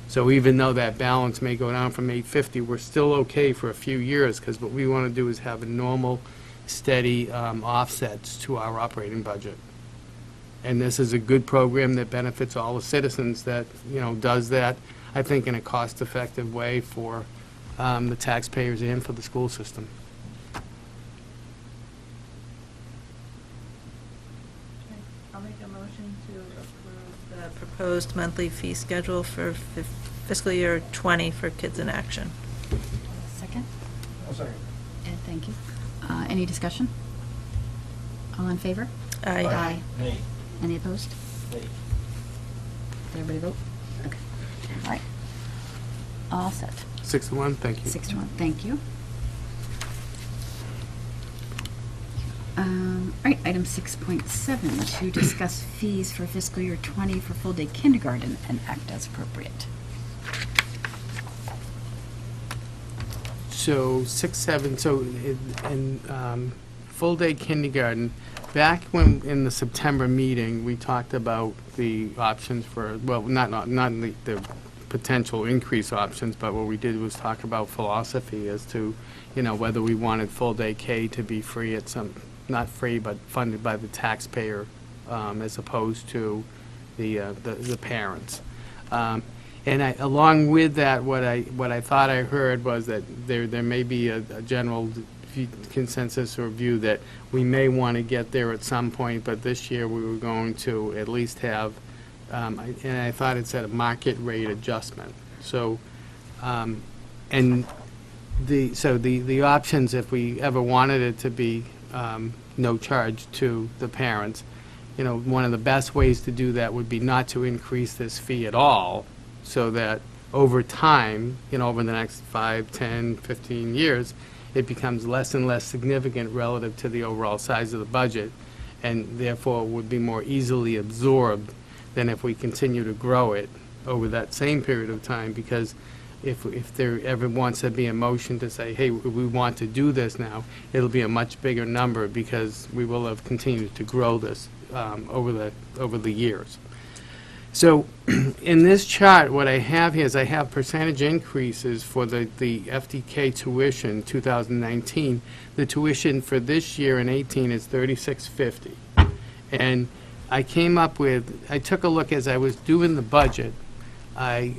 So even though that balance may go down from 850, we're still okay for a few years, because what we want to do is have a normal, steady offsets to our operating budget. And this is a good program that benefits all the citizens, that does that, I think, in a cost-effective way for the taxpayers and for the school system. I'll make a motion to approve the proposed monthly fee schedule for fiscal year 20 for Kids in Action. Second? Oh, sorry. Ed, thank you. Any discussion? All in favor? Aye. Nay. Any opposed? Nay. Did everybody vote? Okay. All right. All set. 6-1, thank you. 6-1, thank you. All right, item 6.7, to discuss fees for fiscal year 20 for full-day kindergarten and act as appropriate. So 6-7, so in full-day kindergarten, back when, in the September meeting, we talked about the options for, well, not the potential increase options, but what we did was talk about philosophy as to, whether we wanted full-day K to be free at some, not free, but funded by the taxpayer, as opposed to the parents. And along with that, what I thought I heard was that there may be a general consensus or view that we may want to get there at some point, but this year we were going to at least have, and I thought it said a market rate adjustment. So, and the options, if we ever wanted it to be no charge to the parents, one of the best ways to do that would be not to increase this fee at all, so that over time, over the next 5, 10, 15 years, it becomes less and less significant relative to the overall size of the budget, and therefore would be more easily absorbed than if we continue to grow it over that same period of time. Because if there ever wants to be a motion to say, hey, we want to do this now, it'll be a much bigger number, because we will have continued to grow this over the years. So in this chart, what I have here is I have percentage increases for the FDK tuition 2019. The tuition for this year in 18 is $36.50. And I came up with, I took a look as I was doing the budget. I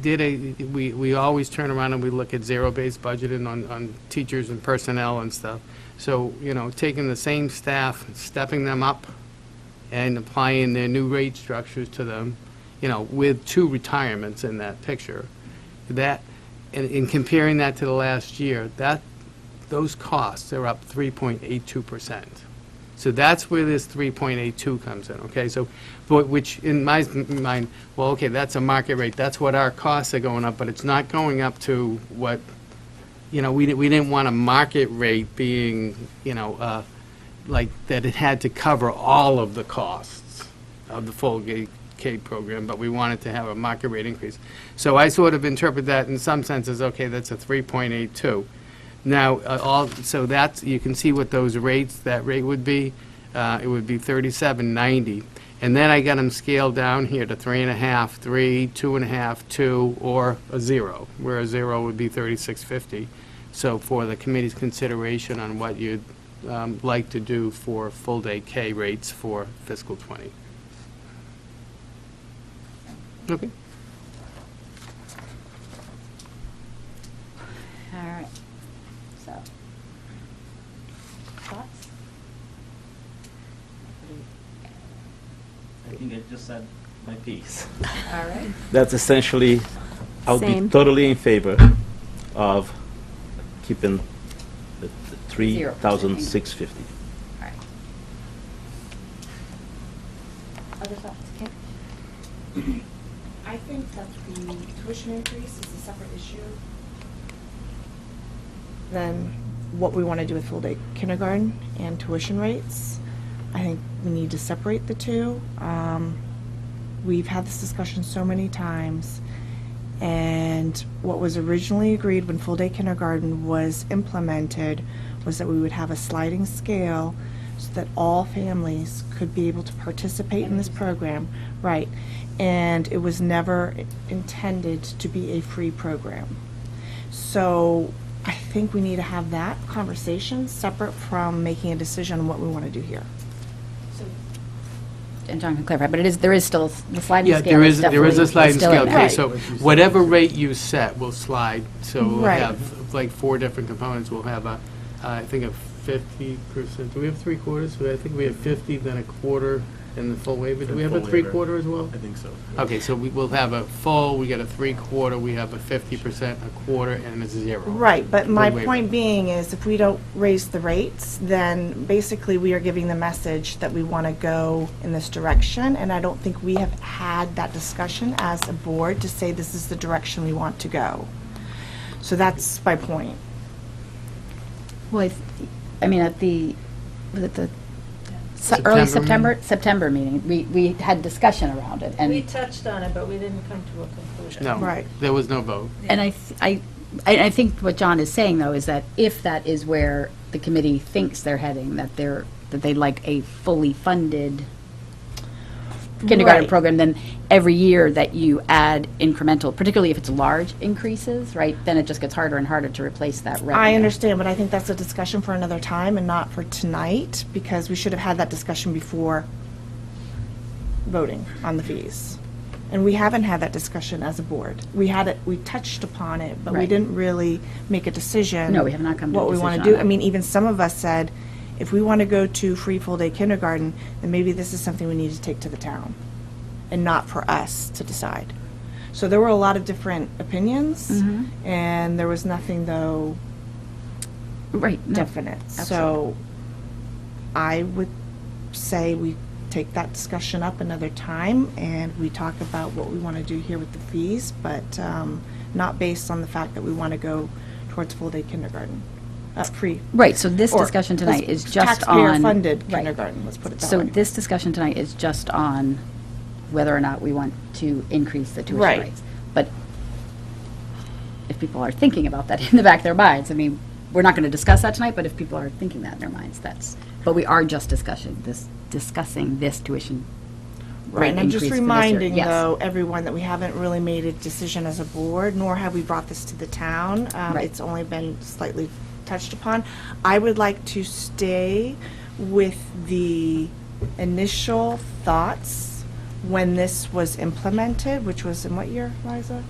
did we always turn around and we look at zero-based budgeting on teachers and personnel and stuff. So, taking the same staff, stepping them up, and applying their new rate structures to them, with 2 retirements in that picture. That, and in comparing that to the last year, those costs are up 3.82%. So that's where this 3.82 comes in, okay? So, which in my mind, well, okay, that's a market rate, that's what our costs are going up, but it's not going up to what, you know, we didn't want a market rate being, you know, like that it had to cover all of the costs of the full K program, but we wanted to have a market rate increase. So I sort of interpret that in some senses, okay, that's a 3.82. Now, so that's, you can see what those rates, that rate would be. It would be 37.90. And then I got them scaled down here to 3.5, 3, 2.5, 2, or a 0, where a 0 would be 36.50. So for the committee's consideration on what you'd like to do for full-day K rates for fiscal '20. Okay. All right. So, thoughts? I think I just said my piece. All right. That's essentially, I would be Same. totally in favor of keeping the 3,650. All right. Other thoughts, Kim? I think that the tuition increase is a separate issue than what we want to do with full-day kindergarten and tuition rates. I think we need to separate the two. We've had this discussion so many times, and what was originally agreed when full-day kindergarten was implemented was that we would have a sliding scale so that all families could be able to participate in this program. Right. And it was never intended to be a free program. So I think we need to have that conversation separate from making a decision on what we want to do here. And John can clarify, but there is still the sliding Yeah, scale. there is a definitely sliding still scale. in there. Okay, so whatever rate you set will slide. So we'll Right. have like 4 different components. We'll have I think a 50%. Do we have 3/4? So I think we have 50, then a quarter, and the full waiver. Do we have a 3/4 as well? I think so. Okay, so we will have a full, we get a 3/4, we have a 50%, a quarter, and a 0. Right, but my Full waiver. point being is if we don't raise the rates, then basically we are giving the message that we want to go in this direction, and I don't think we have had that discussion as a board to say this is the direction we want to go. So that's my point. Well, I mean, at the, was it the early September meeting, we had discussion around it, and We touched on it, but we didn't come to a conclusion. No, Right. there was no vote. and I think what John is saying, though, is that if that is where the committee thinks they're heading, that they'd like a fully funded kindergarten Right. program, then every year that you add incremental, particularly if it's large increases, right, then it just gets harder and harder to replace that revenue. I understand, but I think that's a discussion for another time and not for tonight, because we should have had that discussion before voting on the fees. And we haven't had that discussion as a board. We had it, we touched upon it, but we Right. didn't really make a decision. No, we have not come to a What we want decision to do. on I it. mean, even some of us said, if we want to go to free full-day kindergarten, then maybe this is something we need to take to the town and not for us to decide. So there were a lot of different opinions, Mhm. and there was nothing, though, Right. no, definite. absolutely. So I would say we take that discussion up another time, and we talk about what we want to do here with the fees, but not based on the fact that we want to go towards full-day kindergarten, free. Right, so this or discussion tonight is just on. Taxpayer-funded right. kindergarten, let's put it that So way. this discussion tonight is just on whether or not we want to increase the tuition Right. rates. But if people are thinking about that in the back of their minds, I mean, we're not going to discuss that tonight, but if people are thinking that in their minds, but we are just discussing this tuition Right, rate and I'm increase just for this year. reminding, Yes. though, everyone that we haven't really made a decision as a board, nor have we brought this to the town. Right. It's only been slightly touched upon. I would like to stay with the initial thoughts when this was implemented, which was in what year, Liza?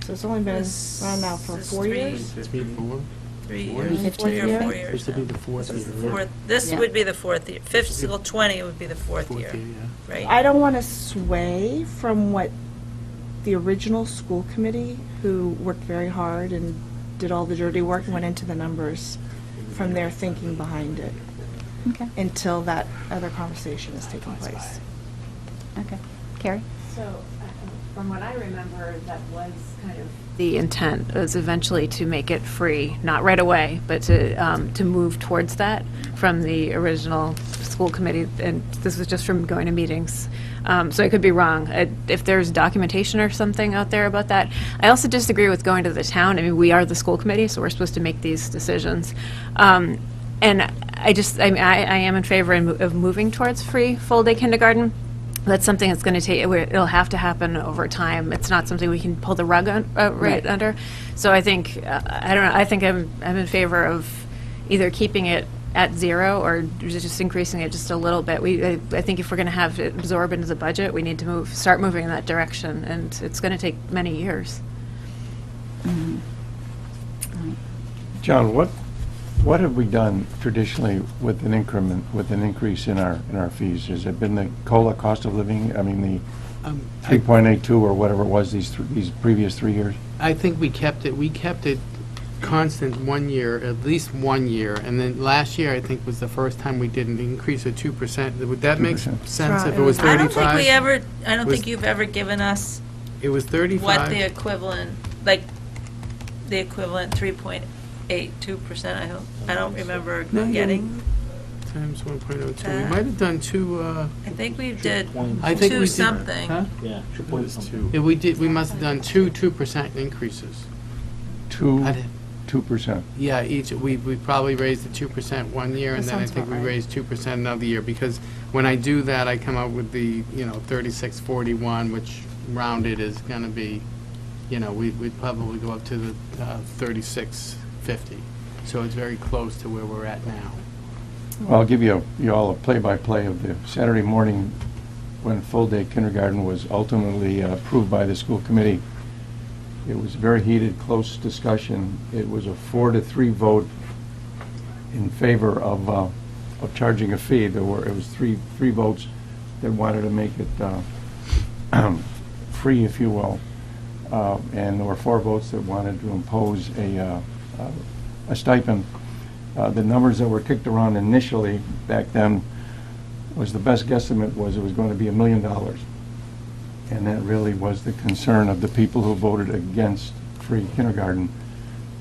So it's only been around now for 4 years? This be 4? 3 4 years, years? 3 or 4 years. This would be the 4th year. This Yeah. would be the 4th year. Fiscal '20 would be the 4th year, yeah. right? I don't want to sway from what the original school committee, who worked very hard and did all the dirty work, went into the numbers from their thinking behind it. Okay. until that other conversation is taking place. Okay. Carrie? So, from what I remember, that was kind of the intent, was eventually to make it free, not right away, but to move towards that from the original school committee, and this was just from going to meetings. So I could be wrong. If there's documentation or something out there about that. I also disagree with going to the town. I mean, we are the school committee, so we're supposed to make these decisions. And I am in favor of moving towards free full-day kindergarten. That's something that's going to take, it'll have to happen over time. It's not something we can pull the rug under. So I think, I don't know, I think I'm in favor of either keeping it at zero or just increasing it just a little bit. I think if we're going to have it absorb into the budget, we need to start moving in that direction, and it's going to take many years. John, what have we done traditionally with an increment, with an increase in our fees? Has it been the COLA, cost of living? I mean, the 3.82 or whatever it was these previous 3 years? I think we kept it constant 1 year, at least 1 year, and then last year I think was the first time we did an increase of 2%. Would that make sense if it was 35? I don't think you've ever given us It was 35. what the equivalent, like, the equivalent 3.82%, I don't remember getting. Times 1.02. We might have done two. I think we did I think we did, something. Huh? Yeah, It was 2. Yeah, we did. We must have done 2% increases. 2%. Yeah, each we probably raised the 2% 1 year, and then I think we raised 2% another year. Because when I do that, I come up with the 3641, which rounded is going to be, we'd probably go up to the 3650. So it's very close to where we're at now. Well, I'll give you all a play-by-play of the Saturday morning when full-day kindergarten was ultimately approved by the school committee. It was a very heated, close discussion. It was a 4-3 vote in favor of charging a fee. It was three votes that wanted to make it free, if you will, and there were 4 votes that wanted to impose a stipend. The numbers that were kicked around initially back then was the best guesstimate was it was going to be $1 million. And that really was the concern of the people who voted against free kindergarten.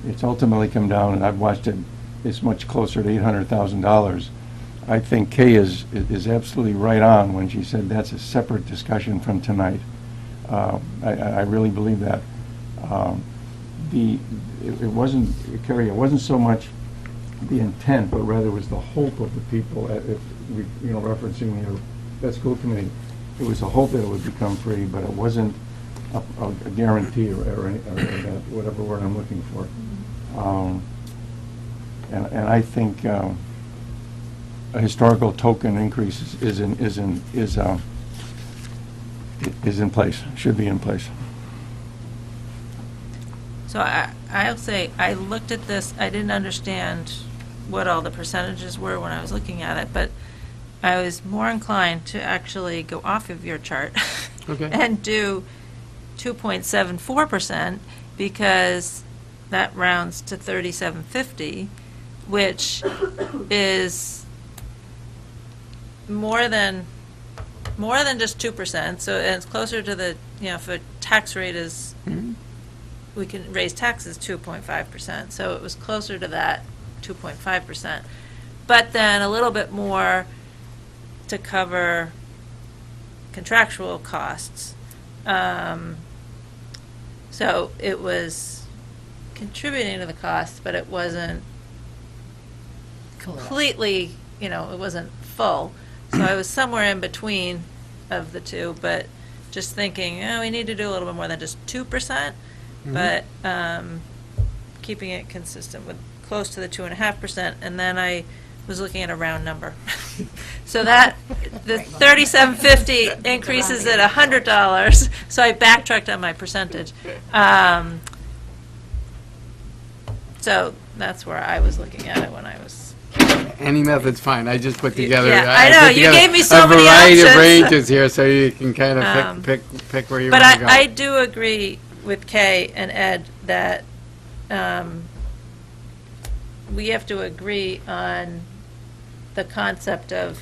It's ultimately come down, and I've watched it, it's much closer to $800,000. I think Kay is absolutely right on when she said that's a separate discussion from tonight. I really believe that. It wasn't, Carrie, it wasn't so much the intent, but rather was the hope of the people, referencing that school committee. It was a hope that it would become free, but it wasn't a guarantee or whatever word I'm looking for. And I think a historical token increase is in place, should be in place. So I'll say, I looked at this, I didn't understand what all the percentages were when I was looking at it, but I was more inclined to actually go off of your chart and do 2.74% because that rounds to 3750, which is more than just 2%. So and it's closer to the if a tax rate is we can raise taxes 2.5%. So it was closer to that 2.5%, but then a little bit more to cover contractual costs. So it was contributing to the cost, but it wasn't completely, it wasn't full. So I was somewhere in between of the two, but just thinking, we need to do a little bit more than just 2%, but keeping it consistent with close to the 2.5%, and then I was looking at a round number. So that the $37.50 increases at $100. So I backtracked on my percentage. So that's where I was looking at it when I was. Any method's fine. I just put together. Yeah, I know you gave me so many options. A variety of options. ranges here, so you can kind of pick where you want to go. But I do agree with Kay and Ed that we have to agree on the concept of,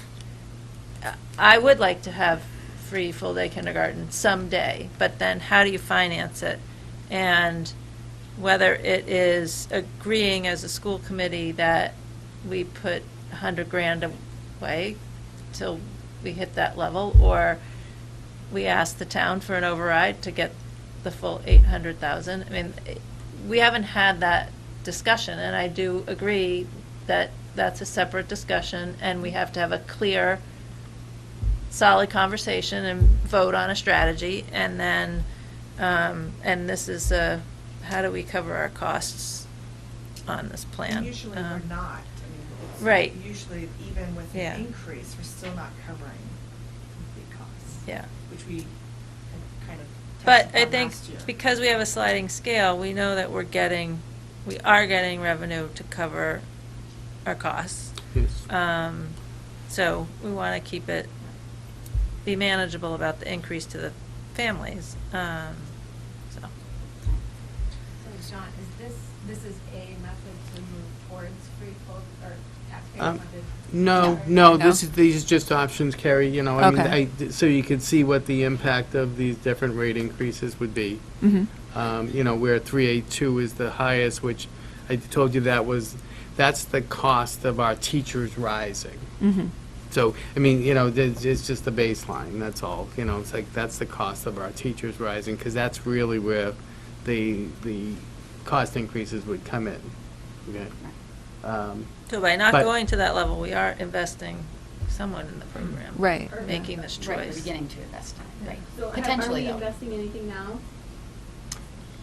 I would like to have free full-day kindergarten someday, but then how do you finance it? And whether it is agreeing as a school committee that we put $100,000 away till we hit that level, or we ask the town for an override to get the full $800,000. I mean, we haven't had that discussion, and I do agree that that's a separate discussion, and we have to have a clear, solid conversation and vote on a strategy, and then, and this is how do we cover our costs on this plan? Usually we're not. I mean, it's Right. Usually, even with Yeah. an increase, we're still not covering complete costs. Yeah. Which we had kind of But touched I upon think last year. because we have a sliding scale, we know that we are getting revenue to cover our costs. Yes. So we want to be manageable about the increase to the families. So. So John, this is a method to move towards free full or taxpayer funded? No, these are just options, Carrie, you know, Okay. so you could see what the impact of these different rate increases would be. You know, where 382 is the highest, which I told you that's the cost of our teachers rising. So, I mean, you know, it's just the baseline, that's all. You know, it's like, that's the cost of our teachers rising, because that's really where the cost increases would come in. Okay? So by not But- going to that level, we are investing somewhat in the program. Right. Making this choice. Right, we're beginning to invest in, right. So Potentially, are though. we investing anything now?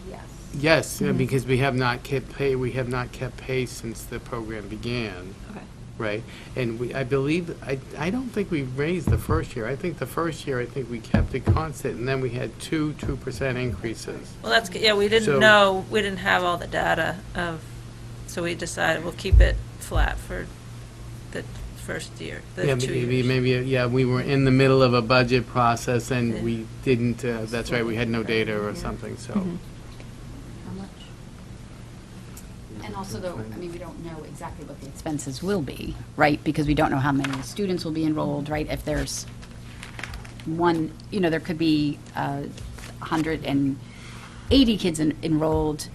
Yes. Yes, because we have not kept pace since the program began. Okay. Right, and I believe, I don't think we raised the first year. I think the first year, we kept it constant, and then we had 2% increases. Well, we didn't So- know, we didn't have all the data so we decided we'll keep it flat for the first year, the Yeah, 2 years. maybe, we were in the middle of a budget process, and we didn't, that's right, we had no data or something, so. How much? And also, though, I mean, we don't know exactly what the expenses will be, right? Because we don't know how many students will be enrolled, right? If there's one, you know, there could be 180 kids enrolled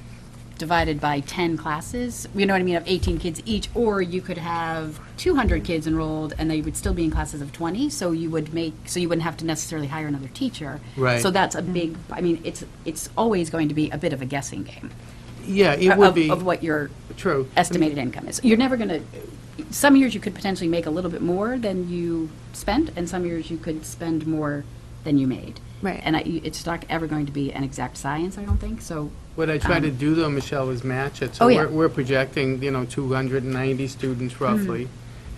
divided by 10 classes, you know what I mean, of 18 kids each, or you could have 200 kids enrolled and they would still be in classes of 20, so you wouldn't have to necessarily hire another teacher. Right. So that's a big, I mean, it's always going to be a bit of a guessing game. Yeah, it would be. Of what your True. estimated income is. You're never going to, some years you could potentially make a little bit more than you spent, and some years you could spend more than you made. Right. And it's not ever going to be an exact science, I don't think, so. What I tried to do, though, Michelle, is match it. So Oh, yeah. we're projecting, 290 students roughly.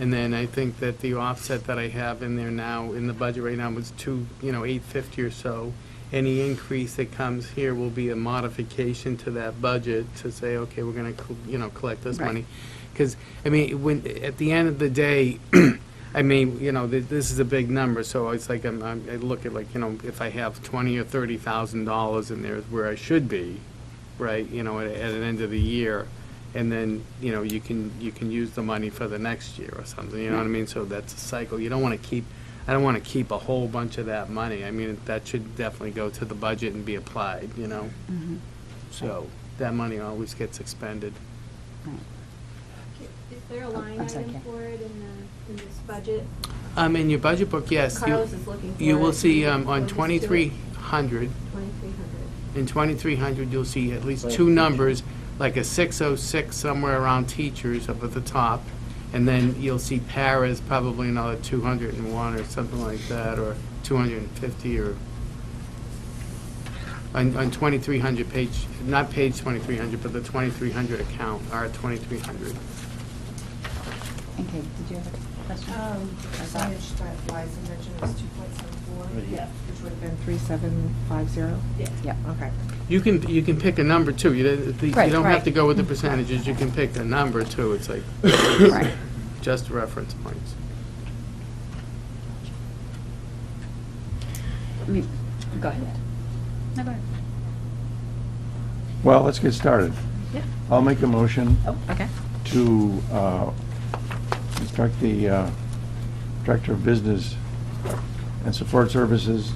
And then I think that the offset that I have in there now, in the budget right now, was 850 or so. Any increase that comes here will be a modification to that budget to say, okay, we're going to, collect this Right. money. Because, I mean, at the end of the day, I mean, this is a big number, so it's like I look at if I have $20,000 or $30,000 in there is where I should be, right? At an end of the year, and then you can use the money for the next year or something. You know what I mean? So that's a cycle. You don't want to keep. I don't want to keep a whole bunch of that money. I mean, that should definitely go to the budget and be applied. So that money always gets expended. Is there a line I'm sorry, item Karen. for it in this budget? In your budget book, yes. Carlos is looking for You will it. see Can you on point us to it? 2300. 2,300. In 2300, you'll see at least two numbers, like a 606 somewhere around teachers up at the top, and then you'll see paras, probably another 201 or something like that, or 250, or on 2300 page, not page 2300, but the 2300 account, our 2300. Okay, did you have a question? Percentage that Liza mentioned was 2.74. Yeah. Which would have been 3750. Yeah. Yep. Okay. You can pick a number too. You don't Right, have right. to go with the percentages. You can pick a number too. It's like Right. just reference points. Go ahead. No, go ahead. Well, let's get started. Yeah. I'll make a motion Oh, okay. to instruct the Director of Business and Support Services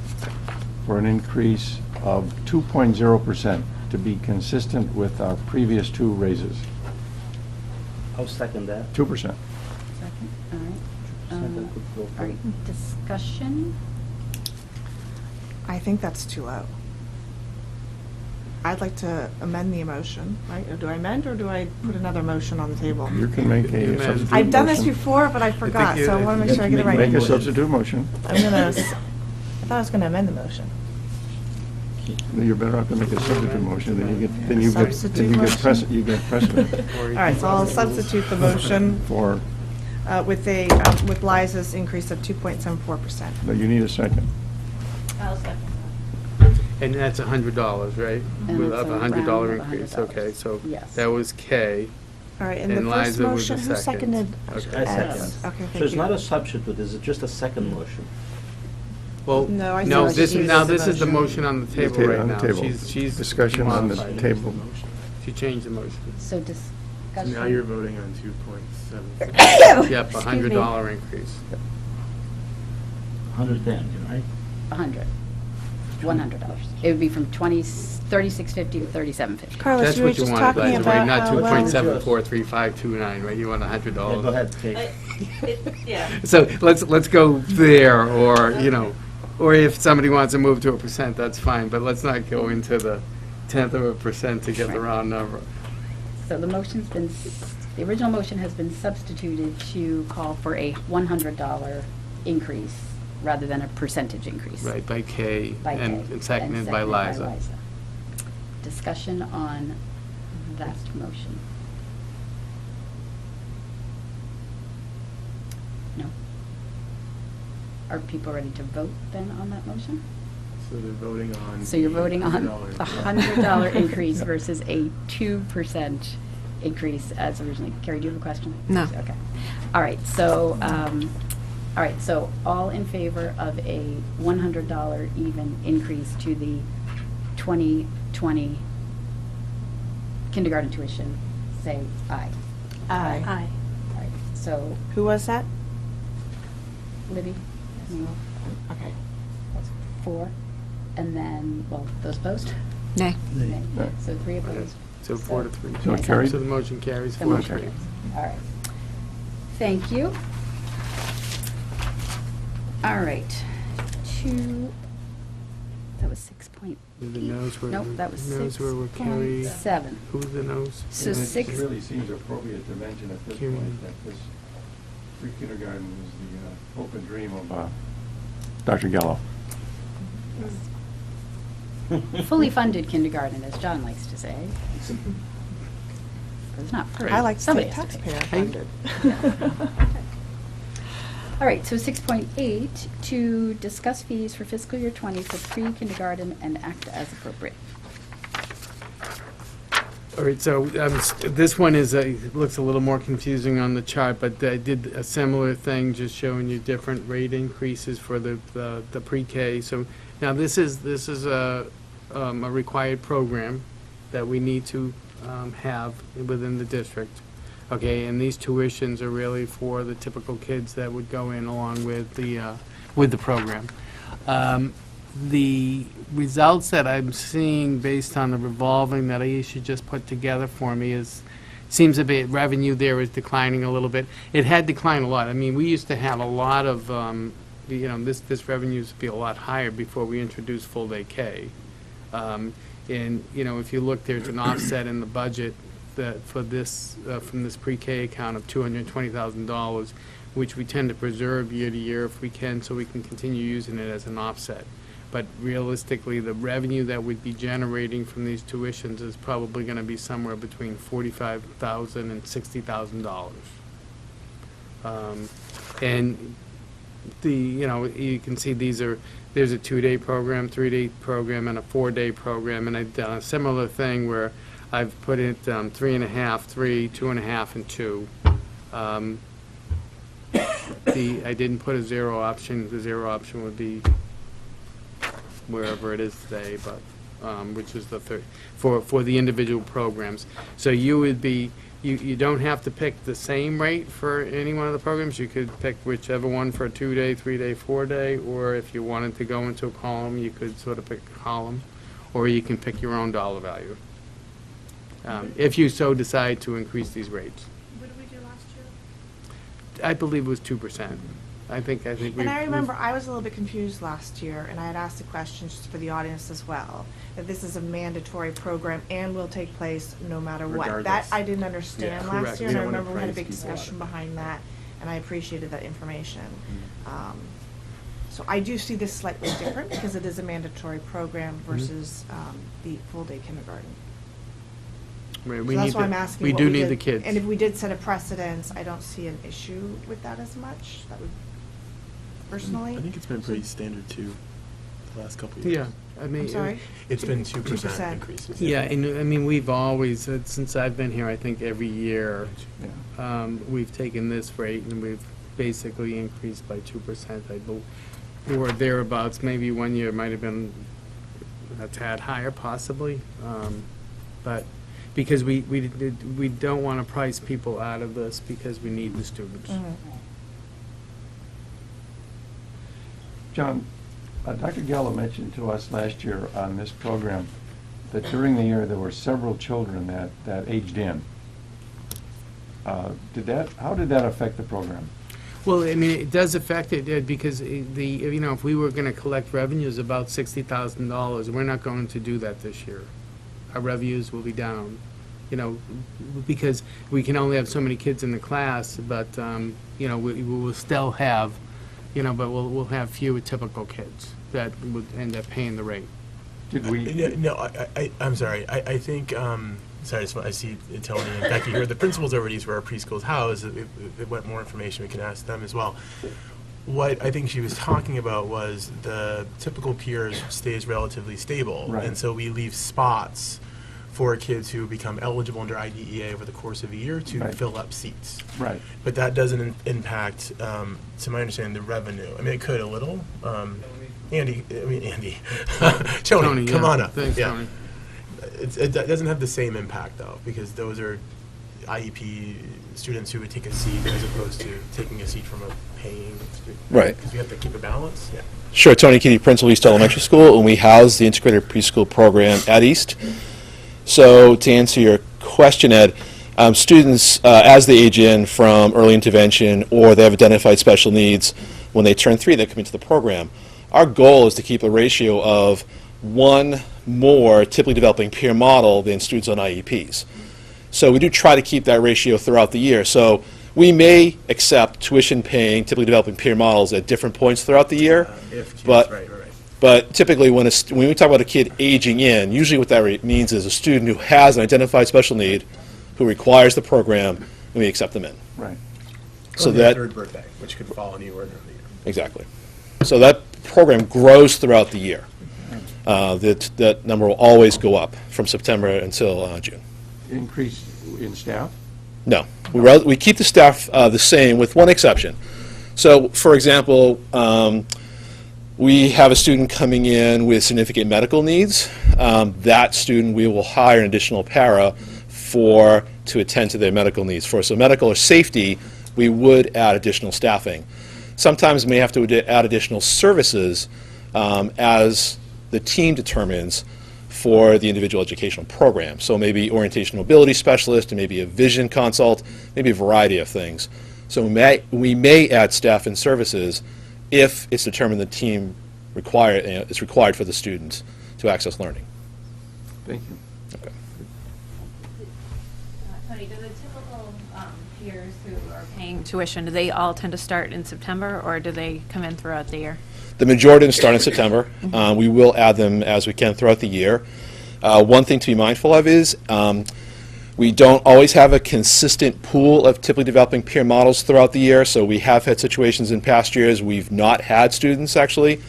for an increase of 2.0% to be consistent with our previous 2 raises. I'll second that. 2%. Second, all right. Second could go All right, discussion? I think that's too low. I'd like to amend the motion, right? Or do I amend, or do I put another motion on the table? You can make a substitute I've done this motion. before, but I forgot, so I want to make sure I get it right. Make a substitute motion. I'm gonna, I thought I was gonna amend the motion. You're better off to make a substitute motion, then you get, Substitute you get motion? precedent. All right, so I'll substitute the motion For, with with Liza's increase of 2.74%. no, you need a second. I'll second And that's $100, right? And With it's a a round $100 of increase, $100. okay, so Yes. that was Kay. All right, and the first Liza was the motion, who second. seconded? Okay. I second. Okay, thank So it's you. not a substitute, it's just a second motion. Well, No, I no, see. this She is, now used the this is the motion. motion on the table ta- right on the now. table. She's Discussion on the modified it. table. She changed the motion. So discussion? Now you're voting on 2.7. Yep, a Excuse me. $100 increase. 110, right? 100. $100. It would be from $36.50 to $37.50. Carlos, That's you were what you just wanted, talking Liza, about right? Not how well- 2.743529, right? You want $100. Yeah, go ahead, Kate. Yeah. So let's go there, or, you know, or if somebody wants to move to a percent, that's fine, but let's not go into the 1/10 of a percent to get the round number. So the motion's been, the original motion has been substituted to call for a $100 increase rather than a percentage increase. Right, by Kay, By Kay, and seconded by Liza. Discussion on that motion. No? Are people ready to vote then on that motion? So they're voting on. So you're voting on $100. a $100 increase versus a 2% increase as originally. Carrie, do you have a question? No. Okay. All right, so, all in favor of a $100 even increase to the 2020 kindergarten tuition, say aye. Aye. Aye. All right, so Who was that? Libby? Neil? Okay. That's 4. And then, well, those opposed? Nay. Nay. So 3 opposed. So 4 to 3. So it carried? So the motion carries The 4 to motion 3. carries. All right. Thank you. All right. That was 6.8. The noes were. Nope, that was noes were Carrie. 6.7. Who was the noes? So It 6. really seems appropriate to mention at this Karen. point that this pre-kindergarten was the hope and dream of Dr. Gallo. Fully funded kindergarten, as John likes to say. It's not free. I like to Somebody say has to pay. taxpayer funded. All right, so 6.8, to discuss fees for fiscal year 20 for pre-kindergarten and act as appropriate. All right, so this one is, looks a little more confusing on the chart, but I did a similar thing, just showing you different rate increases for the pre-K. So now this is a required program that we need to have within the district. Okay, and these tuitions are really for the typical kids that would go in along with the program. The results that I'm seeing based on the revolving that Aisha just put together for me seems a bit, revenue there is declining a little bit. It had declined a lot. I mean, we used to have a lot of, this revenue used to be a lot higher before we introduced full-day K. And, if you look, there's an offset in the budget that for this, from this pre-K account of $220,000, which we tend to preserve year to year if we can, so we can continue using it as an offset. But realistically, the revenue that we'd be generating from these tuitions is probably going to be somewhere between $45,000 and $60,000. And you can see there's a 2-day program, 3-day program, and a 4-day program, and I've done a similar thing where I've put it 3.5, 3, 2.5, and 2. I didn't put a 0 option. The 0 option would be wherever it is today, but which is the third for the individual programs. So you would be you don't have to pick the same rate for any one of the programs. You could pick whichever one for a 2-day, 3-day, 4-day, or if you wanted to go into a column, you could sort of pick a column, or you can pick your own dollar value. If you so decide to increase these rates. What did we do last year? I believe it was 2%. I think we. And I remember I was a little bit confused last year, and I had asked a question just for the audience as well, that this is a mandatory program and will take place no matter what. That Regardless. I didn't understand Yeah, last correct. year, We and I don't wanna remember we had a price big people out of discussion it. behind that, and I appreciated that information. So I do see this slightly different because it is a mandatory program versus the full-day kindergarten. Right, So we that's need why I'm the- asking we what do need did. the kids. And if we did set a precedence, I don't see an issue with that as much. That would, personally. I think it's been pretty standard too, the last couple of years. Yeah, I mean. I'm sorry? It's been 2% 2%. increases. Yeah, and I mean, we've always, since I've been here, I think every year, we've taken this rate and we've basically increased by 2%, I believe, or thereabouts. Maybe one year it might have been a tad higher possibly, but because we don't want to price people out of this because we need the students. John, Dr. Geller mentioned to us last year on this program that during the year there were several children that aged in. How did that affect the program? Well, I mean, it does affect it because if we were going to collect revenues about $60,000, we're not going to do that this year. Our revenues will be down, because we can only have so many kids in the class, but, we will still have, but we'll have fewer typical kids that would end up paying the rate. Did we? No, I'm sorry. I think, sorry, I see Tony and Becky here. The principals over at East where our preschool's housed. If they want more information, we can ask them as well. What I think she was talking about was the typical peers stays relatively stable. Right. And so we leave spots for kids who become eligible under IDEA over the course of a year to Right. fill up seats. Right. But that doesn't impact, to my understanding, the revenue. I mean, it could a little. Andy, Tony, come yeah. on up. Thanks, Yeah. Tony. It doesn't have the same impact, though, because those are IEP students who would take a seat as opposed to taking a seat from a paying student. Right. Because we have to keep a balance. Yeah. Sure, Tony Kitty, Principal, East Elementary School, and we house the integrated preschool program at East. So to answer your question, Ed, students, as they age in from early intervention or they have identified special needs, when they turn 3, they come into the program. Our goal is to keep a ratio of one more typically developing peer model than students on IEPs. So we do try to keep that ratio throughout the year. So we may accept tuition-paying, typically developing peer models at different points throughout the year. But typically, when we talk about a kid aging in, usually what that means is a student who has an identified special need, who requires the program, and we accept them in. Right. So their third birthday, which could fall anywhere during the year. Exactly. So that program grows throughout the year. That number will always go up from September until June. Increase in staff? No. We keep the staff the same with one exception. So, for example, we have a student coming in with significant medical needs. That student, we will hire an additional para to attend to their medical needs. For so medical or safety, we would add additional staffing. Sometimes we may have to add additional services as the team determines for the individual educational program. So maybe orientation mobility specialist, and maybe a vision consult, maybe a variety of things. So we may add staff and services if it's determined the team is required for the students to access learning. Thank you. Okay. Tony, do the typical peers who are paying tuition, do they all tend to start in September, or do they come in throughout the year? The majority of them start in September. We will add them as we can throughout the year. One thing to be mindful of is we don't always have a consistent pool of typically developing peer models throughout the year, so we have had situations in past years we've not had students actually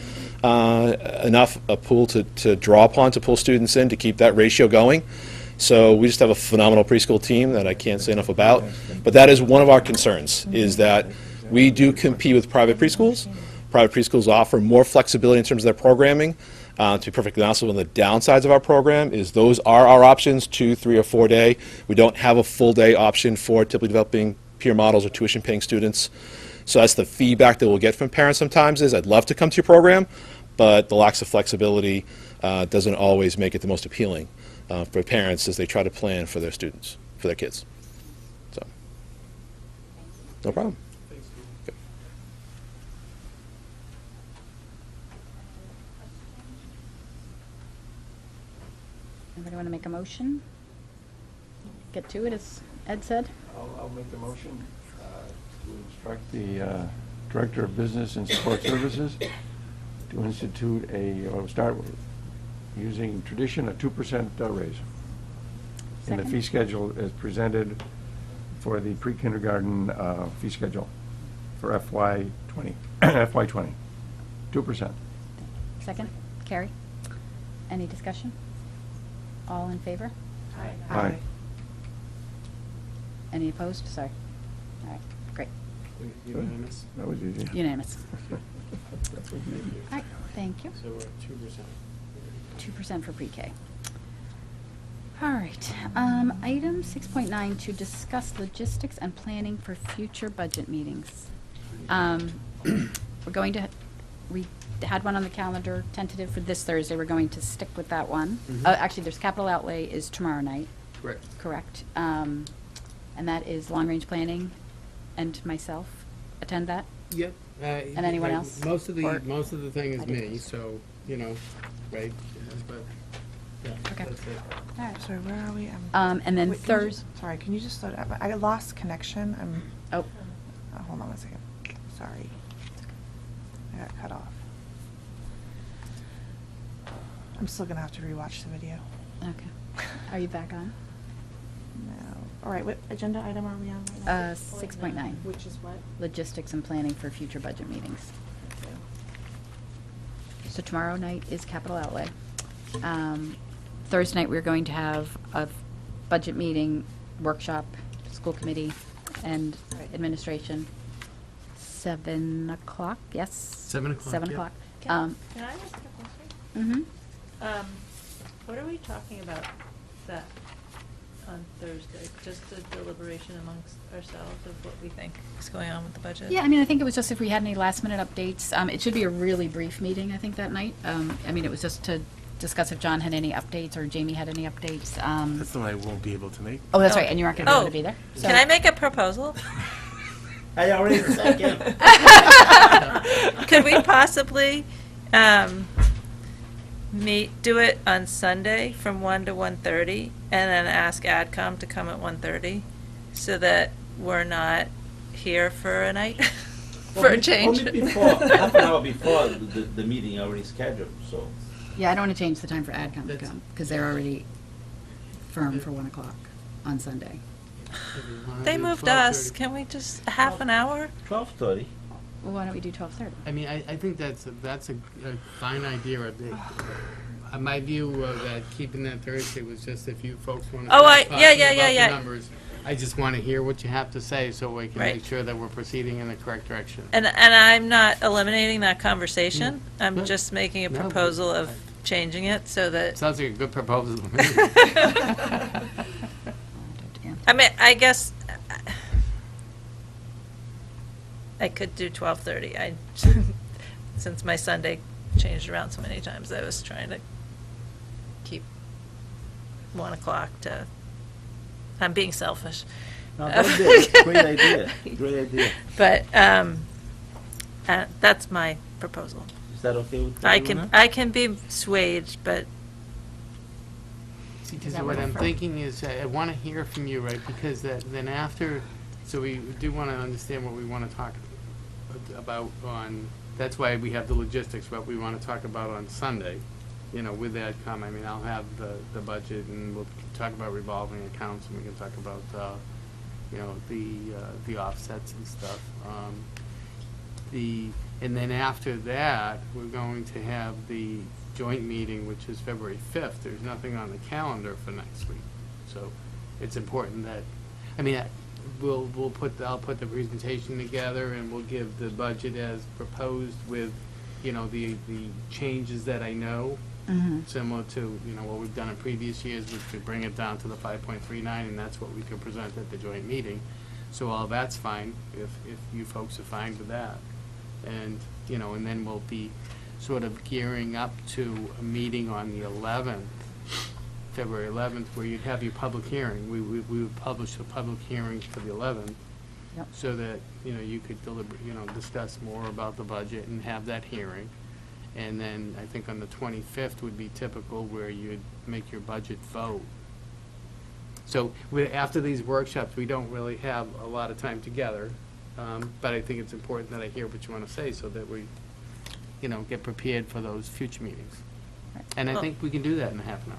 enough a pool to draw upon to pull students in to keep that ratio going. So we just have a phenomenal preschool team that I can't say enough about. But that is one of our concerns, is that we do compete with private preschools. Private preschools offer more flexibility in terms of their programming, To be perfectly honest, one of the downsides of our program is those are our options, 2, 3, or 4 day. We don't have a full day option for typically developing peer models or tuition paying students. So that's the feedback that we'll get from parents sometimes is, I'd love to come to your program, but the lack of flexibility doesn't always make it the most appealing for parents as they try to plan for their students, for their kids. So, no problem. Okay. Anybody want to make a motion? Get to it, as Ed said. I'll make the motion to instruct the Director of Business and Support Services to institute or start using tradition, a 2% raise in the Second. fee schedule as presented for the pre-kindergarten fee schedule for FY20. FY20, 2%. Second. Carrie? Any discussion? All in favor? Aye. Any opposed? Sorry. All right, great. Unanimous? That was easy. Unanimous. All right, thank you. So we're at 2%. 2% for pre-K. All right, item 6.9, to discuss logistics and planning for future budget meetings. We're going to, we had one on the calendar, tentative for this Thursday. We're going to stick with that one. Actually, there's capital outlay is tomorrow night. Correct. Correct. And that is long-range planning, and myself attend that? Yep. And anyone else? Most of Or- the thing is I do. me, so, right? But, yeah, Okay. that's it. All right. Sorry, where are we? And then Wait, can you Thursday. Sorry, can you just slow down? I lost connection. Oh. Hold on one second. Sorry. I got cut off. I'm still gonna have to rewatch the video. Okay. Are you back on? No. All right, what agenda item are we on right now? 6.9. Which is what? Logistics and planning for future budget meetings. So tomorrow night is capital outlay. Thursday night, we're going to have a budget meeting, workshop, school committee, and administration. 7 o'clock, yes? 7 o'clock, 7 yeah. o'clock. Can I ask a question? Mm-hmm. What are we talking about that on Thursday? Just a deliberation amongst ourselves of what we think is going on with the budget? Yeah, I mean, I think it was just if we had any last-minute updates. It should be a really brief meeting, I think, that night. I mean, it was just to discuss if John had any updates or Jamie had any updates. That's the one I won't be able to make. Oh, that's right, and you aren't going to be able to be there. Can I make a proposal? I already second. Could we possibly do it on Sunday from 1 to 1:30, and then ask AdCom to come at 1:30, so that we're not here for a night, for a change? Only before, half an hour before the meeting already scheduled, so. Yeah, I don't want to change the time for AdCom to come, because they're already firm for 1 o'clock on Sunday. They moved us. Can we just half an hour? 12:30. Well, why don't we do 12:30? I mean, I think that's a fine idea. My view of that, keeping that Thursday was just if you folks want to Oh, talk yeah. about the numbers, I just want to hear what you have to say so we can Right. make sure that we're proceeding in the correct direction. And I'm not eliminating that conversation. I'm No. just making a No. proposal of changing it so that. Sounds like a good proposal to me. I mean, I guess I could do 12:30. Since my Sunday changed around so many times, I was trying to keep 1 o'clock to. I'm being selfish. No, that's it. Great idea. Great idea. But that's my proposal. Is that okay with I everyone can else? be swayed, but Because that what work I'm for- thinking is, I want to hear from you, right, because then after, so we do want to understand what we want to talk about on, that's why we have the logistics, what we want to talk about on Sunday, with AdCom. I mean, I'll have the budget, and we'll talk about revolving accounts, and we can talk about, the offsets and stuff. And then after that, we're going to have the joint meeting, which is February 5th. There's nothing on the calendar for next week. So it's important that, I'll put the presentation together, and we'll give the budget as proposed with the changes that I know, Mhm. similar to, what we've done in previous years, which could bring it down to the 5.39, and that's what we could present at the joint meeting. So all that's fine, if you folks are fine with that. And, and then we'll be sort of gearing up to a meeting on the 11th, February 11th, where you'd have your public hearing. We would publish the public hearing for the 11th. Yep. So that, you could discuss more about the budget and have that hearing. And then I think on the 25th would be typical where you'd make your budget vote. So after these workshops, we don't really have a lot of time together. But I think it's important that I hear what you want to say so that we, get prepared for those future meetings. And I Well- think we can do that in a half an hour.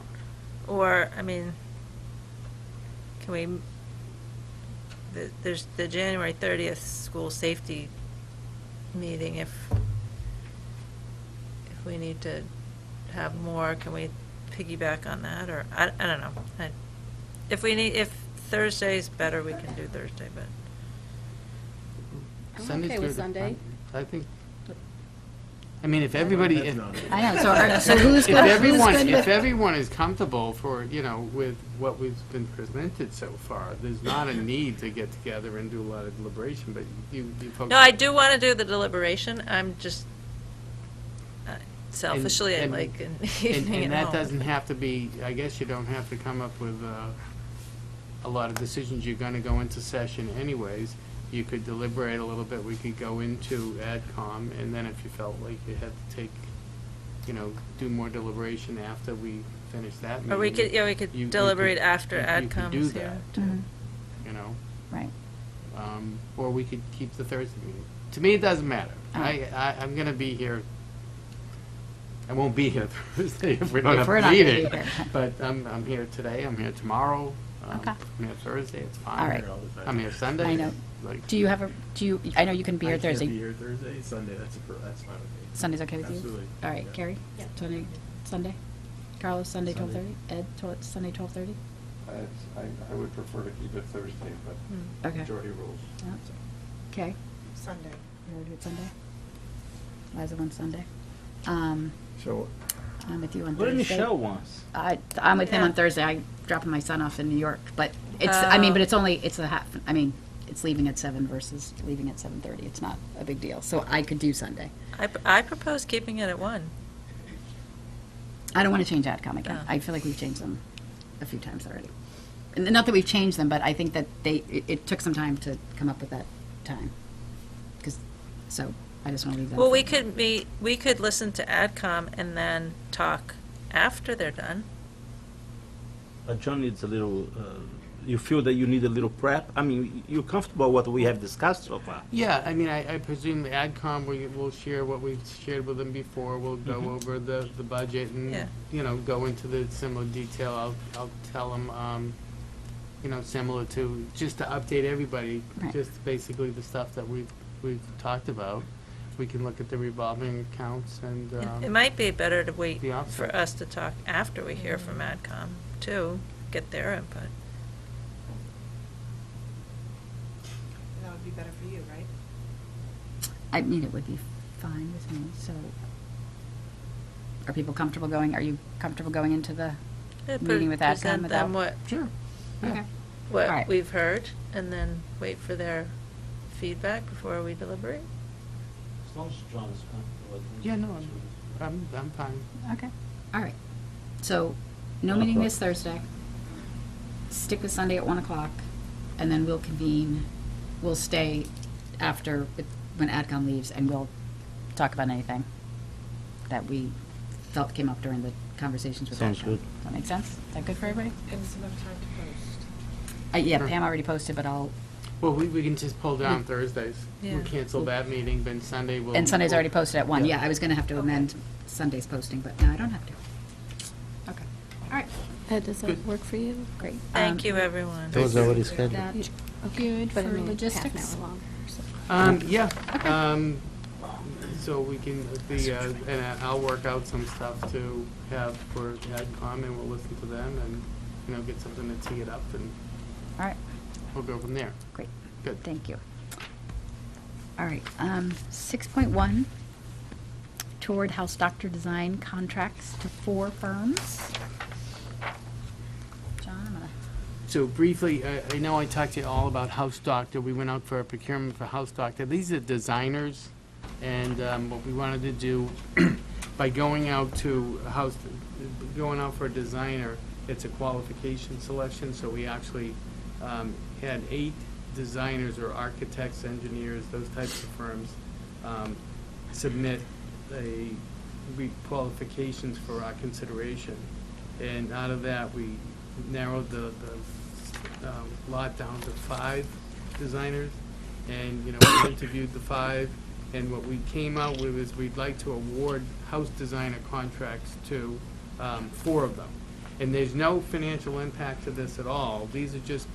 Or, can we, there's the January 30th school safety meeting, if we need to have more, can we piggyback on that, or, I don't know. If Thursday's better, we can do Thursday, but. Sunday's okay with good. Sunday. I think, if everybody, I know, so who's good? if everyone is comfortable for, with what we've been presented so far, there's not a need to get together and do a lot of deliberation, but you folks. No, I do want to do the deliberation, I'm just, selfishly, I And- like an evening And at that home. doesn't have to be, I guess you don't have to come up with a lot of decisions. You're going to go into session anyways. You could deliberate a little bit. We could go into AdCom, and then if you felt like you had to take, do more deliberation after we finish that meeting. Or we could, we could you deliberate could- after you could AdCom do is that, here. Mhm. Right. Right. Or we could keep the Thursday meeting. To me, it doesn't matter. All right. I'm going to be here. I won't be here Thursday if we don't If have we're a not gonna be meeting. here. But I'm here today, I'm here tomorrow. Okay. I'm here Thursday, it's fine. All right. I'm here Sunday. I know. Like, I know you can be here Thursday. I can't be here Thursday, Sunday, that's fine with me. Sunday's okay with you? Absolutely. All right, Yeah. Carrie? Sunday? Carlos, Sunday, Sunday. 12:30? Ed, Sunday, 12:30? I would prefer to keep it Thursday, but Okay. majority rules. Yeah. Okay. Sunday. You want to do it Sunday? Liza wants Sunday. So I'm with you on What Thursday. did Michelle wants? I'm with him Yeah. on Thursday. I'm dropping my son off in New York, but it's, Oh. but it's a half, it's leaving at 7 versus leaving at 7:30. It's not a big deal. So I could do Sunday. I propose keeping it at 1. I don't want to change AdCom again. Oh. I feel like we've changed them a few times already. And not that we've changed them, but I think that it took some time to come up with that time. So I just want to leave that. Well, we could listen to AdCom and then talk after they're done. But John needs a little, you feel that you need a little prep? You're comfortable with what we have discussed so far? Yeah, I presume the AdCom, we'll share what we've shared with them before. We'll go over the budget and, Yeah. go into the similar detail. I'll tell them, similar to, just to update everybody, Right. just basically the stuff that we've talked about. We can look at the revolving accounts and, It might be better to wait the offset. for us to talk after we hear from AdCom, too, get their input. That would be better for you, right? It would be fine with me, so. Are you comfortable going into the meeting with AdCom Present without? them what, Sure. Okay. All what right. we've heard, and then wait for their feedback before we deliberate? As long as John is comfortable with it. Yeah, no, I'm fine. Okay. All right. So, no meeting this Thursday. Stick with Sunday at 1 o'clock, and then we'll convene. We'll stay after, when AdCom leaves, and we'll talk about anything that we felt came up during the conversations with AdCom. Sounds good. Does that make sense? Is that good for everybody? And some time to post. Yeah, Sure. Pam already posted, but I'll, Well, we can just pull down Thursdays. Yeah. We'll cancel that meeting, then Sunday we'll. and Sunday's we'll- already posted at 1. Yeah. Yeah, I was going to have to amend Sunday's posting, but no, I don't have to. Okay. All right. Does that work for you? Great. Thank you, everyone. That was already scheduled. That good But for I mean, logistics? half an hour longer. Yeah. So we can, and I'll work out some stuff to have for AdCom, and we'll listen to them and, get something to tee it up, and All right. we'll go from there. Great. Good. Thank you. All right, 6.1 toward house doctor design contracts to 4 firms. John, I'm gonna. So briefly, I know I talked to you all about house doctor. We went out for a procurement for house doctor. These are designers, and what we wanted to do by going out for a designer, it's a qualification selection. So we actually had 8 designers or architects, engineers, those types of firms submit qualifications for our consideration, and out of that we narrowed the lot down to 5 designers, and we interviewed the 5, and what we came out with is we'd like to award house designer contracts to 4 of them, and there's no financial impact to this at all. These are just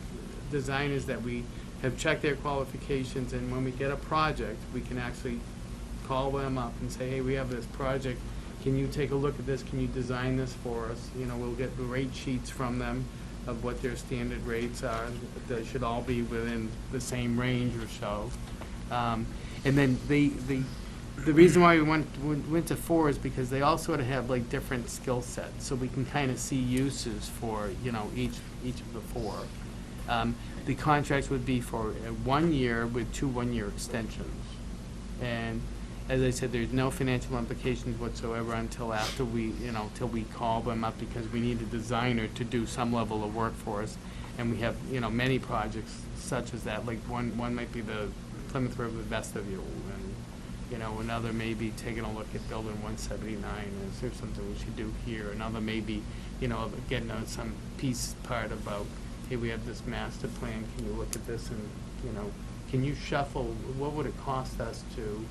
designers that we have checked their qualifications, and when we get a project, we can actually call them up and say, hey, we have this project, can you take a look at this, can you design this for us? We'll get the rate sheets from them of what their standard rates are. They should all be within the same range or so. And then the reason why we went to 4 is because they all sort of have like different skill sets, so we can kind of see uses for each of the 4. The contracts would be for 1 year with 2 one-year extensions. And as I said, there's no financial implications whatsoever until after till we call them up, because we need a designer to do some level of work for us. And we have, many projects such as that. Like one might be the Plymouth River vestibule, and, another may be taking a look at building 179. Is there something we should do here? Another may be, getting on some piece part about, hey, we have this master plan, can you look at this and, can you shuffle, what would it cost us to,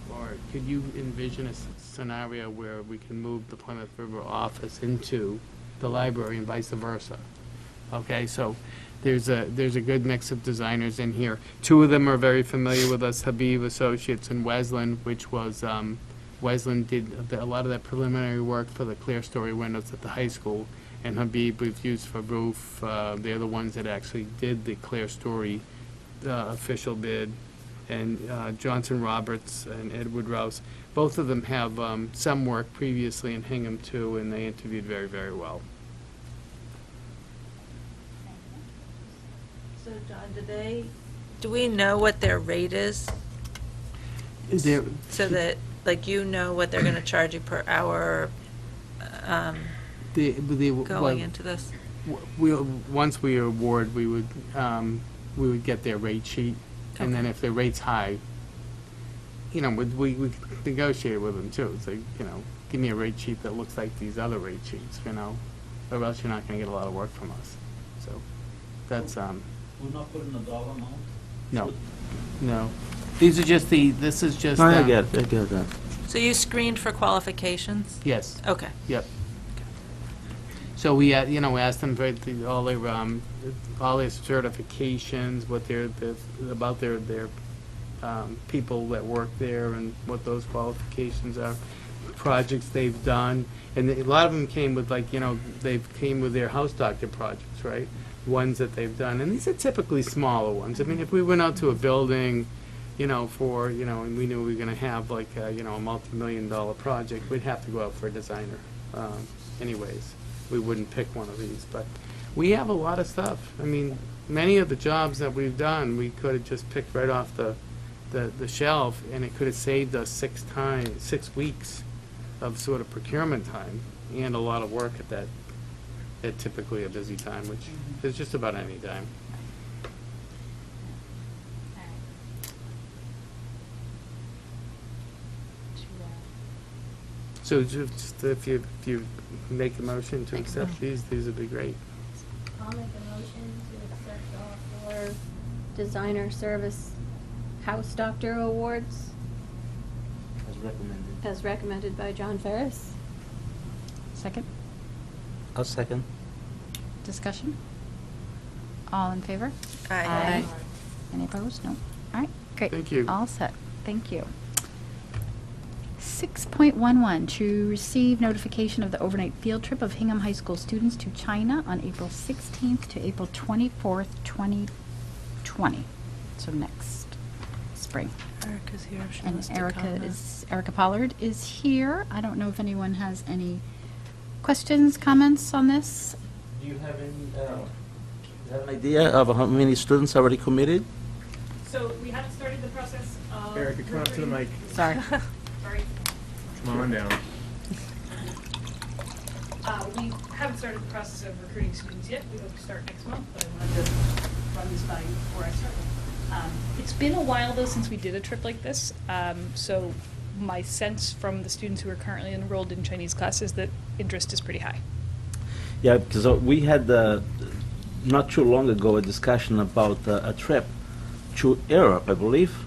or could you envision a scenario where we can move the Plymouth River office into the library and vice versa? Okay, so there's a good mix of designers in here. 2 of them are very familiar with us, Habib Associates and Wesleyan, which was, Wesleyan did a lot of that preliminary work for the clear story windows at the high school, and Habib we've used for roof. They're the ones that actually did the clear story official bid. And Johnson Roberts and Edward Rouse, both of them have some work previously in Hingham too, and they interviewed very, very well. So John, do we know what their rate is? So that, what they're gonna charge you per hour going into this? Once we award, we would get their rate sheet. And then if the rate's high, we negotiate with them too. It's like, give me a rate sheet that looks like these other rate sheets, or else you're not going to get a lot of work from us. So that's We're not putting a dollar amount? No. This is just I get that. So you screened for qualifications? Yes. Okay. Yep. So we, asked them for all their certifications, what about their people that work there, and what those qualifications are, projects they've done, and a lot of them came with they came with their house doctor projects, right? Ones that they've done, and these are typically smaller ones. I mean, if we went out to a building, and we knew we were going to have a multi-million-dollar project, we'd have to go out for a designer, anyways. We wouldn't pick one of these, but we have a lot of stuff. I mean, many of the jobs that we've done, we could have just picked right off the shelf, and it could have saved us 6 weeks of sort of procurement time and a lot of work at typically a busy time, which is just about any time. So just if you make a motion to accept these would be great. I'll make a motion to accept all 4 designer service house doctor awards as recommended by John Ferris. Second? I'll second. Discussion? All in favor? Aye. Any opposed? No. All right, great. Thank you. All set. Thank you. 6.11, to receive notification of the overnight field trip of Hingham High School students to China on April 16th to April 24th, 2020. So next spring. Erica's here. She And wants to comment. Erica Pollard is here. I don't know if anyone has any questions, comments on this? Do you have an idea of how many students already committed? So we haven't started the process of. Erica, come up to the mic. Sorry. Sorry. Come on down. We haven't started the process of recruiting students yet. We hope to start next month, but I wanted to run this by you before I start. It's been a while, though, since we did a trip like this. So my sense from the students who are currently enrolled in Chinese classes that interest is pretty high. Yeah, because we had, not too long ago, a discussion about a trip to Europe, I believe.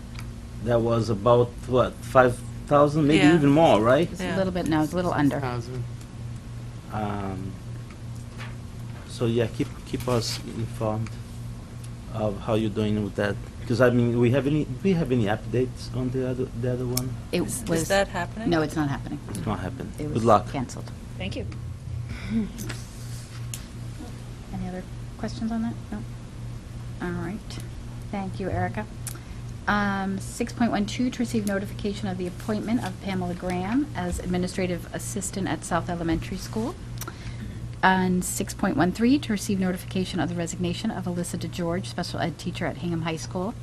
That was about, what, 5,000, maybe Yeah. even more, right? It's a little bit, no, it's a little under. So yeah, keep us informed of how you're doing with that. Because I mean, do we have any updates on the other one? It Is was. that happening? No, it's not happening. It's not happening. It Good was luck. canceled. Thank you. Any other questions on that? No? All right. Thank you, Erica. 6.12, to receive notification of the appointment of Pamela Graham as Administrative Assistant at South Elementary School. And 6.13, to receive notification of the resignation of Alyssa DeGeorge, Special Ed Teacher at Hingham High School.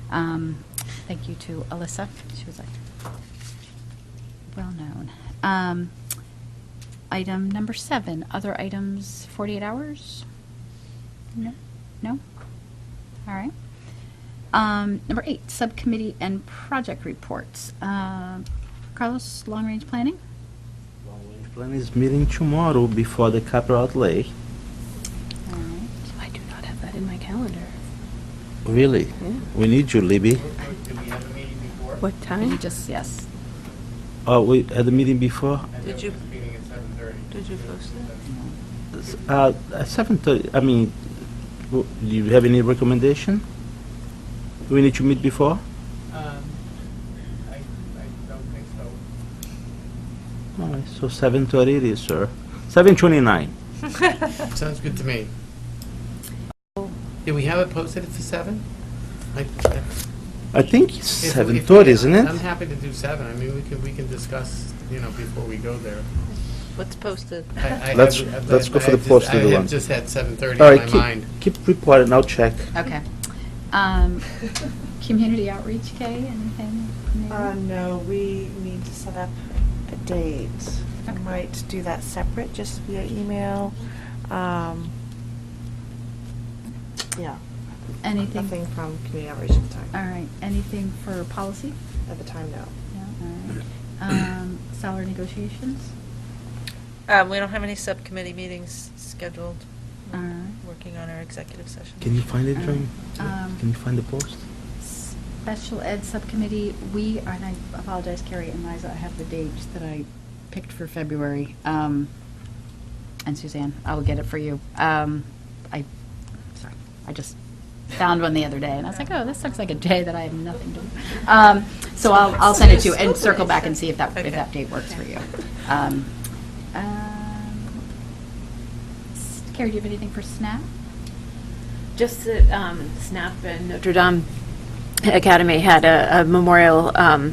Thank you to Alyssa. She was well-known. Item number 7, other items, 48 hours? No? No? All right. Number 8, subcommittee and project reports. Carlos, long-range planning? Long-range plan is meeting tomorrow before the capital outlay. All right. I do not have that in my calendar. Really? Yeah. We need you, Libby. What Could time? you just, yes. Oh, we had a meeting before? Did you post it? At 7:30, I mean, do you have any recommendation? Do we need to meet before? I don't think so. All right, so 7:30 it is, sir. 7:29. Sounds good to me. Did we have it posted for 7? I think it's If- 7:30, isn't it? I'm happy to do 7. I mean, we can discuss, before we go there. What's posted? Let's go for the posted I one. just had 7:30 All in right, my mind. keep reporting, I'll check. Okay. Community outreach, Kay, anything? No, we need to set up a date. I might do that separate, just via email. Yeah. Anything? Nothing from community outreach at the time. All right. Anything for policy? At the time, no. No, all right. Salary negotiations? We don't have any subcommittee meetings scheduled. We're All right. working on our executive session. Can you find it, Jane? Um, Can you find the post? Special Ed Subcommittee, and I apologize, Carrie and Liza, I have the dates that I picked for February. And Suzanne, I will get it for you. I just found one the other day, and I was like, oh, this looks like a day that I have nothing to do. So I'll send it to you and circle back and see if that date works for you. Carrie, do you have anything for SNAP? Just that SNAP and Notre Dame Academy had a memorial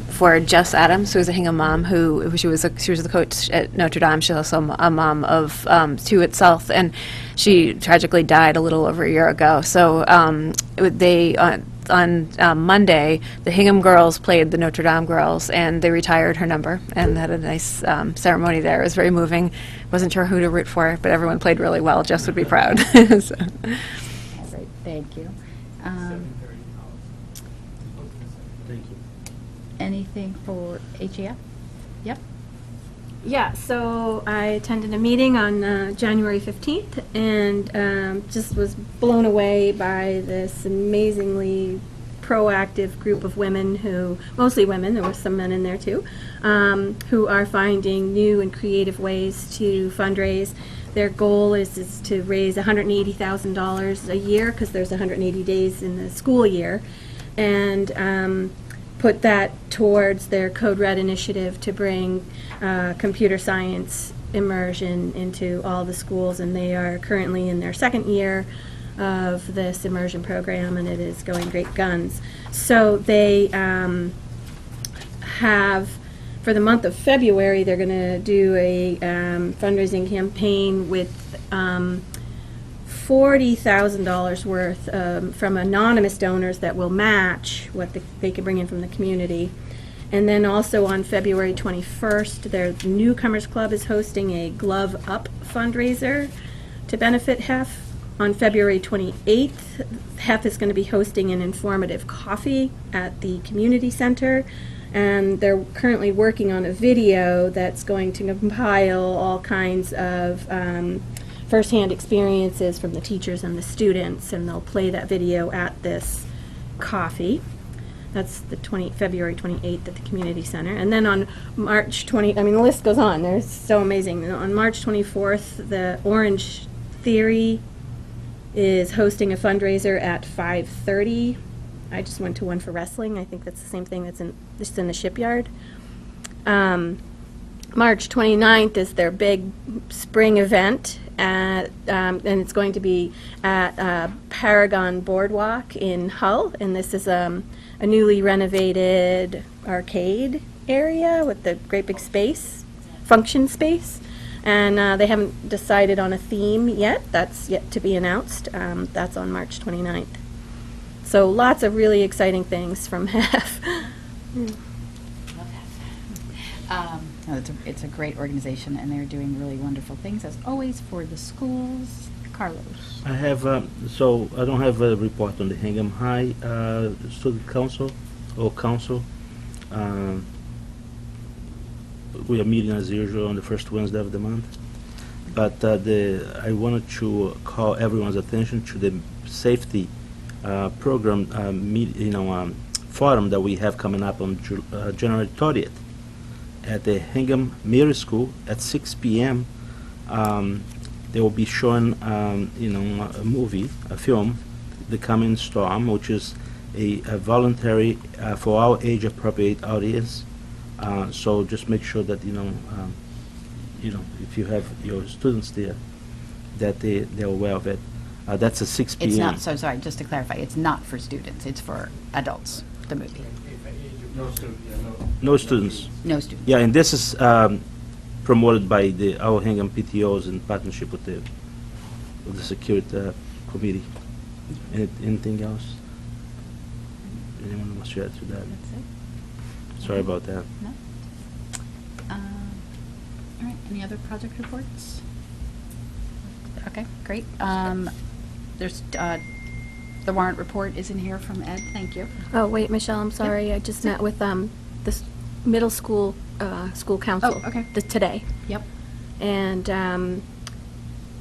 for Jess Adams, who was a Hingham mom, she was the coach at Notre Dame. She's also a mom of 2 at South, and she tragically died a little over a year ago. So on Monday, the Hingham girls played the Notre Dame girls, and they retired her number, and had a nice ceremony there. It was very moving. Wasn't sure who to root for, but everyone played really well. Jess would be proud. So. All right, thank you. Thank you. Anything for HAF? Yep. Yeah, so I attended a meeting on January 15th and just was blown away by this amazingly proactive group of women mostly women, there were some men in there too, who are finding new and creative ways to fundraise. Their goal is to raise $180,000 a year, because there's 180 days in the school year, and put that towards their Code Red initiative to bring computer science immersion into all the schools, and they are currently in their 2nd year of this immersion program, and it is going great guns. So they have, for the month of February, they're going to do a fundraising campaign with $40,000 worth from anonymous donors that will match what they can bring in from the community. And then also on February 21st, their Newcomers Club is hosting a Glove Up fundraiser to benefit HEF. On February 28th, HEF is going to be hosting an informative coffee at the community center. And they're currently working on a video that's going to compile all kinds of firsthand experiences from the teachers and the students, and they'll play that video at this coffee. That's the February 28th at the community center. And then on March 20, I mean, the list goes on. They're so amazing. On March 24th, the Orange Theory is hosting a fundraiser at 5:30. I just went to one for wrestling. I think that's the same thing that's just in the shipyard. March 29th is their big spring event, and it's going to be at Paragon Boardwalk in Hull. And this is a newly renovated arcade area with the great big space, function space. And they haven't decided on a theme yet. That's yet to be announced. That's on March 29th. So lots of really exciting things from HEF. It's a great organization, and they're doing really wonderful things, as always, for the schools. Carlos. I have, so I don't have a report on the Hingham High Student Council or Council. We are meeting as usual on the first Wednesday of the month. But I wanted to call everyone's attention to the safety program forum that we have coming up on January 30th at the Hingham Middle School at 6 p.m. They will be showing a film, The Coming Storm, which is a voluntary for all age-appropriate audience. So just make sure that if you have your students there, that they're aware of it. That's at 6 p.m. It's not, so sorry, just to clarify, it's not for students, it's for adults, the movie. No students. No students. Yeah, and this is promoted by our Hingham PTOs in partnership with the Security Committee. Anything else? Anyone wants to add to that? That's it. Sorry about that. No? All right, any other project reports? Okay, great. There's, the warrant report is in here from Ed, thank you. Oh, wait, Michelle, I'm sorry. Yep. I just met with the middle school school council Oh, okay. today. Yep. And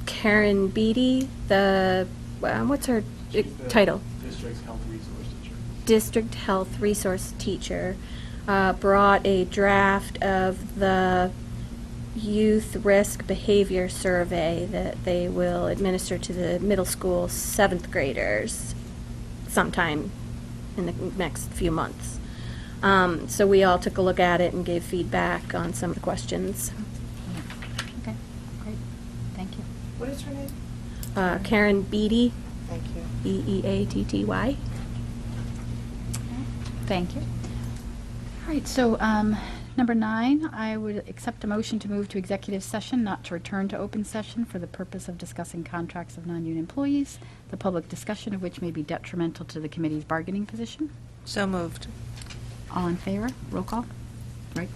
Karen Beatty, what's her title? District Health Resource Teacher. District Health Resource Teacher, brought a draft of the Youth Risk Behavior Survey that they will administer to the middle school 7th graders sometime in the next few months. So we all took a look at it and gave feedback on some of the questions. Okay, great, thank you. What is her name? Karen Beatty. Thank you. Beatty. Thank you. All right, so number 9, I would accept a motion to move to executive session, not to return to open session for the purpose of discussing contracts of non-union employees, the public discussion of which may be detrimental to the committee's bargaining position. So moved. All in favor? Roll call. Right?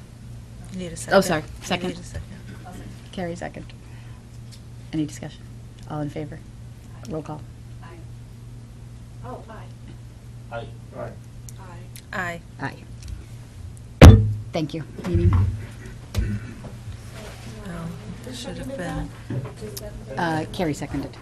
You need a second. Oh, sorry. You Second. need a second. Carrie, second. Any discussion? All in favor? Roll call. Oh, aye. Aye. Aye. Aye. Thank you. Meeting. Should have been. Carrie seconded.